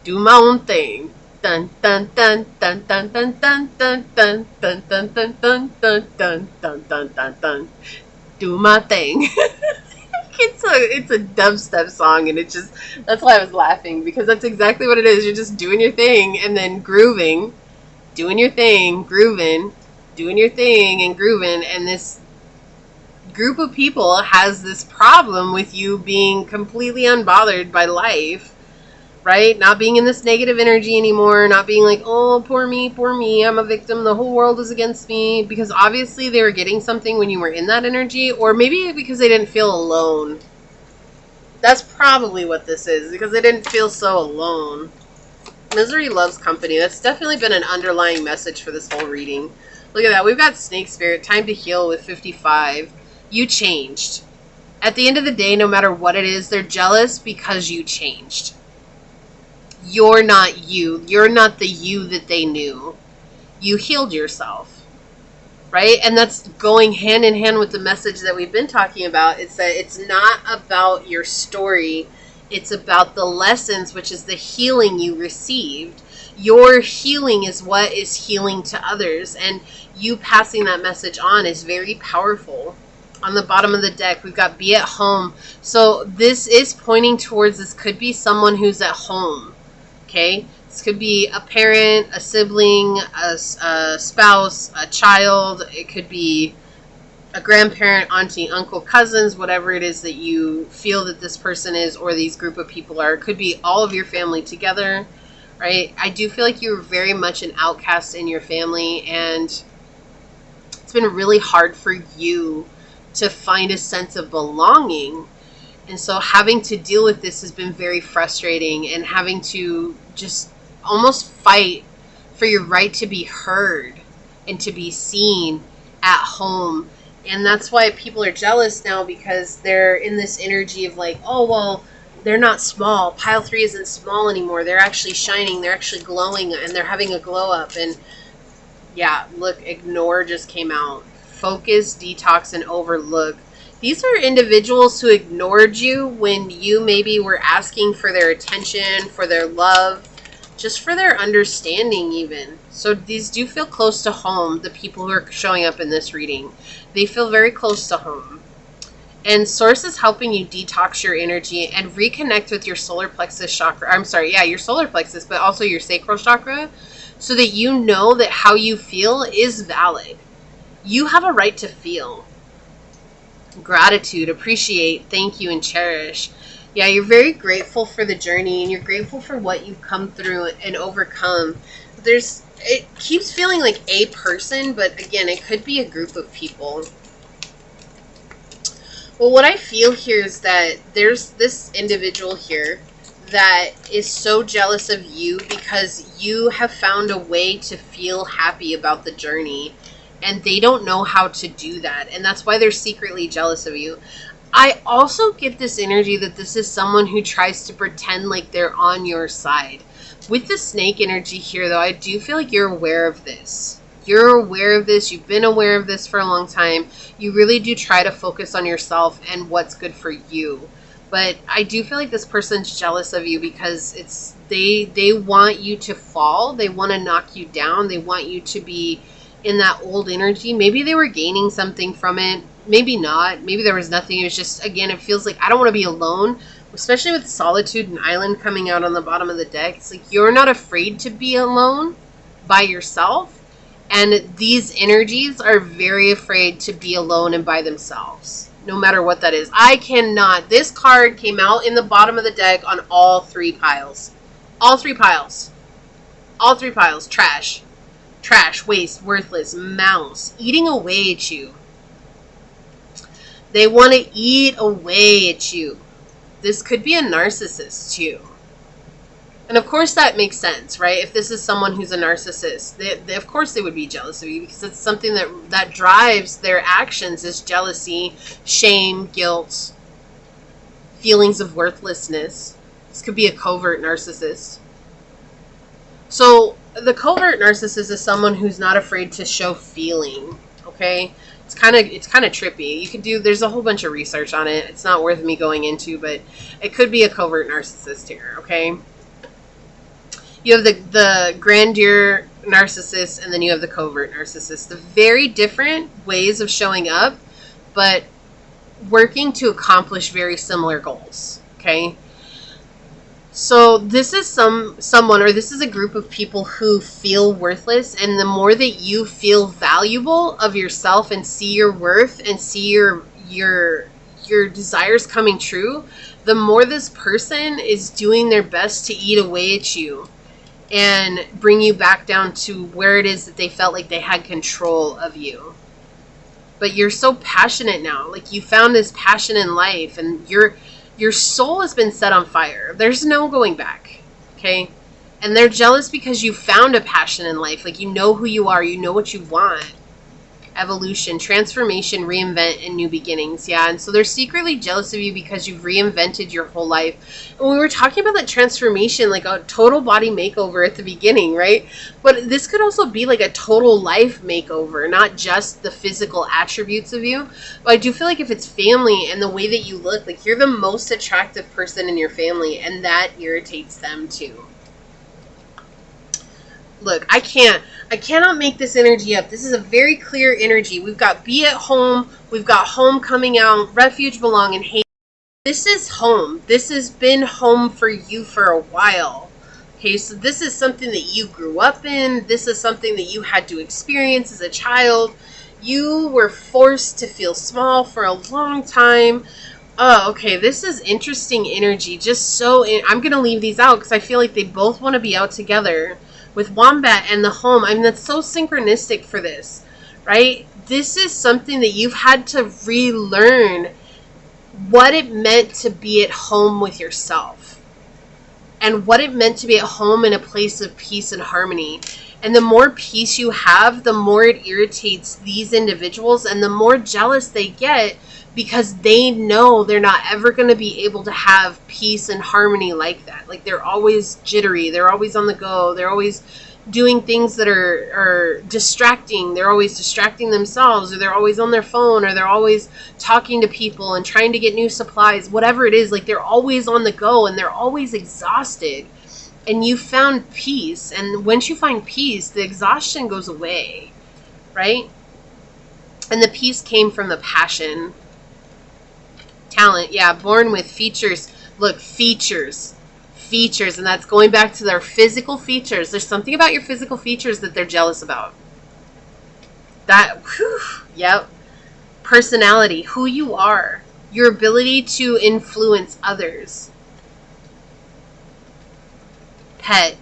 my own thing. Dun dun dun dun dun dun dun dun dun dun dun dun dun dun dun dun dun dun dun. Do my thing. It's a dubstep song, and that's why I was laughing, because that's exactly what it is. You're just doing your thing and then grooving, doing your thing, grooving, doing your thing and grooving, and this group of people has this problem with you being completely unbothered by life, right? Not being in this negative energy anymore, not being like, oh, poor me, I'm a victim, the whole world is against me, because obviously they were getting something when you were in that energy, or maybe because they didn't feel alone. That's probably what this is, because they didn't feel so alone. Misery loves company. That's definitely been an underlying message for this whole reading. Look at that. We've got Snake Spirit, time to heal with 55. You changed. At the end of the day, no matter what it is, they're jealous because you changed. You're not you. You're not the you that they knew. You healed yourself, right? And that's going hand in hand with the message that we've been talking about. It's that it's not about your story. It's about the lessons, which is the healing you received. Your healing is what is healing to others. And you passing that message on is very powerful. On the bottom of the deck, we've got be at home. So this is pointing towards, this could be someone who's at home. Okay, this could be a parent, a sibling, a spouse, a child. It could be a grandparent, auntie, uncle, cousins, whatever it is that you feel that this person is, or these group of people are. It could be all of your family together, right? I do feel like you're very much an outcast in your family, and it's been really hard for you to find a sense of belonging. And so having to deal with this has been very frustrating, and having to just almost fight for your right to be heard and to be seen at home. And that's why people are jealous now, because they're in this energy of like, oh, well, they're not small. Pile 3 isn't small anymore. They're actually shining. They're actually glowing, and they're having a glow up. And yeah, look, ignore just came out. Focus, detox, and overlook. These are individuals who ignored you when you maybe were asking for their attention, for their love, just for their understanding even. So these do feel close to home, the people who are showing up in this reading. They feel very close to home. And Source is helping you detox your energy and reconnect with your solar plexus chakra. I'm sorry, yeah, your solar plexus, but also your sacral chakra, so that you know that how you feel is valid. You have a right to feel. Gratitude, appreciate, thank you, and cherish. Yeah, you're very grateful for the journey, and you're grateful for what you've come through and overcome. It keeps feeling like a person, but again, it could be a group of people. Well, what I feel here is that there's this individual here that is so jealous of you because you have found a way to feel happy about the journey, and they don't know how to do that, and that's why they're secretly jealous of you. I also get this energy that this is someone who tries to pretend like they're on your side. With the snake energy here, though, I do feel like you're aware of this. You're aware of this. You've been aware of this for a long time. You really do try to focus on yourself and what's good for you. But I do feel like this person's jealous of you because they want you to fall. They want to knock you down. They want you to be in that old energy. Maybe they were gaining something from it. Maybe not. Maybe there was nothing. It was just, again, it feels like I don't want to be alone, especially with Solitude and Island coming out on the bottom of the deck. It's like you're not afraid to be alone by yourself. And these energies are very afraid to be alone and by themselves, no matter what that is. I cannot. This card came out in the bottom of the deck on all three piles. All three piles. All three piles. Trash. Trash, waste, worthless, mouse, eating away at you. They want to eat away at you. This could be a narcissist too. And of course that makes sense, right? If this is someone who's a narcissist, they of course they would be jealous of you because it's something that drives their actions is jealousy, shame, guilt, feelings of worthlessness. This could be a covert narcissist. So the covert narcissist is someone who's not afraid to show feeling, okay? It's kind of trippy. You could there's a whole bunch of research on it. It's not worth me going into, but it could be a covert narcissist here, okay? You have the grandeur narcissist, and then you have the covert narcissist. The very different ways of showing up, but working to accomplish very similar goals, okay? So this is someone, or this is a group of people who feel worthless, and the more that you feel valuable of yourself and see your worth and see your desires coming true, the more this person is doing their best to eat away at you and bring you back down to where it is that they felt like they had control of you. But you're so passionate now. Like, you found this passion in life, and your soul has been set on fire. There's no going back, okay? And they're jealous because you found a passion in life. Like, you know who you are. You know what you want. Evolution, transformation, reinvent, and new beginnings. Yeah, and so they're secretly jealous of you because you've reinvented your whole life. And we were talking about that transformation, like a total body makeover at the beginning, right? But this could also be like a total life makeover, not just the physical attributes of you. But I do feel like if it's family and the way that you look, like you're the most attractive person in your family, and that irritates them too. Look, I cannot make this energy up. This is a very clear energy. We've got be at home. We've got home coming out. Refuge, belong, and hate. This is home. This has been home for you for a while. Okay, so this is something that you grew up in. This is something that you had to experience as a child. You were forced to feel small for a long time. Oh, okay, this is interesting energy. I'm going to leave these out because I feel like they both want to be out together. With Wombat and the home, I mean, that's so synchronistic for this, right? This is something that you've had to relearn what it meant to be at home with yourself and what it meant to be at home in a place of peace and harmony. And the more peace you have, the more it irritates these individuals and the more jealous they get because they know they're not ever going to be able to have peace and harmony like that. Like, they're always jittery. They're always on the go. They're always doing things that are distracting. They're always distracting themselves, or they're always on their phone, or they're always talking to people and trying to get new supplies, whatever it is. Like, they're always on the go and they're always exhausted. And you found peace. And once you find peace, the exhaustion goes away, right? And the peace came from the passion. Talent, yeah, born with features. Look, features. And that's going back to their physical features. There's something about your physical features that they're jealous about. That, whew, yep. Personality, who you are, your ability to influence others. Pet,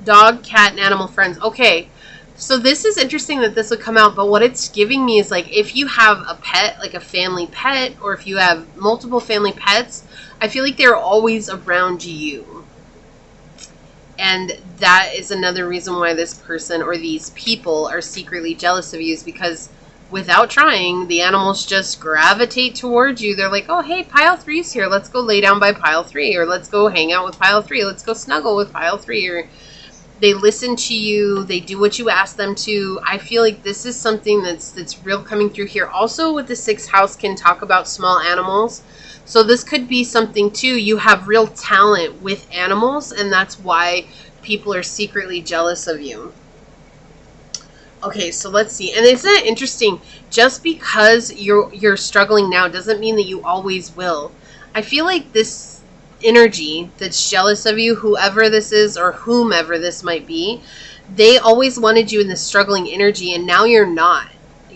dog, cat, and animal friends. Okay, so this is interesting that this would come out, but what it's giving me is, like, if you have a pet, like a family pet, or if you have multiple family pets, I feel like they're always around you. And that is another reason why this person or these people are secretly jealous of you, is because without trying, the animals just gravitate towards you. They're like, oh, hey, pile 3's here. Let's go lay down by pile 3, or let's go hang out with pile 3. Let's go snuggle with pile 3, or they listen to you. They do what you ask them to. I feel like this is something that's real coming through here. Also, with the 6th house can talk about small animals. So this could be something too. You have real talent with animals, and that's why people are secretly jealous of you. Okay, so let's see. And isn't it interesting? Just because you're struggling now doesn't mean that you always will. I feel like this energy that's jealous of you, whoever this is or whomever this might be, they always wanted you in this struggling energy, and now you're not.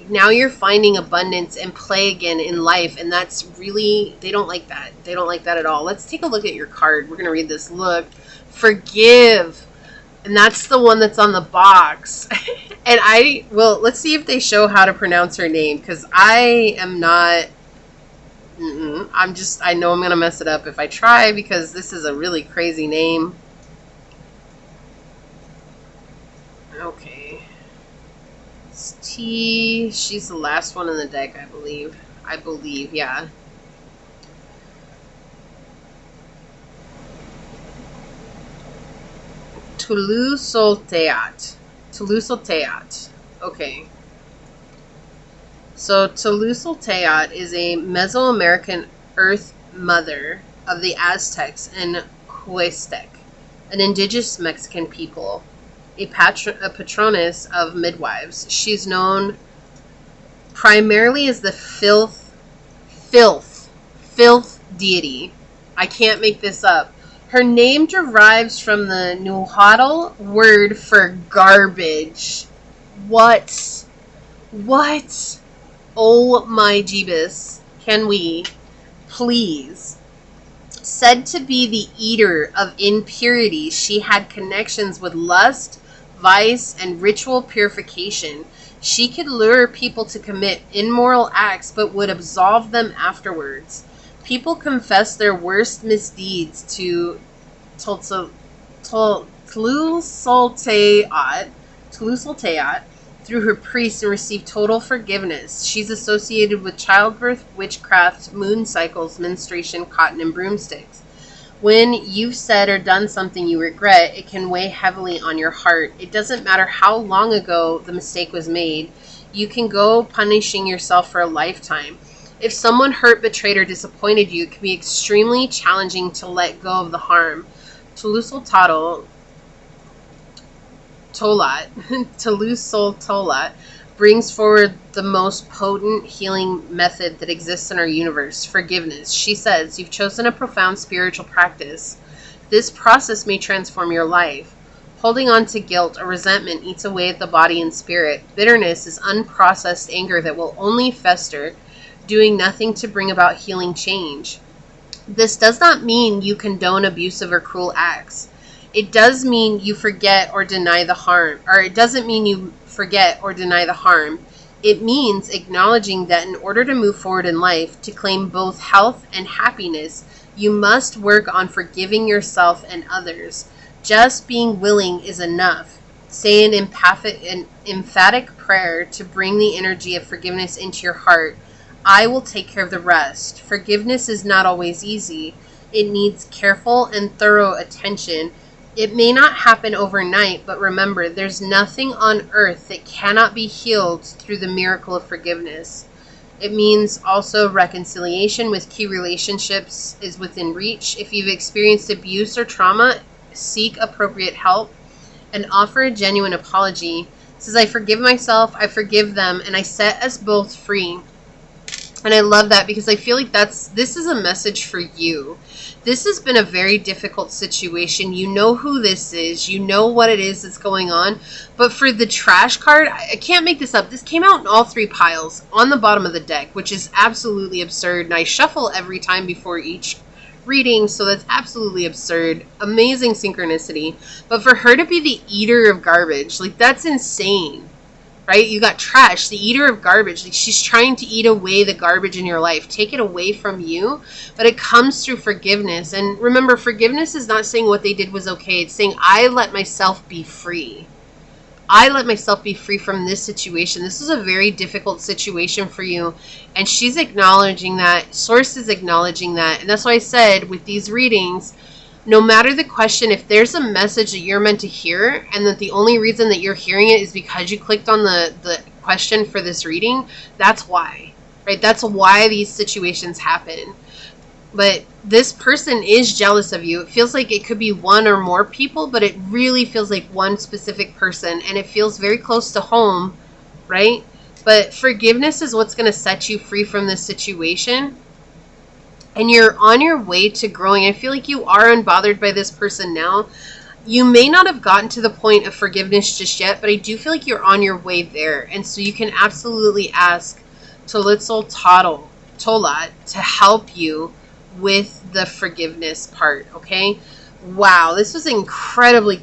Now you're finding abundance and play again in life, and that's really, they don't like that. They don't like that at all. Let's take a look at your card. We're going to read this. Look, forgive. And that's the one that's on the box. And let's see if they show how to pronounce her name, because I am not, I know I'm going to mess it up if I try, because this is a really crazy name. Okay. T, she's the last one in the deck, I believe. Yeah. Toulouse-Solteat. Okay. So Toulouse-Solteat is a Mesoamerican earth mother of the Aztecs and Huastec, an indigenous Mexican people. A patroness of midwives. She's known primarily as the filth deity. I can't make this up. Her name derives from the Nahuatl word for garbage. What? Oh my Jeebus. Can we please? Said to be the eater of impurities, she had connections with lust, vice, and ritual purification. She could lure people to commit immoral acts, but would absolve them afterwards. People confess their worst misdeeds to Toulouse-Solteat through her priests and receive total forgiveness. She's associated with childbirth, witchcraft, moon cycles, menstruation, cotton, and broomsticks. When you've said or done something you regret, it can weigh heavily on your heart. It doesn't matter how long ago the mistake was made. You can go punishing yourself for a lifetime. If someone hurt, betrayed, or disappointed you, it can be extremely challenging to let go of the harm. Toulouse-Solteat brings forward the most potent healing method that exists in our universe, forgiveness. She says, you've chosen a profound spiritual practice. This process may transform your life. Holding on to guilt or resentment eats away at the body and spirit. Bitterness is unprocessed anger that will only fester, doing nothing to bring about healing change. This does not mean you condone abusive or cruel acts. It does mean you forget or deny the harm, or it doesn't mean you forget or deny the harm. It means acknowledging that in order to move forward in life, to claim both health and happiness, you must work on forgiving yourself and others. Just being willing is enough. Say an emphatic prayer to bring the energy of forgiveness into your heart. I will take care of the rest. Forgiveness is not always easy. It needs careful and thorough attention. It may not happen overnight, but remember, there's nothing on earth that cannot be healed through the miracle of forgiveness. It means also reconciliation with key relationships is within reach. If you've experienced abuse or trauma, seek appropriate help and offer a genuine apology. It says, I forgive myself, I forgive them, and I set us both free. And I love that because I feel like this is a message for you. This has been a very difficult situation. You know who this is. You know what it is that's going on. But for the trash card, I can't make this up. This came out in all three piles on the bottom of the deck, which is absolutely absurd. And I shuffle every time before each reading, so that's absolutely absurd. Amazing synchronicity. But for her to be the eater of garbage, like, that's insane. Right? You got trash, the eater of garbage. Like, she's trying to eat away the garbage in your life, take it away from you, but it comes through forgiveness. And remember, forgiveness is not saying what they did was okay. It's saying, I let myself be free. I let myself be free from this situation. This is a very difficult situation for you. And she's acknowledging that. Source is acknowledging that. And that's why I said with these readings, no matter the question, if there's a message that you're meant to hear and that the only reason that you're hearing it is because you clicked on the question for this reading, that's why, right? That's why these situations happen. But this person is jealous of you. It feels like it could be one or more people, but it really feels like one specific person, and it feels very close to home, right? But forgiveness is what's going to set you free from this situation. And you're on your way to growing. I feel like you are unbothered by this person now. You may not have gotten to the point of forgiveness just yet, but I do feel like you're on your way there. And so you can absolutely ask Tolitzol Tola to help you with the forgiveness part, okay? Wow, this was incredibly,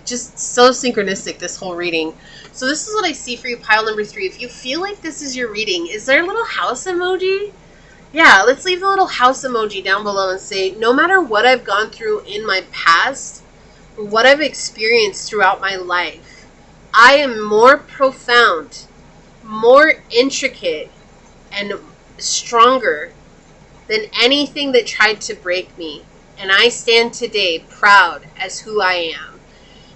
just so synchronistic, this whole reading. So this is what I see for you, pile number 3. If you feel like this is your reading, is there a little house emoji? Yeah, let's leave the little house emoji down below and say, no matter what I've gone through in my past, what I've experienced throughout my life, I am more profound, more intricate, and stronger than anything that tried to break me. And I stand today proud as who I am.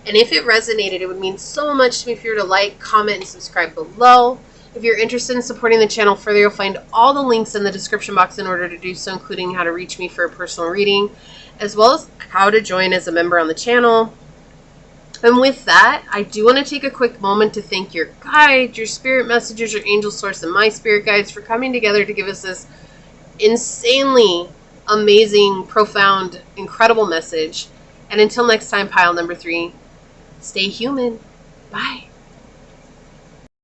And if it resonated, it would mean so much to me if you were to like, comment, and subscribe below. If you're interested in supporting the channel further, you'll find all the links in the description box in order to do so, including how to reach me for a personal reading, as well as how to join as a member on the channel. And with that, I do want to take a quick moment to thank your guide, your spirit messages, your angel source, and my spirit guides for coming together to give us this insanely amazing, profound, incredible message. And until next time, pile number 3, stay human. Bye.